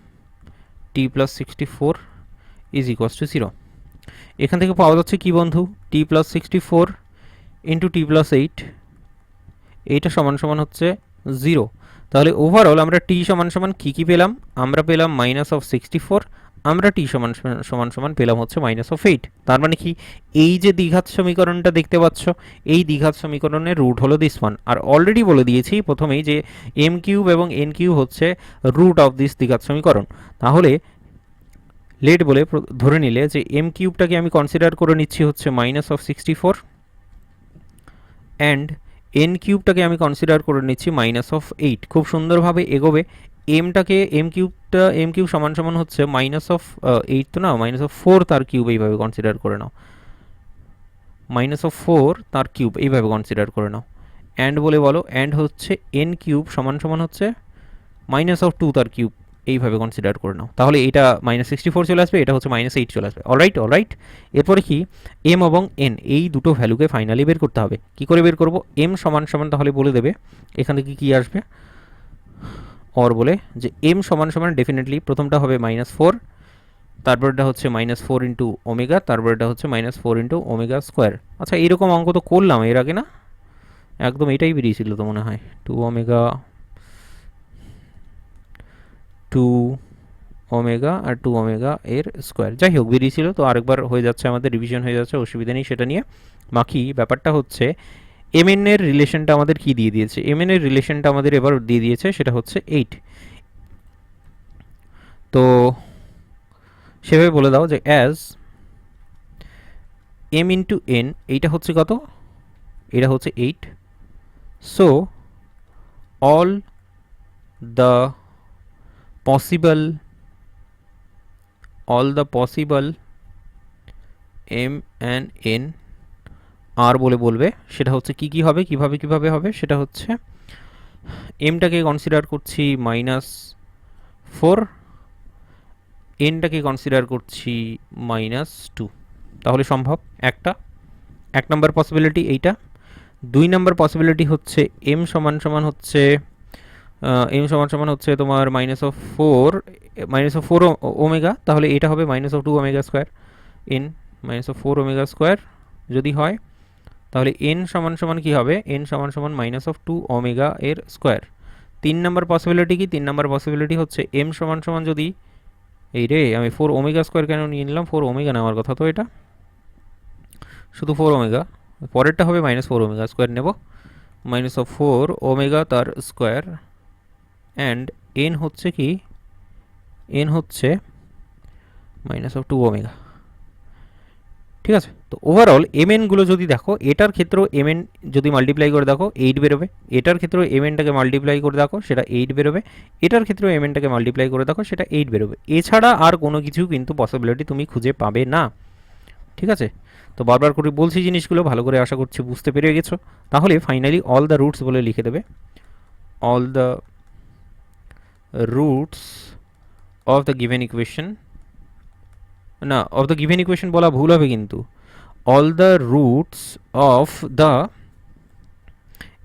t plus 64 is equals to 0। এখান থেকে পাওয়া যাচ্ছে কি বন্ধু, t plus 64 into t plus 8, এইটা সমান সমান হচ্ছে 0। তাহলে ওভারঅল আমরা টি সমান সমান কী পেলাম, আমরা পেলাম মাইনাস অফ 64, আমরা টি সমান পেলাম হচ্ছে মাইনাস অফ 8। তার মানে কি, এই যে দ্বিঘাত সমীকরণটা দেখতে পাচ্ছ, এই দ্বিঘাত সমীকরণের রুট হলো দিস ওয়ান। আর অলরেডি বলে দিয়েছি প্রথমেই যে এম কিউব এবং এন কিউব হচ্ছে রুট অফ দিস দ্বিঘাত সমীকরণ। তাহলে লেট বলে ধরে নিলে যে এম কিউবটাকে আমি কনসিডার করে নিচ্ছি হচ্ছে মাইনাস অফ 64, অ্যান্ড এন কিউবটাকে আমি কনসিডার করে নিচ্ছি মাইনাস অফ 8। খুব সুন্দরভাবে এগোবে, এম কিউব সমান সমান হচ্ছে মাইনাস অফ 8 তো না, মাইনাস অফ 4 তার কিউব এইভাবে কনসিডার করে নাও, মাইনাস অফ 4 তার কিউব এইভাবে কনসিডার করে নাও। অ্যান্ড বলে বলো, অ্যান্ড হচ্ছে এন কিউব সমান সমান হচ্ছে মাইনাস অফ 2 তার কিউব, এইভাবে কনসিডার করে নাও। তাহলে এটা মাইনাস 64 চলে আসবে, এটা হচ্ছে মাইনাস 8 চলে আসবে। অলরাইট, এরপরে কি এম এবং এন এই দুটো ভ্যালুকে ফাইনালি বের করতে হবে। কি করে বের করব, এম সমান সমান তাহলে বলে দেবে এখান থেকে কি আসবে, অর বলে যে এম সমান সমান ডেফিনেটলি প্রথমটা হবে -4, তারপরটা হচ্ছে -4 ইন্টু ওমেগা, তারপরটা হচ্ছে -4 ইন্টু ওমেগা স্কোয়ার। আচ্ছা এরকম অঙ্ক তো করলাম এর আগে না, একদম এটাই বেরিয়েছিল তো মনে হয়, 2 ওমেগা আর 2 ওমেগা এর স্কোয়ার, যাই হোক বেরিয়েছিল তো, আরেকবার হয়ে যাচ্ছে আমাদের, রিভিশন হয়ে যাচ্ছে, অসুবিধা নেই সেটা নিয়ে। বাকি ব্যাপারটা হচ্ছে mn এর রিলেশনটা আমাদের কি দিয়ে দিয়েছে, mn এর রিলেশনটা আমাদের এবার দিয়ে দিয়েছে সেটা হচ্ছে 8। তো সেভাবে বলে দাও যে অ্যাজ m ইন্টু n, এইটা হচ্ছে কত, এটা হচ্ছে 8, so all the possible m and n আর বলে বলবে, সেটা হচ্ছে কি হবে, কিভাবে হবে, সেটা হচ্ছে এমটাকে কনসিডার করছি -4, এনটাকে কনসিডার করছি -2, তাহলে সম্ভব এক নম্বর পসিবিলিটি এইটা। 2 নম্বর পসিবিলিটি হচ্ছে এম সমান সমান হচ্ছে তোমার -4 ওমেগা, তাহলে এটা হবে -2 omega square, N -4 omega square যদি হয়, তাহলে n সমান সমান কি হবে, n সমান সমান -2 ওমেগা এর স্কোয়ার। 3 নম্বর পসিবিলিটি কি, 3 নম্বর পসিবিলিটি হচ্ছে m সমান সমান যদি এই রে, আমি 4 ওমেগা স্কোয়ার কেন নিয়ে নিলাম? 4 ওমেগা নেওয়ার কথা তো এটা, শুধু 4 ওমেগা। পরেরটা হবে -4 ওমেগা স্কোয়ার নেব, -4 ওমেগা তার স্কোয়ার, অ্যান্ড এন হচ্ছে কি, এন হচ্ছে -2 ওমেগা। ঠিক আছে, তো ওভারঅল এম এনগুলো যদি দেখো, এটার ক্ষেত্রেও এম এন যদি মাল্টিপ্লাই করে দেখো 8 বেরোবে, এটার ক্ষেত্রেও এম এনটাকে মাল্টিপ্লাই করে দেখো সেটা 8 বেরোবে, এটার ক্ষেত্রেও এম এনটাকে মাল্টিপ্লাই করে দেখো সেটা 8 বেরোবে। এছাড়া আর কোনো কিছু কিন্তু পসিবিলিটি তুমি খুঁজে পাবে না। ঠিক আছে, তো বারবার করে বলছি জিনিসগুলো ভালো করে, আশা করছি বুঝতে পেরে গেছো। তাহলে ফাইনালি অল দ্য রুটস বলে লিখে দেবে, all the roots of the given equation, না অফ দ্য গিভেন ইকুয়েশন বলা ভুল হবে কিন্তু, all the roots of the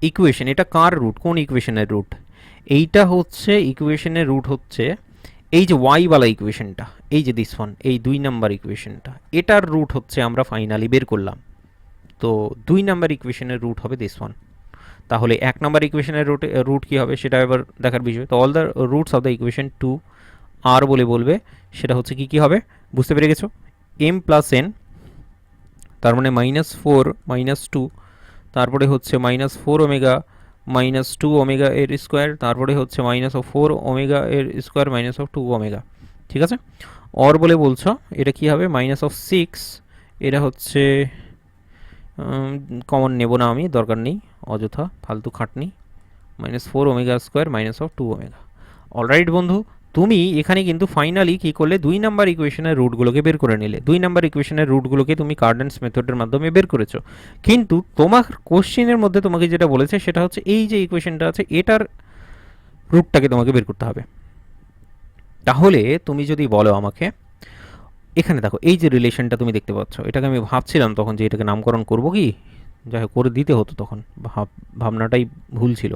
equation. এটা কার রুট, কোন ইকুয়েশনের রুট? এইটা হচ্ছে ইকুয়েশনের রুট হচ্ছে এই যে ওয়াইওয়ালা ইকুয়েশনটা, এই যে দিস ওয়ান, এই 2 নাম্বার ইকুয়েশনটা, এটার রুট হচ্ছে আমরা ফাইনালি বের করলাম। তো 2 নাম্বার ইকুয়েশনের রুট হবে দিস ওয়ান। তাহলে 1 নাম্বার ইকুয়েশনের রুট কী হবে সেটা এবার দেখার বিষয়। তো all the roots of the equation 2 আর বলে বলবে, সেটা হচ্ছে কি কি হবে বুঝতে পেরে গেছো? এম প্লাস এন, তার মানে -4 -2, তারপরে হচ্ছে -4 ওমেগা -2 ওমেগা এর স্কোয়ার, তারপরে হচ্ছে -4 ওমেগা এর স্কোয়ার -2 ওমেগা। ঠিক আছে, অর বলে বলছো এটা কি হবে, -6, এটা হচ্ছে কমন নেব না আমি, দরকার নেই, অযথা ফালতু খাটনি, -4 ওমেগা স্কোয়ার -2 ওমেগা। অলরাইট বন্ধু, তুমি এখানে কিন্তু ফাইনালি কী করলে, 2 নাম্বার ইকুয়েশনের রুটগুলোকে বের করে নিলে। 2 নাম্বার ইকুয়েশনের রুটগুলোকে তুমি কার্ডেন্স মেথডের মাধ্যমে বের করেছো, কিন্তু তোমার কোশ্চেনের মধ্যে তোমাকে যেটা বলেছে সেটা হচ্ছে এই যে ইকুয়েশনটা আছে এটার রুটটাকে তোমাকে বের করতে হবে। তাহলে তুমি যদি বলো আমাকে, এখানে দেখো এই যে রিলেশনটা তুমি দেখতে পাচ্ছ, এটাকে আমি ভাবছিলাম তখন যে এটাকে নামকরণ করবো কি, যাই হোক করে দিতে হতো, তখন ভাবনাটাই ভুল ছিল।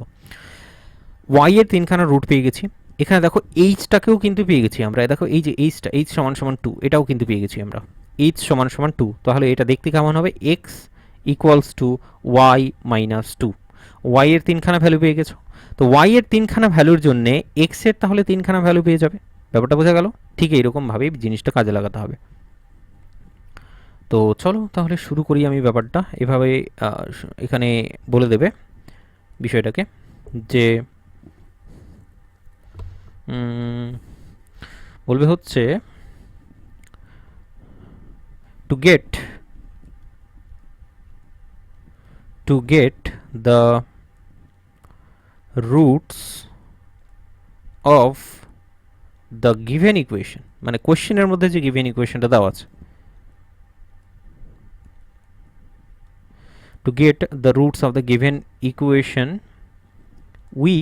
ওয়াই এর 3খানা রুট পেয়ে গেছি, এখানে দেখো এইচটাকেও কিন্তু পেয়ে গেছি আমরা, দেখো এই যে এইচটা, এইচ সমান সমান 2, এটাও কিন্তু পেয়ে গেছি আমরা, এইচ সমান সমান 2। তাহলে এটা দেখতে কেমন হবে, x equals to y -2। Y এর 3খানা ভ্যালু পেয়ে গেছো, তো ওয়াই এর 3খানা ভ্যালুর জন্যে এক্স এর তাহলে 3খানা ভ্যালু পেয়ে যাবে। ব্যাপারটা বোঝা গেল? ঠিক এইরকমভাবেই জিনিসটা কাজে লাগাতে হবে। তো চলো তাহলে শুরু করি আমি ব্যাপারটা এভাবে, এখানে বলে দেবে বিষয়টাকে যে বলবে হচ্ছে to get the roots of the given equation, মানে কোশ্চেনের মধ্যে যে গিভেন ইকুয়েশনটা দেওয়া আছে, to get the roots of the given equation we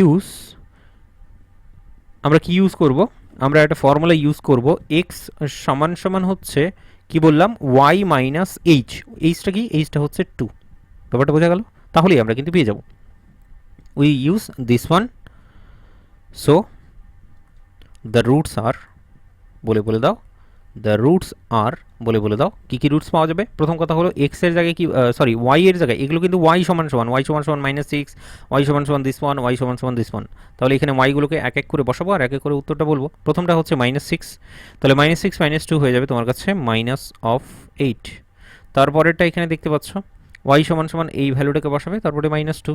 use, আমরা কি ইউজ করব, আমরা একটা ফর্মুলা ইউজ করব, এক্স সমান সমান হচ্ছে কি বললাম, ওয়াই মাইনাস এইচ। এইচটা কি, এইচটা হচ্ছে 2। ব্যাপারটা বোঝা গেল? তাহলেই আমরা কিন্তু পেয়ে যাব। We use this one, so the roots are, বলে দাও, দ্য রুটস আর বলে দাও কী কী রুটস পাওয়া যাবে। প্রথম কথা হলো এক্স এর জায়গায় কি, সরি ওয়াই এর জায়গায়, এগুলো কিন্তু ওয়াই সমান সমান -6, ওয়াই সমান সমান দিস ওয়ান, ওয়াই সমান সমান দিস ওয়ান। তাহলে এখানে ওয়াইগুলোকে এক এক করে বসাবো আর এক এক করে উত্তরটা বলবো। প্রথমটা হচ্ছে -6, তাহলে -6 -2 হয়ে যাবে তোমার কাছে -8। তারপরেরটা এখানে দেখতে পাচ্ছ, ওয়াই সমান সমান এই ভ্যালুটাকে বসাবে, তারপরে -2,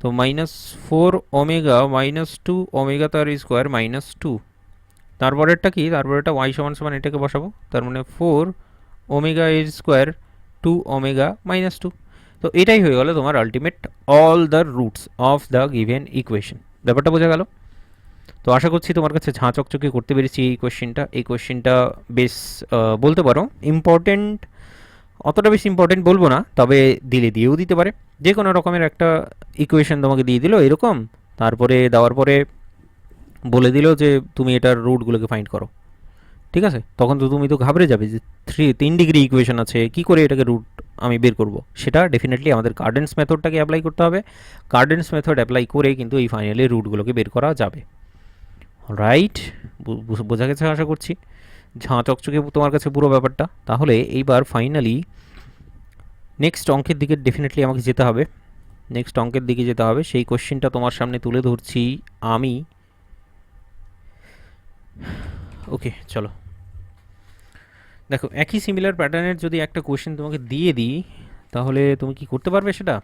তো -4 ওমেগা -2 ওমেগা তার স্কোয়ার -2। তারপরেরটা কি, তারপরেরটা ওয়াই সমান সমান এটাকে বসাবো, তার মানে 4 ওমেগা এর স্কোয়ার 2 ওমেগা -2। তো এটাই হয়ে গেল তোমার ultimate all the roots of the given equation. ব্যাপারটা বোঝা গেল? তো আশা করছি তোমার কাছে ঝাঁ চকচকে করতে পেরেছি এই কোয়েশ্চেনটা বেশ বলতে পারো ইম্পর্টেন্ট, অতটা বেশি ইম্পর্টেন্ট বলবো না, তবে দিয়েও দিতে পারে। যে কোনো রকমের একটা ইকুয়েশন তোমাকে দিয়ে দিল এরকম, তারপরে দেওয়ার পরে বলে দিল যে তুমি এটার রুটগুলোকে ফাইন্ড করো। ঠিক আছে, তখন তো তুমি তো ঘাবড়ে যাবে যে 3 ডিগ্রি ইকুয়েশন আছে, কি করে এটাকে রুট আমি বের করব। সেটা ডেফিনেটলি আমাদের কার্ডেন্স মেথডটাকে অ্যাপ্লাই করতে হবে। কার্ডেন্স মেথড অ্যাপ্লাই করে কিন্তু এই ফাইনালি রুটগুলোকে বের করা যাবে। রাইট, বোঝা গেছে আশা করছি, ঝাঁ চকচকে তোমার কাছে পুরো ব্যাপারটা। তাহলে এইবার ফাইনালি নেক্সট অঙ্কের দিকে ডেফিনেটলি আমাকে যেতে হবে, নেক্সট অঙ্কের দিকে যেতে হবে। সেই কোশ্চেনটা তোমার সামনে তুলে ধরছি আমি ওকে, চলো দেখো, একই সিমিলার প্যাটার্নের যদি একটা কোশ্চেন তোমাকে দিয়ে দিই, তাহলে তুমি কি করতে পারবে সেটা?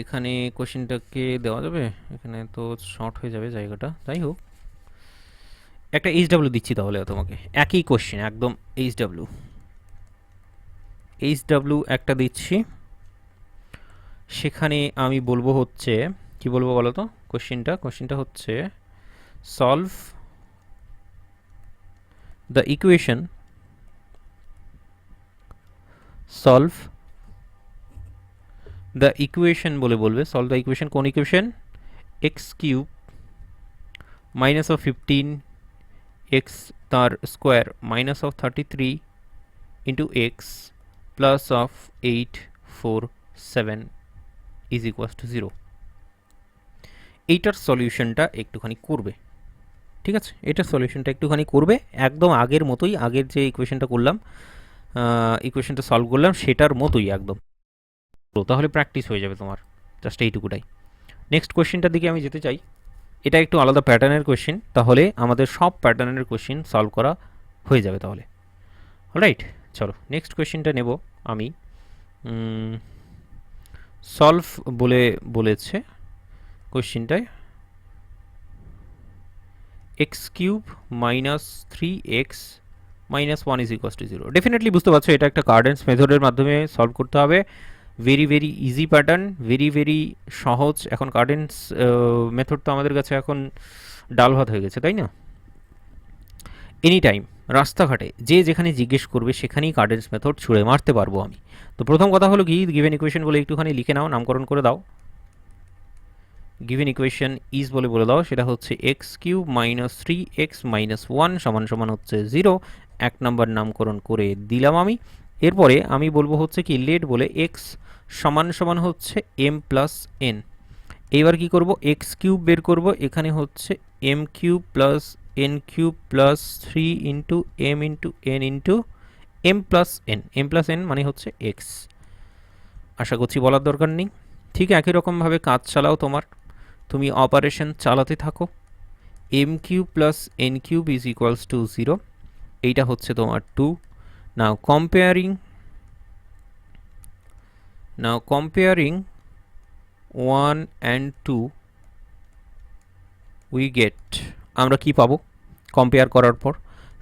এখানে কোশ্চেনটাকে দেওয়া যাবে? এখানে তো শর্ট হয়ে যাবে জায়গাটা, যাই হোক একটা এইচডাব্লিউ দিচ্ছি তাহলে তোমাকে, একই কোশ্চেন একদম এইচডাব্লিউ একটা দিচ্ছি। সেখানে আমি বলবো হচ্ছে, কি বলবো বলো তো, কোশ্চেনটা হচ্ছে solve the equation, solve the equation বলে বলবে, সলভ দ্য ইকুয়েশন, কোন equation? X cube minus of 15 x তার square minus of 33 into x plus of 847 is equals to 0। এইটার সলিউশনটা একটুখানি করবে, ঠিক আছে? এটার সলিউশনটা একটুখানি করবে, একদম আগের মতোই, আগের যে ইকুয়েশনটা করলাম, ইকুয়েশনটা সলভ করলাম সেটার মতোই একদম। তো তাহলে প্র্যাকটিস হয়ে যাবে তোমার, জাস্ট এইটুকুটাই। নেক্সট কোয়েশ্চেনটার দিকে আমি যেতে চাই। এটা একটু আলাদা প্যাটার্নের কোয়েশ্চেন, তাহলে আমাদের সব প্যাটার্নের কোয়েশ্চেন সলভ করা হয়ে যাবে তাহলে। অলরাইট, চলো নেক্সট কোয়েশ্চেনটা নেব আমি। সলভ বলেছে কোয়েশ্চেনটায় x cube minus 3x minus 1 is equals to 0। Definitely বুঝতে পারছো এটা একটা কার্ডেন্স মেথডের মাধ্যমে সলভ করতে হবে। Very very easy pattern, very very সহজ। এখন কার্ডেন্স মেথড তো আমাদের কাছে এখন ডাল ভাত হয়ে গেছে, তাই না? এনি টাইম রাস্তাঘাটে যে যেখানে জিজ্ঞেস করবে সেখানেই কার্ডেন্স মেথড ছুঁড়ে মারতে পারবো আমি। তো প্রথম কথা হলো কি, গিভেন ইকুয়েশন বলে একটুখানি লিখে নাও, নামকরণ করে দাও। গিভেন ইকুয়েশন ইজ বলে দাও, সেটা হচ্ছে x cube minus 3x minus 1 সমান সমান হচ্ছে 0। এক নম্বর নামকরণ করে দিলাম আমি। এরপরে আমি বলবো হচ্ছে কি, লেট বলে এক্স সমান সমান হচ্ছে এম প্লাস এন। এইবার কি করব, এক্স কিউব বের করব, এখানে হচ্ছে M cube plus N cube plus 3 into M into N into M plus N মানে হচ্ছে এক্স। আশা করছি বলার দরকার নেই। ঠিক একই রকমভাবে কাজ চালাও তোমার, তুমি অপারেশন চালাতে থাকো। M cube plus N cube is equals to 0, এইটা হচ্ছে তোমার 2। Now comparing 1 and 2 we get, আমরা কি পাবো কম্পেয়ার করার পর?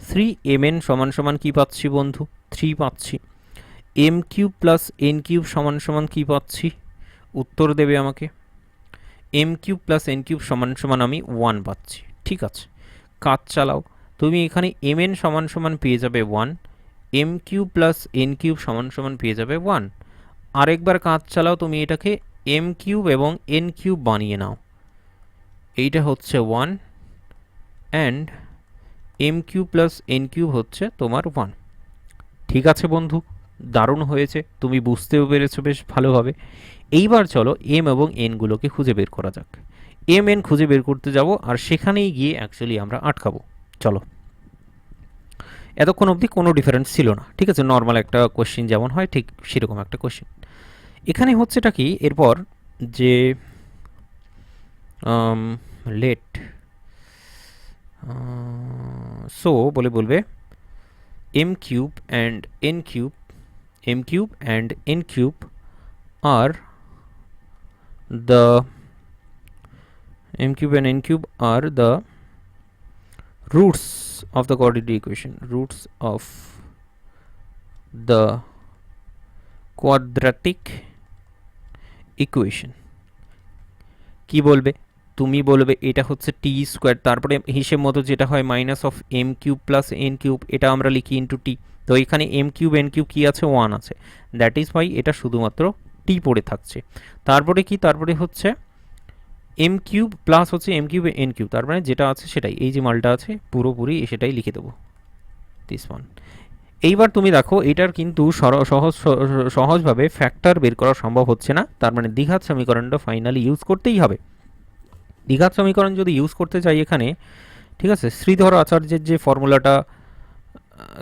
3mn সমান সমান কি পাচ্ছি বন্ধু? 3 পাচ্ছি। M cube plus N cube সমান সমান কি পাচ্ছি? উত্তর দেবে আমাকে। M cube plus N cube সমান সমান আমি 1 পাচ্ছি। ঠিক আছে, কাজ চালাও। তুমি এখানে এম এন সমান সমান পেয়ে যাবে 1, m cube plus N cube সমান সমান পেয়ে যাবে 1। আরেকবার কাজ চালাও, তুমি এটাকে এম কিউব এবং এন কিউব বানিয়ে নাও, এইটা হচ্ছে 1 and m cube plus N cube হচ্ছে তোমার 1। ঠিক আছে বন্ধু, দারুণ হয়েছে, তুমি বুঝতেও পেরেছো বেশ ভালোভাবে। এইবার চলো এম এবং এনগুলোকে খুঁজে বের করা যাক। এম এন খুঁজে বের করতে যাব, আর সেখানেই গিয়ে অ্যাকচুয়ালি আমরা আটকাবো। চলো, এতক্ষণ অবধি কোনো ডিফারেন্স ছিল না, ঠিক আছে? নর্মাল একটা কোশ্চেন যেমন হয় ঠিক সেরকম একটা কোশ্চেন। এখানে হচ্ছেটা কি, এরপর যে লেট সো বলবে m cube and N cube, m cube and N cube are the m cube and n cube are the roots of the quadratic equation, roots of the quadratic equation। কি বলবে তুমি? বলবে এটা হচ্ছে টি square, তারপরে হিসেব মতো যেটা হয় minus of M cube plus N cube, এটা আমরা লিখি ইন্টু টি। তো এখানে এম কিউব এন কিউব কী আছে? 1 আছে, দ্যাট ইজ ওয়াই এটা শুধুমাত্র টি পড়ে থাকছে। তারপরে কি, তারপরে হচ্ছে এম কিউব প্লাস হচ্ছে এম কিউব এন কিউব, তার মানে যেটা আছে সেটাই, এই যে মালটা আছে পুরোপুরি সেটাই লিখে দেবো, দিস ওয়ান। এইবার তুমি দেখো এটার কিন্তু সহজভাবে ফ্যাক্টর বের করা সম্ভব হচ্ছে না, তার মানে দ্বিঘাত সমীকরণটা ফাইনালি ইউজ করতেই হবে। দ্বিঘাত সমীকরণ যদি ইউজ করতে চাই এখানে, ঠিক আছে, শ্রীধর আচার্যের যে ফর্মুলাটা,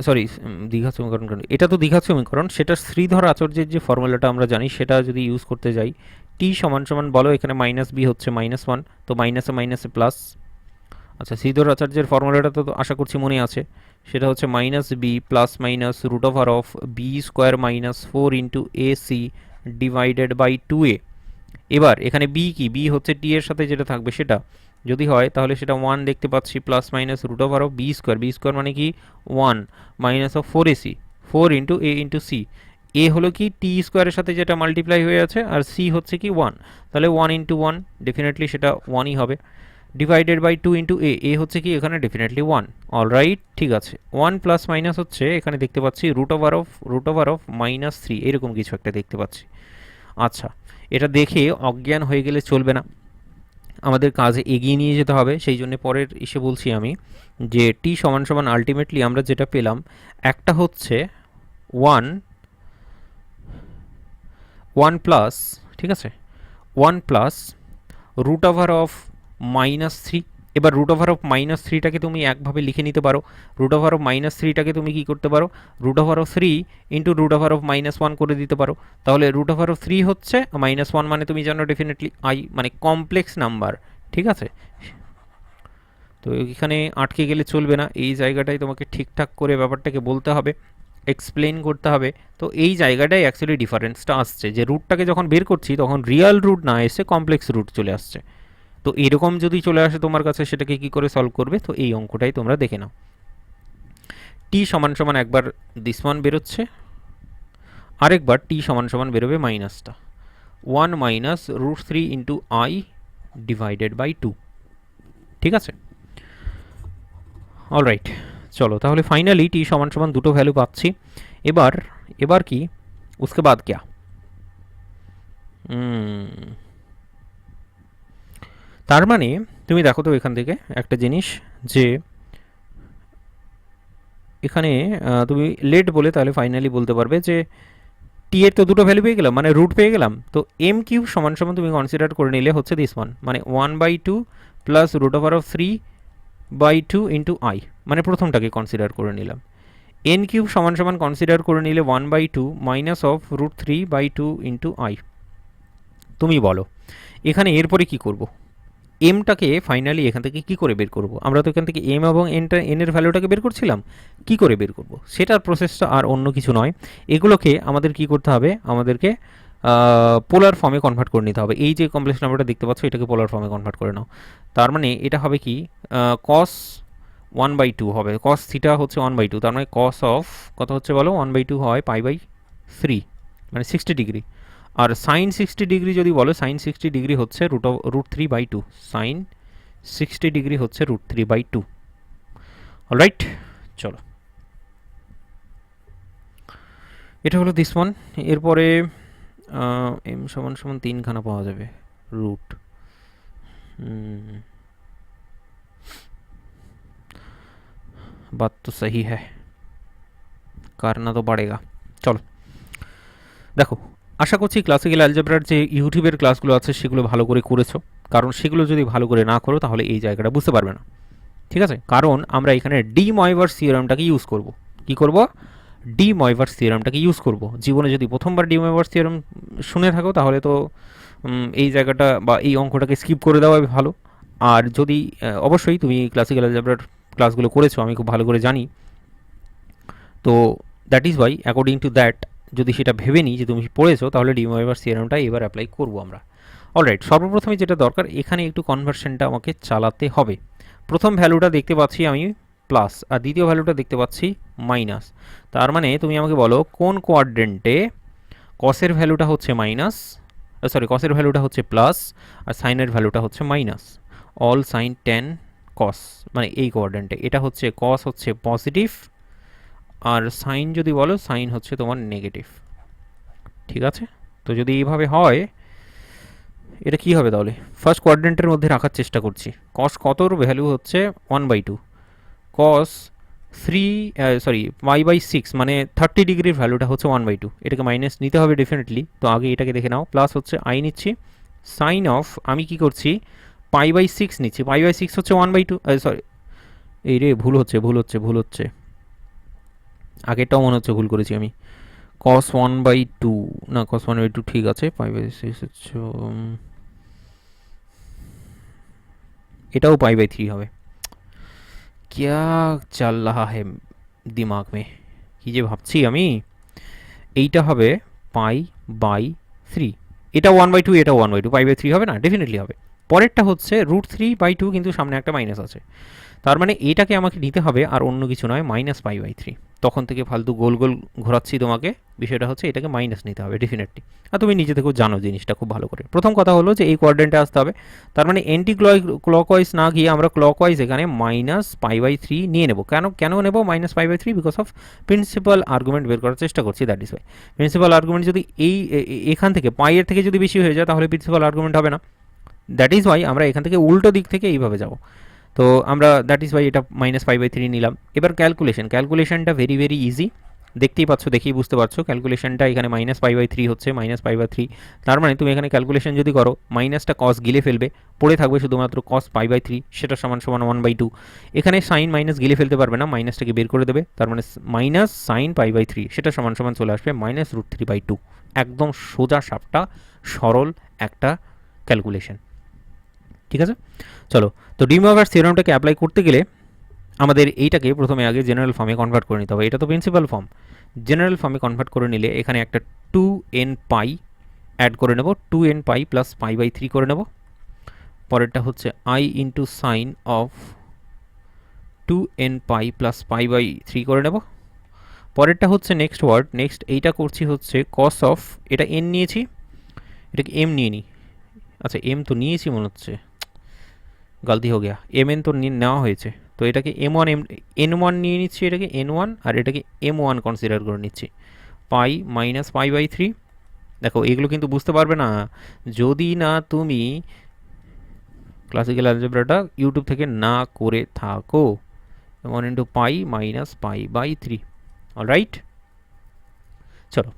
সরি দ্বিঘাত সমীকরণ, এটা তো দ্বিঘাত সমীকরণ, সেটা শ্রীধর আচার্যের যে ফর্মুলাটা আমরা জানি সেটা যদি ইউজ করতে যাই, টি সমান সমান বলো, এখানে মাইনাস বি হচ্ছে -1, তো মাইনাসে মাইনাসে প্লাস, আচ্ছা, সিধর আচার্যের ফর্মুলাটা তো আশা করছি মনে আছে। সেটা হচ্ছে minus b plus minus root over of B square minus 4 into a c divided by 2a। এবার এখানে বি কি, বি হচ্ছে টি এর সাথে যেটা থাকবে সেটা, যদি হয় তাহলে সেটা 1 দেখতে পাচ্ছি, plus minus root over of B square, b square মানে কি 1 minus of 4ac, 4 into a into c. A হলো কি টি স্কোয়ারের সাথে যেটা মাল্টিপ্লাই হয়ে আছে, আর সি হচ্ছে কি 1, তাহলে 1 ইন্টু 1 ডেফিনেটলি সেটা 1ই হবে, ডিভাইডেড বাই 2 ইন্টু এ, এ হচ্ছে কি এখানে ডেফিনেটলি 1। অলরাইট, ঠিক আছে। 1 প্লাস মাইনাস হচ্ছে এখানে দেখতে পাচ্ছি রুট ওভার অফ -3, এরকম কিছু একটা দেখতে পাচ্ছি। আচ্ছা, এটা দেখে অজ্ঞান হয়ে গেলে চলবে না, আমাদের কাজে এগিয়ে নিয়ে যেতে হবে। সেই জন্য পরের এসে বলছি আমি যে টি সমান সমান আলটিমেটলি আমরা যেটা পেলাম, একটা হচ্ছে 1 1 প্লাস, ঠিক আছে, 1 প্লাস রুট ওভার অফ -3। এবার রুট ওভার অফ -3টাকে তুমি একভাবে লিখে নিতে পারো। রুট ওভার অফ -3টাকে তুমি কি করতে পারো, root over of 3 into root over of -1 করে দিতে পারো। তাহলে রুট ওভার অফ 3 হচ্ছে -1, মানে তুমি জানো ডেফিনেটলি আই মানে কমপ্লেক্স নাম্বার, ঠিক আছে। তো এখানে আটকে গেলে চলবে না, এই জায়গাটাই তোমাকে ঠিকঠাক করে ব্যাপারটাকে বলতে হবে, এক্সপ্লেন করতে হবে। তো এই জায়গাটাই অ্যাকচুয়ালি ডিফারেন্সটা আসছে, যে রুটটাকে যখন বের করছি তখন রিয়াল রুট না এসে কমপ্লেক্স রুট চলে আসছে। তো এরকম যদি চলে আসে তোমার কাছে, সেটাকে কি করে সলভ করবে, তো এই অঙ্কটাই তোমরা দেখে নাও। টি সমান সমান একবার দিস ওয়ান বেরোচ্ছে, আরেকবার টি সমান সমান বেরোবে মাইনাসটা, 1 minus √3 into i divided by 2, ঠিক আছে। অলরাইট, চলো তাহলে ফাইনালি টি সমান সমান দুটো ভ্যালু পাচ্ছি। এবার এবার কি উসকে বাদ क्या, তার মানে তুমি দেখো তো এখান থেকে একটা জিনিস, যে এখানে তুমি লেট বলে তাহলে ফাইনালি বলতে পারবে যে টি এর তো দুটো ভ্যালু পেয়ে গেলাম, মানে রুট পেয়ে গেলাম। তো এম কিউব সমান সমান তুমি কনসিডার করে নিলে হচ্ছে দিস ওয়ান, মানে 1/2 plus root over of 3/2 into i, মানে প্রথমটাকে কনসিডার করে নিলাম। এন কিউব সমান সমান কনসিডার করে নিলে 1/2 মাইনাস অফ √3/2 ইন্টু আই। তুমি বলো এখানে এরপরে কি করব, এমটাকে ফাইনালি এখান থেকে কি করে বের করব, আমরা তো এখান থেকে এম এবং এনের ভ্যালুটাকে বের করছিলাম, কি করে বের করব সেটার প্রসেসটা আর অন্য কিছু নয়। এগুলোকে আমাদের কি করতে হবে, আমাদেরকে পোলার ফর্মে কনভার্ট করে নিতে হবে। এই যে কমপ্লেক্স নাম্বারটা দেখতে পাচ্ছ, এটাকে পোলার ফর্মে কনভার্ট করে নাও। তার মানে এটা হবে কি কস 1/2 হবে, কস থিটা হচ্ছে 1/2, তার মানে কস অফ কত হচ্ছে বলো, 1/2 হয় π/3, মানে 60 ডিগ্রি। আর সাইন 60 ডিগ্রি যদি বলো, সাইন 60 ডিগ্রি হচ্ছে √3/2, সাইন 60 ডিগ্রি হচ্ছে √3/2। অলরাইট, চলো এটা হলো দিস ওয়ান। এরপরে এম সমান সমান 3খানা পাওয়া যাবে রুট, बात तो सही है, करना तो पड़ेगा। চলো দেখো, আশা করছি ক্লাসিক্যাল অ্যালজেব্রার যে ইউটিউবের ক্লাসগুলো আছে সেগুলো ভালো করে করেছো, কারণ সেগুলো যদি ভালো করে না করো তাহলে এই জায়গাটা বুঝতে পারবে না, ঠিক আছে। কারণ আমরা এখানে ডি ময়ভার্স থিওরামটাকে ইউজ করব। কি করব, ডি ময়ভার্স থিওরামটাকে ইউজ করব। জীবনে যদি প্রথমবার ডি ময়ভার্স থিওরাম শুনে থাকো তাহলে তো এই জায়গাটা বা এই অঙ্কটাকে স্কিপ করে দেওয়া ভালো। আর যদি অবশ্যই তুমি ক্লাসিক্যাল অ্যালজেব্রার ক্লাসগুলো করেছো, আমি খুব ভালো করে জানি, তো that is Y according to that যদি সেটা ভেবে নিই যে তুমি পড়েছো, তাহলে ডি ময়ভার্স থিওরামটা এবার অ্যাপ্লাই করবো আমরা। অলরাইট, সর্বপ্রথমে যেটা দরকার, এখানে একটু কনভার্সনটা আমাকে চালাতে হবে। প্রথম ভ্যালুটা দেখতে পাচ্ছি আমি প্লাস, আর দ্বিতীয় ভ্যালুটা দেখতে পাচ্ছি মাইনাস। তার মানে তুমি আমাকে বলো কোন কোয়াড্রেন্টে কসের ভ্যালুটা হচ্ছে মাইনাস, সরি কসের ভ্যালুটা হচ্ছে প্লাস আর সাইনের ভ্যালুটা হচ্ছে মাইনাস। অল সাইন 10 কস, মানে এই কোয়াড্রেন্টে এটা হচ্ছে কস হচ্ছে পজিটিভ, আর সাইন যদি বলো সাইন হচ্ছে তোমার নেগেটিভ, ঠিক আছে। তো যদি এইভাবে হয় এটা কি হবে তাহলে, ফার্স্ট কোয়াড্রেন্টের মধ্যে রাখার চেষ্টা করছি। কস কতর ভ্যালু হচ্ছে 1/2, কস 5/6 মানে 30 ডিগ্রির ভ্যালুটা হচ্ছে 1/2, এটাকে মাইনাস নিতে হবে ডেফিনেটলি। তো আগে এটাকে দেখে নাও, প্লাস হচ্ছে আই নিচ্ছি, সাইন অফ আমি কি করছি π/6 নিচ্ছি, π/6 হচ্ছে 1/2, সরি এই রে ভুল হচ্ছে, আগেরটাও মনে হচ্ছে ভুল করেছি আমি, cos 1/2 না, cos 1/2 ঠিক আছে, π/6 হচ্ছে এটাও π/3 হবে, क्या चल रहा है दिमाग में, কি যে ভাবছি আমি। এইটা হবে পাই বাই থ্রি, এটা 1/2, এটা 1/2, পাই/3 হবে না? ডেফিনেটলি হবে। পরেরটা হচ্ছে √3/2, কিন্তু সামনে একটা মাইনাস আছে, তার মানে এটাকে আমাকে নিতে হবে আর অন্য কিছু নয়, -π/3। তখন থেকে ফালতু গোল গোল ঘোরাচ্ছি তোমাকে, বিষয়টা হচ্ছে এটাকে মাইনাস নিতে হবে ডেফিনেটলি। আর তুমি নিজে থেকেও জানো জিনিসটা খুব ভালো করে। প্রথম কথা হলো যে এই কোয়াড্রেন্টে আসতে হবে, তার মানে অ্যান্টি ক্লকওয়াইজ না গিয়ে আমরা ক্লকওয়াইজ এখানে -π/3 নিয়ে নেব। কেন কেন নেব -π/3? বিকজ অফ প্রিন্সিপাল আর্গুমেন্ট বের করার চেষ্টা করছি, that is Y. Principal argument যদি এখান থেকে পাইয়ের থেকে যদি বেশি হয়ে যায় তাহলে প্রিন্সিপাল আর্গুমেন্ট হবে না, দ্যাট ইজ ওয়াই আমরা এখান থেকে উল্টো দিক থেকে এইভাবে যাব। তো আমরা দ্যাট ইজ ওয়াই এটা -π/3 নিলাম। এবার ক্যালকুলেশনটা ভেরি ভেরি ইজি, দেখতেই পাচ্ছ, দেখেই বুঝতে পারছো ক্যালকুলেশনটা এখানে -π/3 হচ্ছে, -π/3। তার মানে তুমি এখানে ক্যালকুলেশন যদি করো, মাইনাসটা কস গিলে ফেলবে, পড়ে থাকবে শুধুমাত্র cos π/3, সেটা সমান সমান 1/2। এখানে সাইন মাইনাস গিলে ফেলতে পারবে না, মাইনাসটাকে বের করে দেবে, তার মানে মাইনাস সাইন π/3 সেটা সমান সমান চলে আসবে -√3/2। একদম সোজা সাপটা সরল একটা ক্যালকুলেশন, ঠিক আছে। চলো, তো ডি মরগান থিওরেমটাকে অ্যাপ্লাই করতে গেলে আমাদের এইটাকে প্রথমে আগে জেনারেল ফর্মে কনভার্ট করে নিতে হবে। এটা তো প্রিন্সিপাল ফর্ম, জেনারেল ফর্মে কনভার্ট করে নিলে এখানে একটা 2n π অ্যাড করে নেব, 2n π প্লাস π/3 করে নেব। পরেরটা হচ্ছে i into sine of 2n π plus π/3 করে নেব। পরেরটা হচ্ছে নেক্সট ওয়ার্ড, নেক্সট এইটা করছি হচ্ছে কস অফ, এটা n নিয়েছি, এটাকে m নিয়ে নিই। আচ্ছা m তো নিয়েছি মনে হচ্ছে, গলতি হয়ে গেয়া, mn তো নেওয়া হয়েছে, তো এটাকে m1 n1 নিয়ে নিচ্ছি, এটাকে n1 আর এটাকে m1 কনসিডার করে নিচ্ছি। পাই মাইনাস π/3, দেখো এগুলো কিন্তু বুঝতে পারবে না যদি না তুমি ক্লাসিক্যাল অ্যালজেব্রাটা ইউটিউব থেকে না করে থাকো। m1 into pi minus π/3, alright. চলো,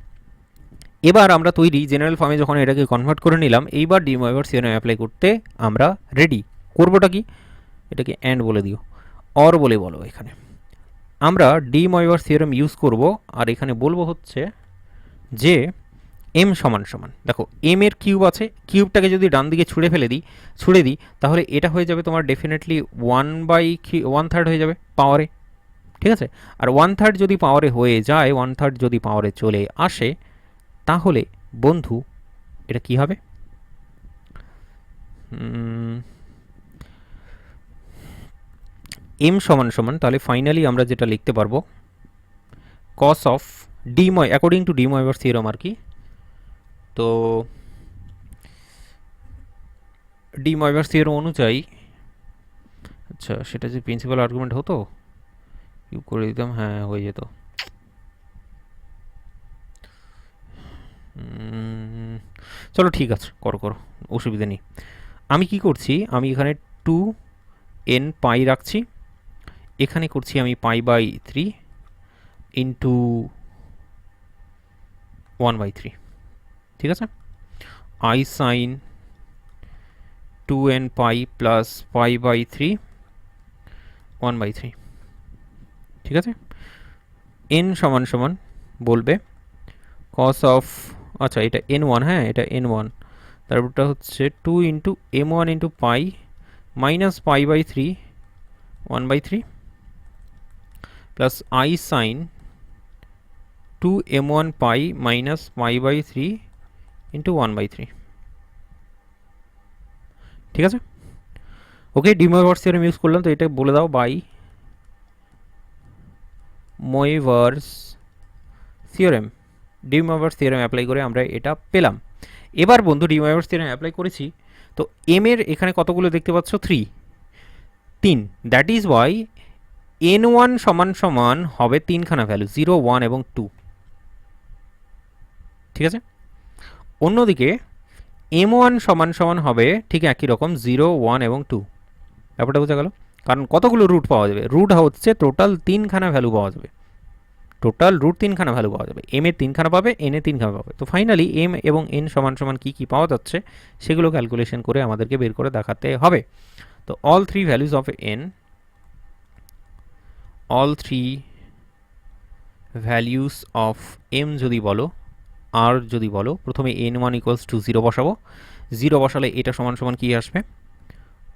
এবার আমরা তৈরি জেনারেল ফর্মে যখন এটাকে কনভার্ট করে নিলাম, এইবার ডি মরগান থিওরেম অ্যাপ্লাই করতে আমরা রেডি। করবোটা কি, এটাকে অ্যান্ড বলে দিও, অর বলে বলো। এখানে আমরা ডি মরগান থিওরেম ইউজ করব, আর এখানে বলবো হচ্ছে যে এম সমান সমান, দেখো এম এর কিউব আছে, কিউবটাকে যদি ডান দিকে ছুড়ে দিই তাহলে এটা হয়ে যাবে তোমার ডেফিনেটলি 1/3 হয়ে যাবে পাওয়ারে, ঠিক আছে। আর 1/3 যদি পাওয়ারে হয়ে যায়, 1/3 যদি পাওয়ারে চলে আসে, তাহলে বন্ধু এটা কি হবে, এম সমান সমান, তাহলে ফাইনালি আমরা যেটা লিখতে পারবো cos of the according to De Morgan theorem আর কি। তো ডি মরগান থিওরেম অনুযায়ী, আচ্ছা সেটা যে প্রিন্সিপাল আর্গুমেন্ট হতো ইউ করে দিতাম, হ্যাঁ হয়ে যেত। চলো ঠিক আছে, করো করো, অসুবিধা নেই। আমি কি করছি, আমি এখানে 2n π রাখছি, এখানে করছি আমি π/3 ইন্টু 1/3, ঠিক আছে। i সাইন 2n π প্লাস π/3 1/3, ঠিক আছে। n সমান সমান বলবে cos অফ, আচ্ছা এটা n1, হ্যাঁ এটা n1, তারপরটা হচ্ছে 2 into m1 into pi minus π/3 1/3 plus i sine 2m1 pi minus π/3 into 1/3, ঠিক আছে। Okay, De Morgan theorem use করলাম, তো এটা বলে দাও by Moivre's theorem. De Morgan theorem apply করে আমরা এটা পেলাম। এবার বন্ধু ডি মরগান থিওরেম অ্যাপ্লাই করেছি, তো এম এর এখানে কতগুলো দেখতে পাচ্ছ, 3, দ্যাট ইজ ওয়াই n1 সমান সমান হবে তিনখানা ভ্যালু, 0, 1 এবং 2, ঠিক আছে। অন্যদিকে m1 সমান সমান হবে ঠিক একই রকম 0, 1 এবং 2। ব্যাপারটা বোঝা গেল, কারণ কতগুলো রুট পাওয়া যাবে, রুট হচ্ছে টোটাল তিনখানা ভ্যালু পাওয়া যাবে, টোটাল রুট তিনখানা ভ্যালু পাওয়া যাবে, এম এর তিনখানা পাবে, এন এর তিনখানা পাবে। তো ফাইনালি এম এবং এন সমান সমান কী কী পাওয়া যাচ্ছে সেগুলো ক্যালকুলেশন করে আমাদেরকে বের করে দেখাতে হবে। তো all three values of n, all three values of m যদি বলো, আর যদি বলো, প্রথমে n1 ইকুয়ালস টু 0 বসাবো, 0 বসালে এটা সমান সমান কী আসবে,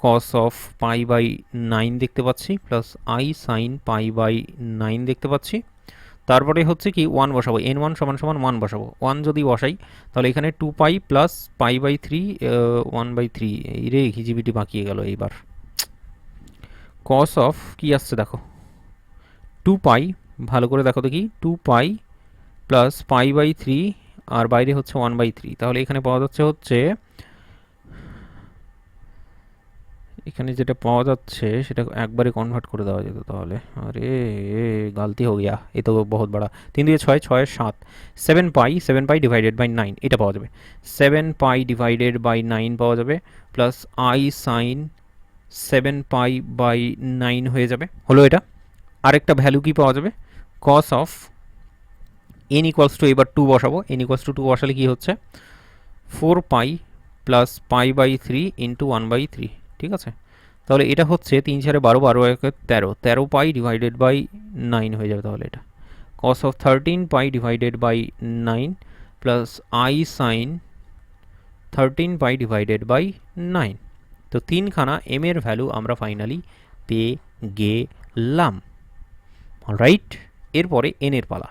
কস অফ পাই বাই 9 দেখতে পাচ্ছি, plus i sine pi by 9 দেখতে পাচ্ছি। তারপরে হচ্ছে কি 1 বসাবো, n1 সমান সমান 1 বসাবো। 1 যদি বসাই তাহলে এখানে 2 পাই প্লাস পাই বাই 3 1/3, এই রে হিজিবিটি বাকিয়ে গেল এইবার। কস অফ কি আসছে দেখো, 2 পাই, ভালো করে দেখো দেখি, 2 পাই প্লাস পাই বাই 3 আর বাইরে হচ্ছে 1/3, তাহলে এখানে পাওয়া যাচ্ছে হচ্ছে, এখানে যেটা পাওয়া যাচ্ছে সেটা একবারে কনভার্ট করে দেওয়া যেত তাহলে। আরে গালতি হো গিয়া, এ তো বহুত বড়া। 3 দিয়ে 6, 6 7, 7 পাই ডিভাইডেড বাই 9 এটা পাওয়া যাবে। 7 পাই ডিভাইডেড বাই 9 পাওয়া যাবে, plus i sine 7 pi by 9 হয়ে যাবে, হলো এটা। আরেকটা ভ্যালু কি পাওয়া যাবে, cos of n equals to, এবার 2 বসাবো, n ইকুয়ালস টু 2 বসালে কি হচ্ছে 4 pi plus pi by 3 into 1/3, ঠিক আছে। তাহলে এটা হচ্ছে 3 4 12, 12 1 13, 13 পাই ডিভাইডেড বাই 9 হয়ে যাবে তাহলে এটা। Cos of 13 pi divided by 9 plus i sine 13 pi divided by 9। তো তিনখানা এম এর ভ্যালু আমরা ফাইনালি পেয়ে গেলাম, অলরাইট। এরপরে এন এর পালা।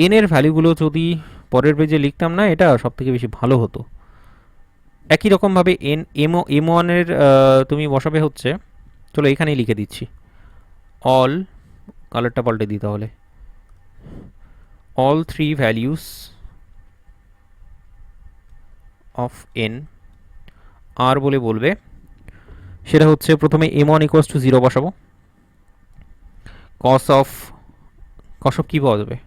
এন এর ভ্যালুগুলো যদি পরের পেজে লিখতাম না, এটা সব থেকে বেশি ভালো হতো। একই রকমভাবে এম ওয়ানের তুমি বসাবে হচ্ছে, চলো এখানেই লিখে দিচ্ছি, অল, কালারটা পাল্টে দিই তাহলে, all 3 values of N are বলে বলবে, সেটা হচ্ছে প্রথমে m1 ইকুয়ালস টু 0 বসাবো। কস অফ কী পাওয়া যাবে,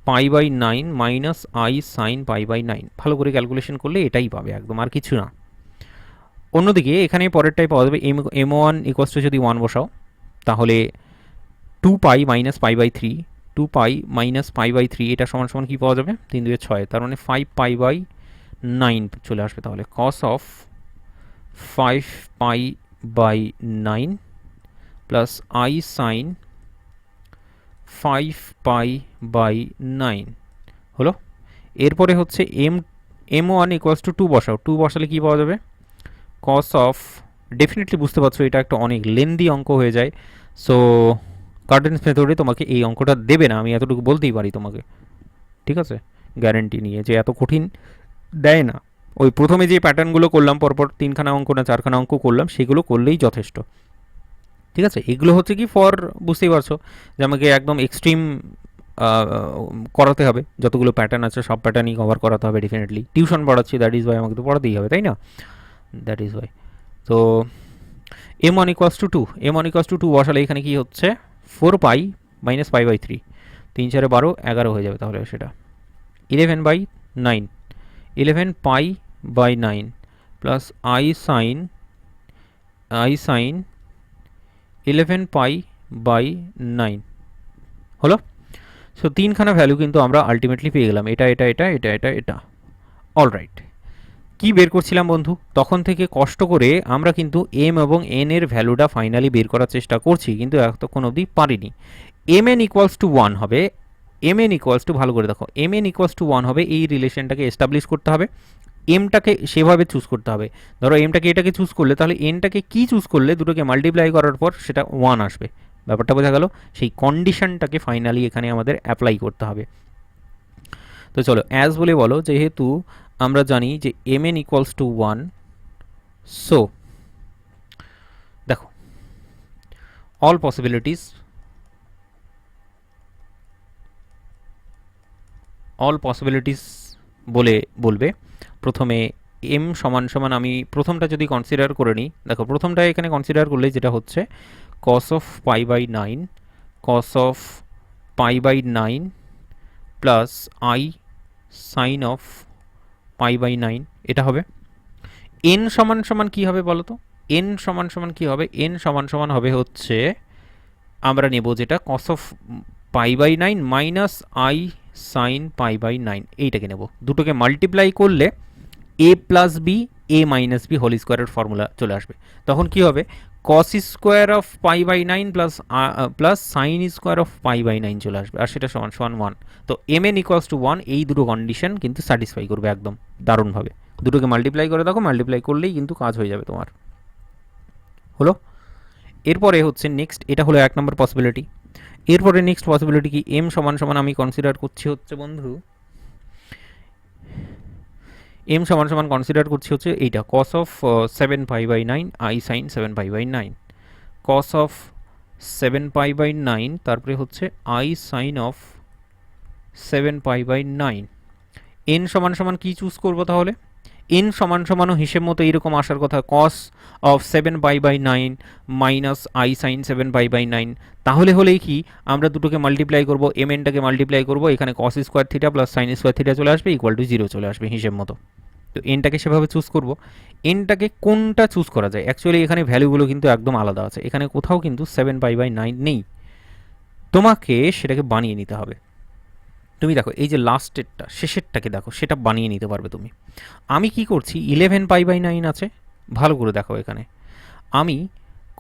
pi by 9 minus i sine pi by 9, ভালো করে ক্যালকুলেশন করলে এটাই পাবে একদম, আর কিছু না। অন্যদিকে এখানে পরেরটাই পাওয়া যাবে, m1 ইকুয়ালস টু যদি 1 বসাও তাহলে 2 pi minus pi by 3, 2 pi minus pi by 3 এটা সমান সমান কী পাওয়া যাবে, 3 2 6, তার মানে 5 পাই বাই 9 চলে আসবে। তাহলে cos of 5 pi by 9 plus i sine 5 pi by 9 হলো। এরপরে হচ্ছে m1 ইকুয়ালস টু 2 বসাও, 2 বসালে কী পাওয়া যাবে, কস অফ, ডেফিনেটলি বুঝতে পারছো এটা একটা অনেক লেন্দি অঙ্ক হয়ে যায়, সো কার্টেন্স মেথডে তোমাকে এই অঙ্কটা দেবে না, আমি এতটুকু বলতেই পারি তোমাকে, ঠিক আছে, গ্যারেন্টি নিয়ে যে এত কঠিন দেয় না। ওই প্রথমে যে প্যাটার্নগুলো করলাম পরপর 3খানা অঙ্ক না 4খানা অঙ্ক করলাম, সেগুলো করলেই যথেষ্ট, ঠিক আছে। এগুলো হচ্ছে কি ফর, বুঝতেই পারছো যে আমাকে একদম এক্সট্রিম করাতে হবে, যতগুলো প্যাটার্ন আছে সব প্যাটার্নই কভার করাতে হবে ডেফিনেটলি। টিউশন পড়াচ্ছি, দ্যাট ইজ ওয়াই আমাকে তো পড়াতেই হবে, তাই না, দ্যাট ইজ ওয়াই। তো m1 equals to 2, m1 equals to 2 বসালে এখানে কি হচ্ছে 4 পাই মাইনাস পাই বাই 3, 3 4 12 11 হয়ে যাবে তাহলে সেটা। 11 by 9, 11 pi by 9 plus i sine 11 pi by 9 হলো। সো তিনখানা ভ্যালু কিন্তু আমরা আলটিমেটলি পেয়ে গেলাম, এটা এটা এটা এটা এটা এটা, অলরাইট। কি বের করছিলাম বন্ধু, তখন থেকে কষ্ট করে আমরা কিন্তু এম এবং এন এর ভ্যালুটা ফাইনালি বের করার চেষ্টা করছি, কিন্তু এতক্ষণ অবধি পারিনি। এম এন ইকুয়ালস টু 1 হবে, এম এন ইকুয়ালস টু, ভালো করে দেখো, এম এন ইকুয়ালস টু 1 হবে, এই রিলেশনটাকে এস্টাবলিশ করতে হবে, এমটাকে সেভাবে চুজ করতে হবে। ধরো এমটাকে এটাকে চুজ করলে, তাহলে এনটাকে কি চুজ করলে দুটোকে মাল্টিপ্লাই করার পর সেটা 1 আসবে, ব্যাপারটা বোঝা গেল। সেই কন্ডিশনটাকে ফাইনালি এখানে আমাদের অ্যাপ্লাই করতে হবে। তো চলো অ্যাজ বলে বলো, যেহেতু আমরা জানি যে m N equals to 1, so দেখো অল পসিবিলিটিস বলে বলবে। প্রথমে এম সমান সমান, আমি প্রথমটা যদি কনসিডার করে নিই, দেখো প্রথমটা এখানে কনসিডার করলে যেটা হচ্ছে cos of pi by 9, cos of pi by 9 plus i sine of pi by 9 এটা হবে। এন সমান সমান কী হবে বলো তো, এন সমান সমান কী হবে, এন সমান সমান হবে হচ্ছে, আমরা নেব যেটা cos of pi by 9 minus i sine pi by 9, এইটাকে নেব। দুটোকে মাল্টিপ্লাই করলে a plus b, a minus b whole স্কোয়ারের ফর্মুলা চলে আসবে। তখন কি হবে, cos square of pi by 9 plus sine square of pi by 9 চলে আসবে, আর সেটা সমান সমান 1। তো এম এন ইকুয়ালস টু 1, এই দুটো কন্ডিশন কিন্তু স্যাটিসফাই করবে একদম দারুণভাবে। দুটোকে মাল্টিপ্লাই করে দেখো, মাল্টিপ্লাই করলেই কিন্তু কাজ হয়ে যাবে তোমার। হলো। এরপরে হচ্ছে নেক্সট, এটা হলো 1 নম্বর পসিবিলিটি। এরপরে নেক্সট পসিবিলিটি কি, এম সমান সমান আমি কনসিডার করছি হচ্ছে বন্ধু, এম সমান সমান কনসিডার করছি হচ্ছে এইটা cos of 7π/9 i sine 7π/9, cos of 7π/9 তারপরে হচ্ছে আই সাইন অফ 7π/9। এন সমান সমান কি চুজ করবো তাহলে, এন সমান সমানও হিসেব মতো এরকম আসার কথা, cos of 7π/9 minus i sine 7π/9। তাহলে হলেই কি আমরা দুটোকে মাল্টিপ্লাই করবো, এম এনটাকে মাল্টিপ্লাই করবো, এখানে cos square theta plus sine square theta চলে আসবে, ইকুয়াল টু 0 চলে আসবে হিসেব মতো। তো এনটাকে সেভাবে চুজ করব। এনটাকে কোনটা চুজ করা যায়, অ্যাকচুয়ালি এখানে ভ্যালুগুলো কিন্তু একদম আলাদা আছে, এখানে কোথাও কিন্তু 7π/9 নেই, তোমাকে সেটাকে বানিয়ে নিতে হবে। তুমি দেখো এই যে লাস্টেরটা শেষেরটাকে দেখো, সেটা বানিয়ে নিতে পারবে তুমি। আমি কি করছি, 11π/9 আছে, ভালো করে দেখো এখানে আমি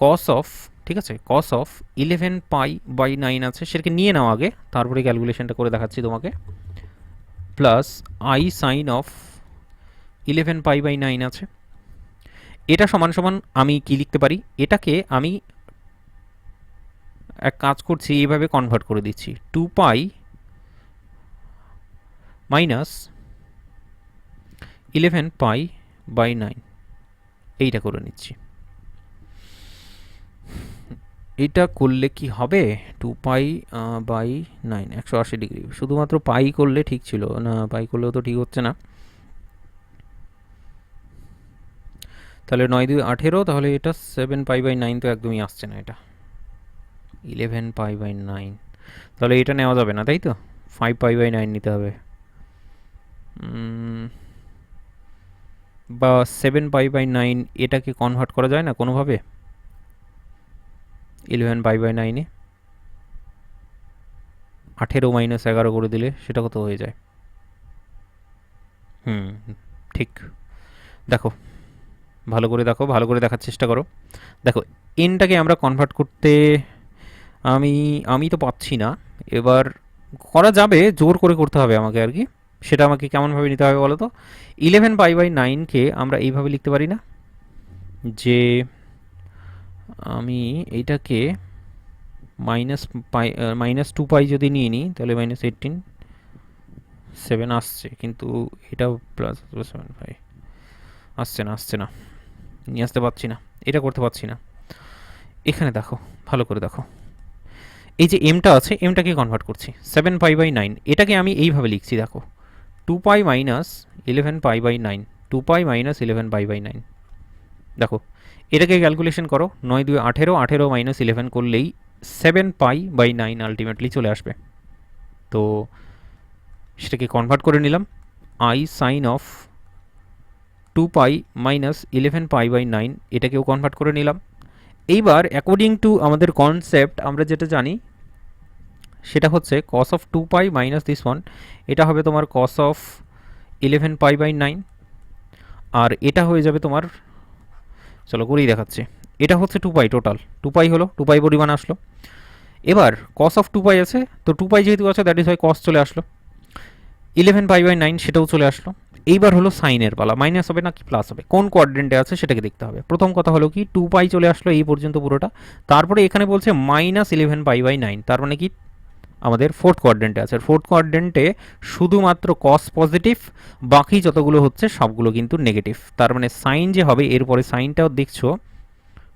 কস অফ, ঠিক আছে, কস অফ 11π/9 আছে, সেটাকে নিয়ে নাও আগে, তারপরে ক্যালকুলেশনটা করে দেখাচ্ছি তোমাকে, প্লাস আই সাইন অফ 11π/9 আছে। এটা সমান সমান আমি কি লিখতে পারি, এটাকে আমি এক কাজ করছি, এইভাবে কনভার্ট করে দিচ্ছি, 2π মাইনাস 11π/9 এইটা করে নিচ্ছি। এটা করলে কি হবে, 2π/9 180 ডিগ্রি, শুধুমাত্র পাই করলে ঠিক ছিল না, পাই করলেও তো ঠিক হচ্ছে না, তাহলে 9 2 18, তাহলে এটা 7π/9 তো একদমই আসছে না, এটা 11π/9, তাহলে এটা নেওয়া যাবে না তাই তো, 5π/9 নিতে হবে, বা 7π/9 এটাকে কনভার্ট করা যায় না কোনোভাবে 11π/9-এ, 18 মাইনাস 11 করে দিলে সেটা কত হয়ে যায়, ঠিক। দেখো ভালো করে দেখো, ভালো করে দেখার চেষ্টা করো। দেখো এনটাকে আমরা কনভার্ট করতে আমি আমি তো পাচ্ছি না, এবার করা যাবে, জোর করে করতে হবে আমাকে আর কি। সেটা আমাকে কেমনভাবে নিতে হবে বলো তো, 11π/9কে আমরা এইভাবে লিখতে পারি না যে আমি এইটাকে -2π যদি নিয়ে নিই, তাহলে -18 7 আসছে, কিন্তু এটা প্লাস 7π আসছে না, নিয়ে আসতে পারছি না, এটা করতে পারছি না। এখানে দেখো ভালো করে দেখো, এই যে এমটা আছে, এমটাকে কনভার্ট করছি 7π/9, এটাকে আমি এইভাবে লিখছি, দেখো 2π মাইনাস 11π/9, 2π মাইনাস 11π/9। দেখো এটাকে ক্যালকুলেশন করো, 9 2 18, 18 মাইনাস 11 করলেই 7π/9 আলটিমেটলি চলে আসবে। তো সেটাকে কনভার্ট করে নিলাম, আই সাইন অফ 2π মাইনাস 11π/9 এটাকেও কনভার্ট করে নিলাম। এইবার অ্যাকর্ডিং টু আমাদের কনসেপ্ট আমরা যেটা জানি সেটা হচ্ছে cos of 2π minus this one, এটা হবে তোমার cos অফ 11π/9, আর এটা হয়ে যাবে তোমার, চলো করেই দেখাচ্ছি, এটা হচ্ছে 2π, টোটাল 2π হলো, 2π পরিমাণ আসলো। এবার cos অফ 2π আছে, তো 2π যেহেতু আছে দ্যাট ইজ হয় cos চলে আসলো, 11π/9 সেটাও চলে আসলো। এইবার হলো সাইনের পালা, মাইনাস হবে না কি প্লাস হবে, কোন কোয়াড্রেন্টে আছে সেটাকে দেখতে হবে। প্রথম কথা হলো কি 2π চলে আসলো এই পর্যন্ত পুরোটা, তারপরে এখানে বলছে -11π/9, তার মানে কি আমাদের ফোর্থ কোয়াড্রেন্টে আছে, ফোর্থ কোয়াড্রেন্টে শুধুমাত্র কস পজিটিভ, বাকি যতগুলো হচ্ছে সবগুলো কিন্তু নেগেটিভ, তার মানে সাইন যে হবে এরপরে সাইনটাও দেখছো,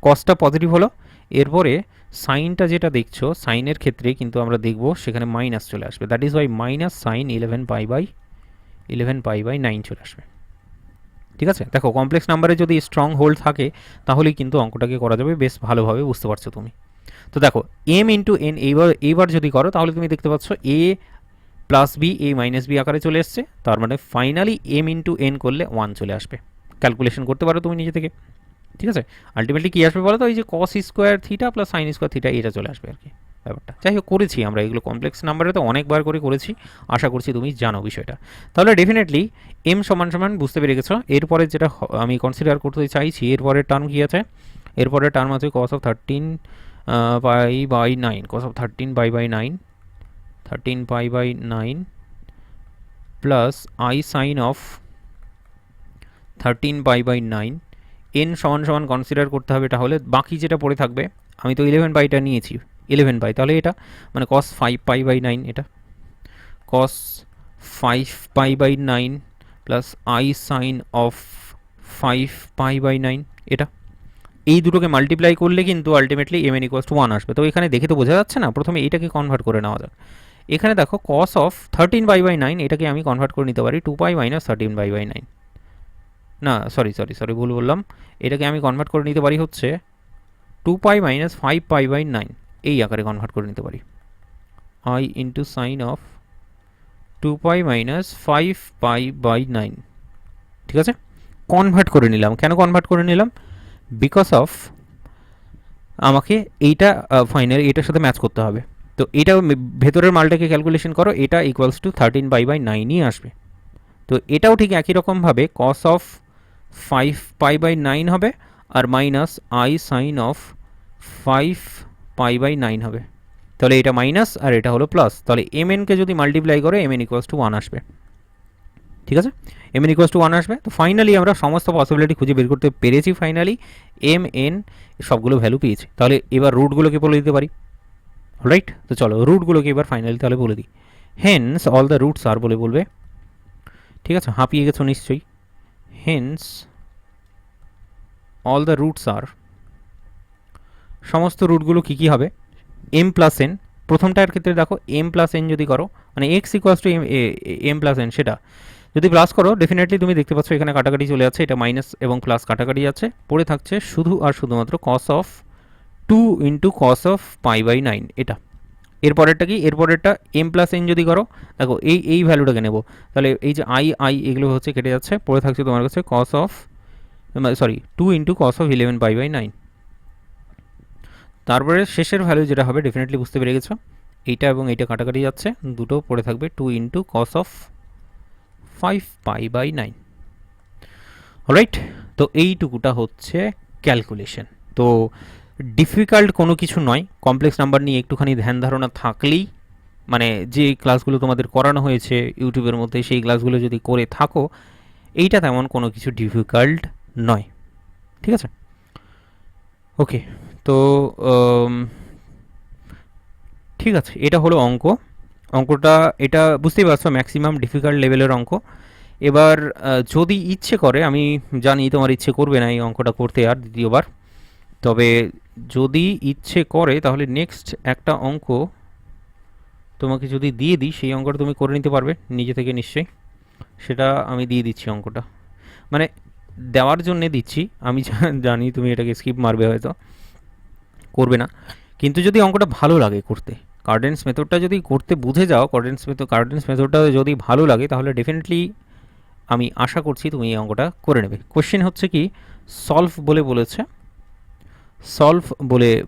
কসটা পজিটিভ হলো, এরপরে সাইনটা যেটা দেখছো সাইনের ক্ষেত্রে কিন্তু আমরা দেখব সেখানে মাইনাস চলে আসবে, that is why minus sine 11π/9 চলে আসবে। ঠিক আছে, দেখো কমপ্লেক্স নাম্বারে যদি স্ট্রং হোল্ড থাকে তাহলেই কিন্তু অঙ্কটাকে করা যাবে, বেশ ভালোভাবে বুঝতে পারছো তুমি। তো দেখো এম ইন্টু এন এইবার যদি করো তাহলে তুমি দেখতে পাচ্ছ এ plus b a minus B আকারে চলে এসছে, তার মানে ফাইনালি এম ইন্টু এন করলে 1 চলে আসবে, ক্যালকুলেশন করতে পারো তুমি নিজে থেকে। ঠিক আছে, আলটিমেটলি কী আসবে বলো তো, এই যে cos square theta plus sine square theta এটা চলে আসবে আর কি ব্যাপারটা। যাই হোক করেছি আমরা এগুলো কমপ্লেক্স নাম্বারে তো অনেকবার করে করেছি, আশা করছি তুমি জানো বিষয়টা। তাহলে ডেফিনেটলি এম সমান সমান বুঝতে পেরে গেছো। এরপরে যেটা আমি কনসিডার করতে চাইছি, এরপরের টার্ম কী আছে, এরপরের টার্ম আছে cos of 13π/9, cos of 13π/9, 13π/9 plus I sin of 13π/9 N সমান সমান কনসিডার করতে হবে, তাহলে বাকি যেটা পড়ে থাকবে, আমি তো 11 পাইটা নিয়েছি, 11 পাই, তাহলে এটা মানে cos 5 পাই বাই 9, এটা cos 5 pi by 9 plus i sine of 5 pi by 9, এটা এই দুটোকে মাল্টিপ্লাই করলে কিন্তু ultimately m N equals to 1 আসবে। তো এখানে দেখে তো বোঝা যাচ্ছে না, প্রথমে এইটাকে কনভার্ট করে নেওয়া যাক। এখানে দেখো cos অফ 13 পাই বাই 9, এটাকে আমি কনভার্ট করে নিতে পারি 2 পাই মাইনাস 13 পাই বাই 9, না সরি ভুল বললাম, এটাকে আমি কনভার্ট করে নিতে পারি হচ্ছে 2 পাই মাইনাস 5 পাই বাই 9, এই আকারে কনভার্ট করে নিতে পারি, i into sine of 2 pi minus 5 pi by 9, ঠিক আছে, কনভার্ট করে নিলাম। কেন কনভার্ট করে নিলাম? বিকজ অফ আমাকে এইটা ফাইনালি এটার সাথে ম্যাচ করতে হবে। তো এটা ভেতরের মালটাকে ক্যালকুলেশন করো, এটা ইকুয়ালস টু 13 পাই বাই 9ই আসবে। তো এটাও ঠিক একই রকমভাবে cos অফ 5 পাই বাই 9 হবে আর minus i sine of 5 pi by 9 হবে। তাহলে এটা মাইনাস আর এটা হলো প্লাস, তাহলে এম এনকে যদি মাল্টিপ্লাই করে এম এন ইকুয়ালস টু 1 আসবে, ঠিক আছে, এম এন ইকুয়ালস টু 1 আসবে। তো ফাইনালি আমরা সমস্ত পসিবিলিটি খুঁজে বের করতে পেরেছি, ফাইনালি এম এন সবগুলো ভ্যালু পেয়েছি। তাহলে এবার রুটগুলোকে বলে দিতে পারি, রাইট? তো চলো রুটগুলোকে এবার ফাইনালি তাহলে বলে দিই। Haynes all the roots are বলে বলবে, ঠিক আছে, হাঁপিয়ে গেছো নিশ্চয়ই। হেন্স অল দ্য রুটস আর, সমস্ত রুটগুলো কী কী হবে, এম প্লাস এন, প্রথমটার ক্ষেত্রে দেখো এম প্লাস এন যদি করো, মানে x equals to m plus n, সেটা যদি প্লাস করো ডেফিনেটলি তুমি দেখতে পাচ্ছ এখানে কাটাকাটি চলে যাচ্ছে, এটা মাইনাস এবং প্লাস কাটাকাটি যাচ্ছে, পড়ে থাকছে শুধু আর শুধুমাত্র cos of 2 into cos of pi by 9, এটা। এরপরেরটা কি, এরপরেরটা এম প্লাস এন যদি করো, দেখো এই ভ্যালুটাকে নেবো, তাহলে এই যে আই এগুলো হচ্ছে কেটে যাচ্ছে, পড়ে থাকছে তোমার কাছে cos of 2 into cos of 11 pi by 9। তারপরে শেষের ভ্যালু যেটা হবে ডেফিনেটলি বুঝতে পেরে গেছো, এইটা এবং এইটা কাটাকাটি যাচ্ছে, দুটো পড়ে থাকবে 2 into cos of 5 pi by 9, right? তো এইটুকুটা হচ্ছে ক্যালকুলেশন। তো ডিফিকাল্ট কোনো কিছু নয়, কমপ্লেক্স নাম্বার নিয়ে একটুখানি ধ্যান ধারণা থাকলেই, মানে যে ক্লাসগুলো তোমাদের করানো হয়েছে ইউটিউবের মধ্যে সেই ক্লাসগুলো যদি করে থাকো, এইটা তেমন কোনো কিছু ডিফিকাল্ট নয়, ঠিক আছে? ওকে, তো ঠিক আছে, এটা হলো অঙ্কটা, এটা বুঝতেই পারছো ম্যাক্সিমাম ডিফিকাল্ট লেভেলের অঙ্ক। এবার যদি ইচ্ছে করে, আমি জানি তোমার ইচ্ছে করবে না এই অঙ্কটা করতে আর দ্বিতীয়বার, তবে যদি ইচ্ছে করে তাহলে নেক্সট একটা অঙ্ক তোমাকে যদি দিয়ে দিই, সেই অঙ্কটা তুমি করে নিতে পারবে নিজে থেকে নিশ্চয়ই, সেটা আমি দিয়ে দিচ্ছি অঙ্কটা, মানে দেওয়ার জন্যে দিচ্ছি, আমি জানি তুমি এটাকে স্কিপ মারবে হয়তো, করবে না, কিন্তু যদি অঙ্কটা ভালো লাগে করতে, কার্ডেন্স মেথডটা যদি করতে বুঝে যাও, কার্ডেন্স মেথডটা যদি ভালো লাগে, তাহলে ডেফিনেটলি আমি আশা করছি তুমি এই অঙ্কটা করে নেবে। কোশ্চেন হচ্ছে কি, সলভ বলে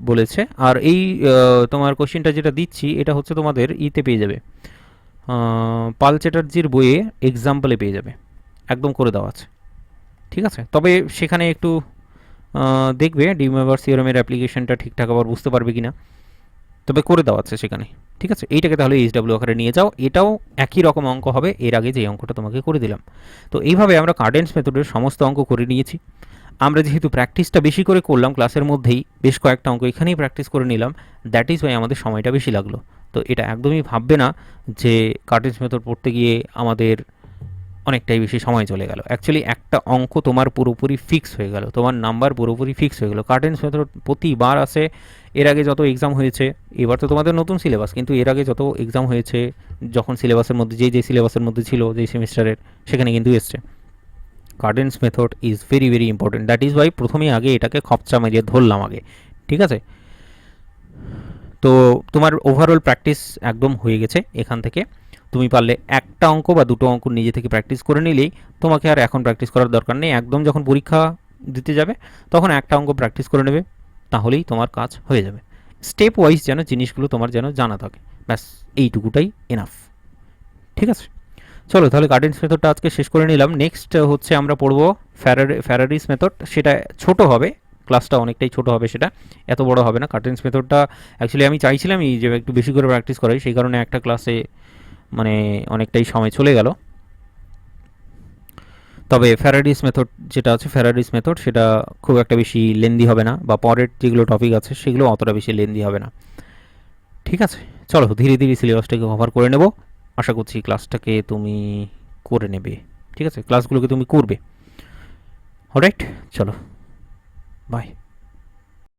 বলেছে, আর এই তোমার কোশ্চেনটা যেটা দিচ্ছি এটা হচ্ছে তোমাদের ইতে পেয়ে যাবে, পাল চ্যাটার্জির বইয়ে এক্সাম্পলে পেয়ে যাবে, একদম করে দেওয়া আছে, ঠিক আছে? তবে সেখানে একটু দেখবে ডিমেভার থিওরেমের অ্যাপ্লিকেশনটা ঠিকঠাক আবার বুঝতে পারবে কিনা, তবে করে দেওয়া আছে সেখানে, ঠিক আছে? এইটাকে তাহলে এইচডাব্লিউ আকারে নিয়ে যাও, এটাও একই রকম অঙ্ক হবে এর আগে যে অঙ্কটা তোমাকে করে দিলাম। তো এইভাবে আমরা কার্ডেন্স মেথডের সমস্ত অঙ্ক করে নিয়েছি। আমরা যেহেতু প্র্যাকটিসটা বেশি করে করলাম ক্লাসের মধ্যেই, বেশ কয়েকটা অঙ্ক এখানেই প্র্যাকটিস করে নিলাম, দ্যাট ইজ ওয়াই আমাদের সময়টা বেশি লাগলো। তো এটা একদমই ভাববে না যে কার্ডেন্স মেথড পড়তে গিয়ে আমাদের অনেকটাই বেশি সময় চলে গেল। অ্যাকচুয়ালি একটা অঙ্ক তোমার পুরোপুরি ফিক্স হয়ে গেল, তোমার নাম্বার পুরোপুরি ফিক্স হয়ে গেল। কার্ডেন্স মেথড প্রতিবার আসে, এর আগে যত এক্সাম হয়েছে, এবার তো তোমাদের নতুন সিলেবাস, কিন্তু এর আগে যত এক্সাম হয়েছে, যখন সিলেবাসের মধ্যে যে সিলেবাসের মধ্যে ছিল যেই সেমিস্টারের, সেখানে কিন্তু এসছে। Cardan's method is very very important, that is why প্রথমেই আগে এটাকে খপচা মেরিয়ে ধরলাম আগে, ঠিক আছে? তো তোমার ওভারঅল প্র্যাকটিস একদম হয়ে গেছে এখান থেকে, তুমি পারলে একটা অঙ্ক বা দুটো অঙ্ক নিজে থেকে প্র্যাকটিস করে নিলেই, তোমাকে আর এখন প্র্যাকটিস করার দরকার নেই, একদম যখন পরীক্ষা দিতে যাবে তখন একটা অঙ্ক প্র্যাকটিস করে নেবে, তাহলেই তোমার কাজ হয়ে যাবে। স্টেপ ওয়াইজ যেন জিনিসগুলো তোমার যেন জানা থাকে, ব্যাস এইটুকুটাই এনাফ, ঠিক আছে? চলো তাহলে কার্ডেন্স মেথডটা আজকে শেষ করে নিলাম। নেক্সট হচ্ছে আমরা পড়বো ফ্যারাডিস মেথড, সেটা ছোট হবে, ক্লাসটা অনেকটাই ছোট হবে, সেটা এত বড় হবে না। কার্ডেন্স মেথডটা অ্যাকচুয়ালি আমি চাইছিলাম যে একটু বেশি করে প্র্যাকটিস করাই, সেই কারণে একটা ক্লাসে মানে অনেকটাই সময় চলে গেল। তবে ফ্যারাডিস মেথড যেটা আছে, ফ্যারাডিস মেথড সেটা খুব একটা বেশি লেন্দি হবে না, বা পরের যেগুলো টপিক আছে সেগুলো অতটা বেশি লেন্দি হবে না। ঠিক আছে, চলো ধীরে ধীরে সিলেবাসটাকে কভার করে নেব। আশা করছি ক্লাসটাকে তুমি করে নেবে। ঠিক আছে, ক্লাসগুলোকে তুমি করবে। অলরাইট, চলো বাই।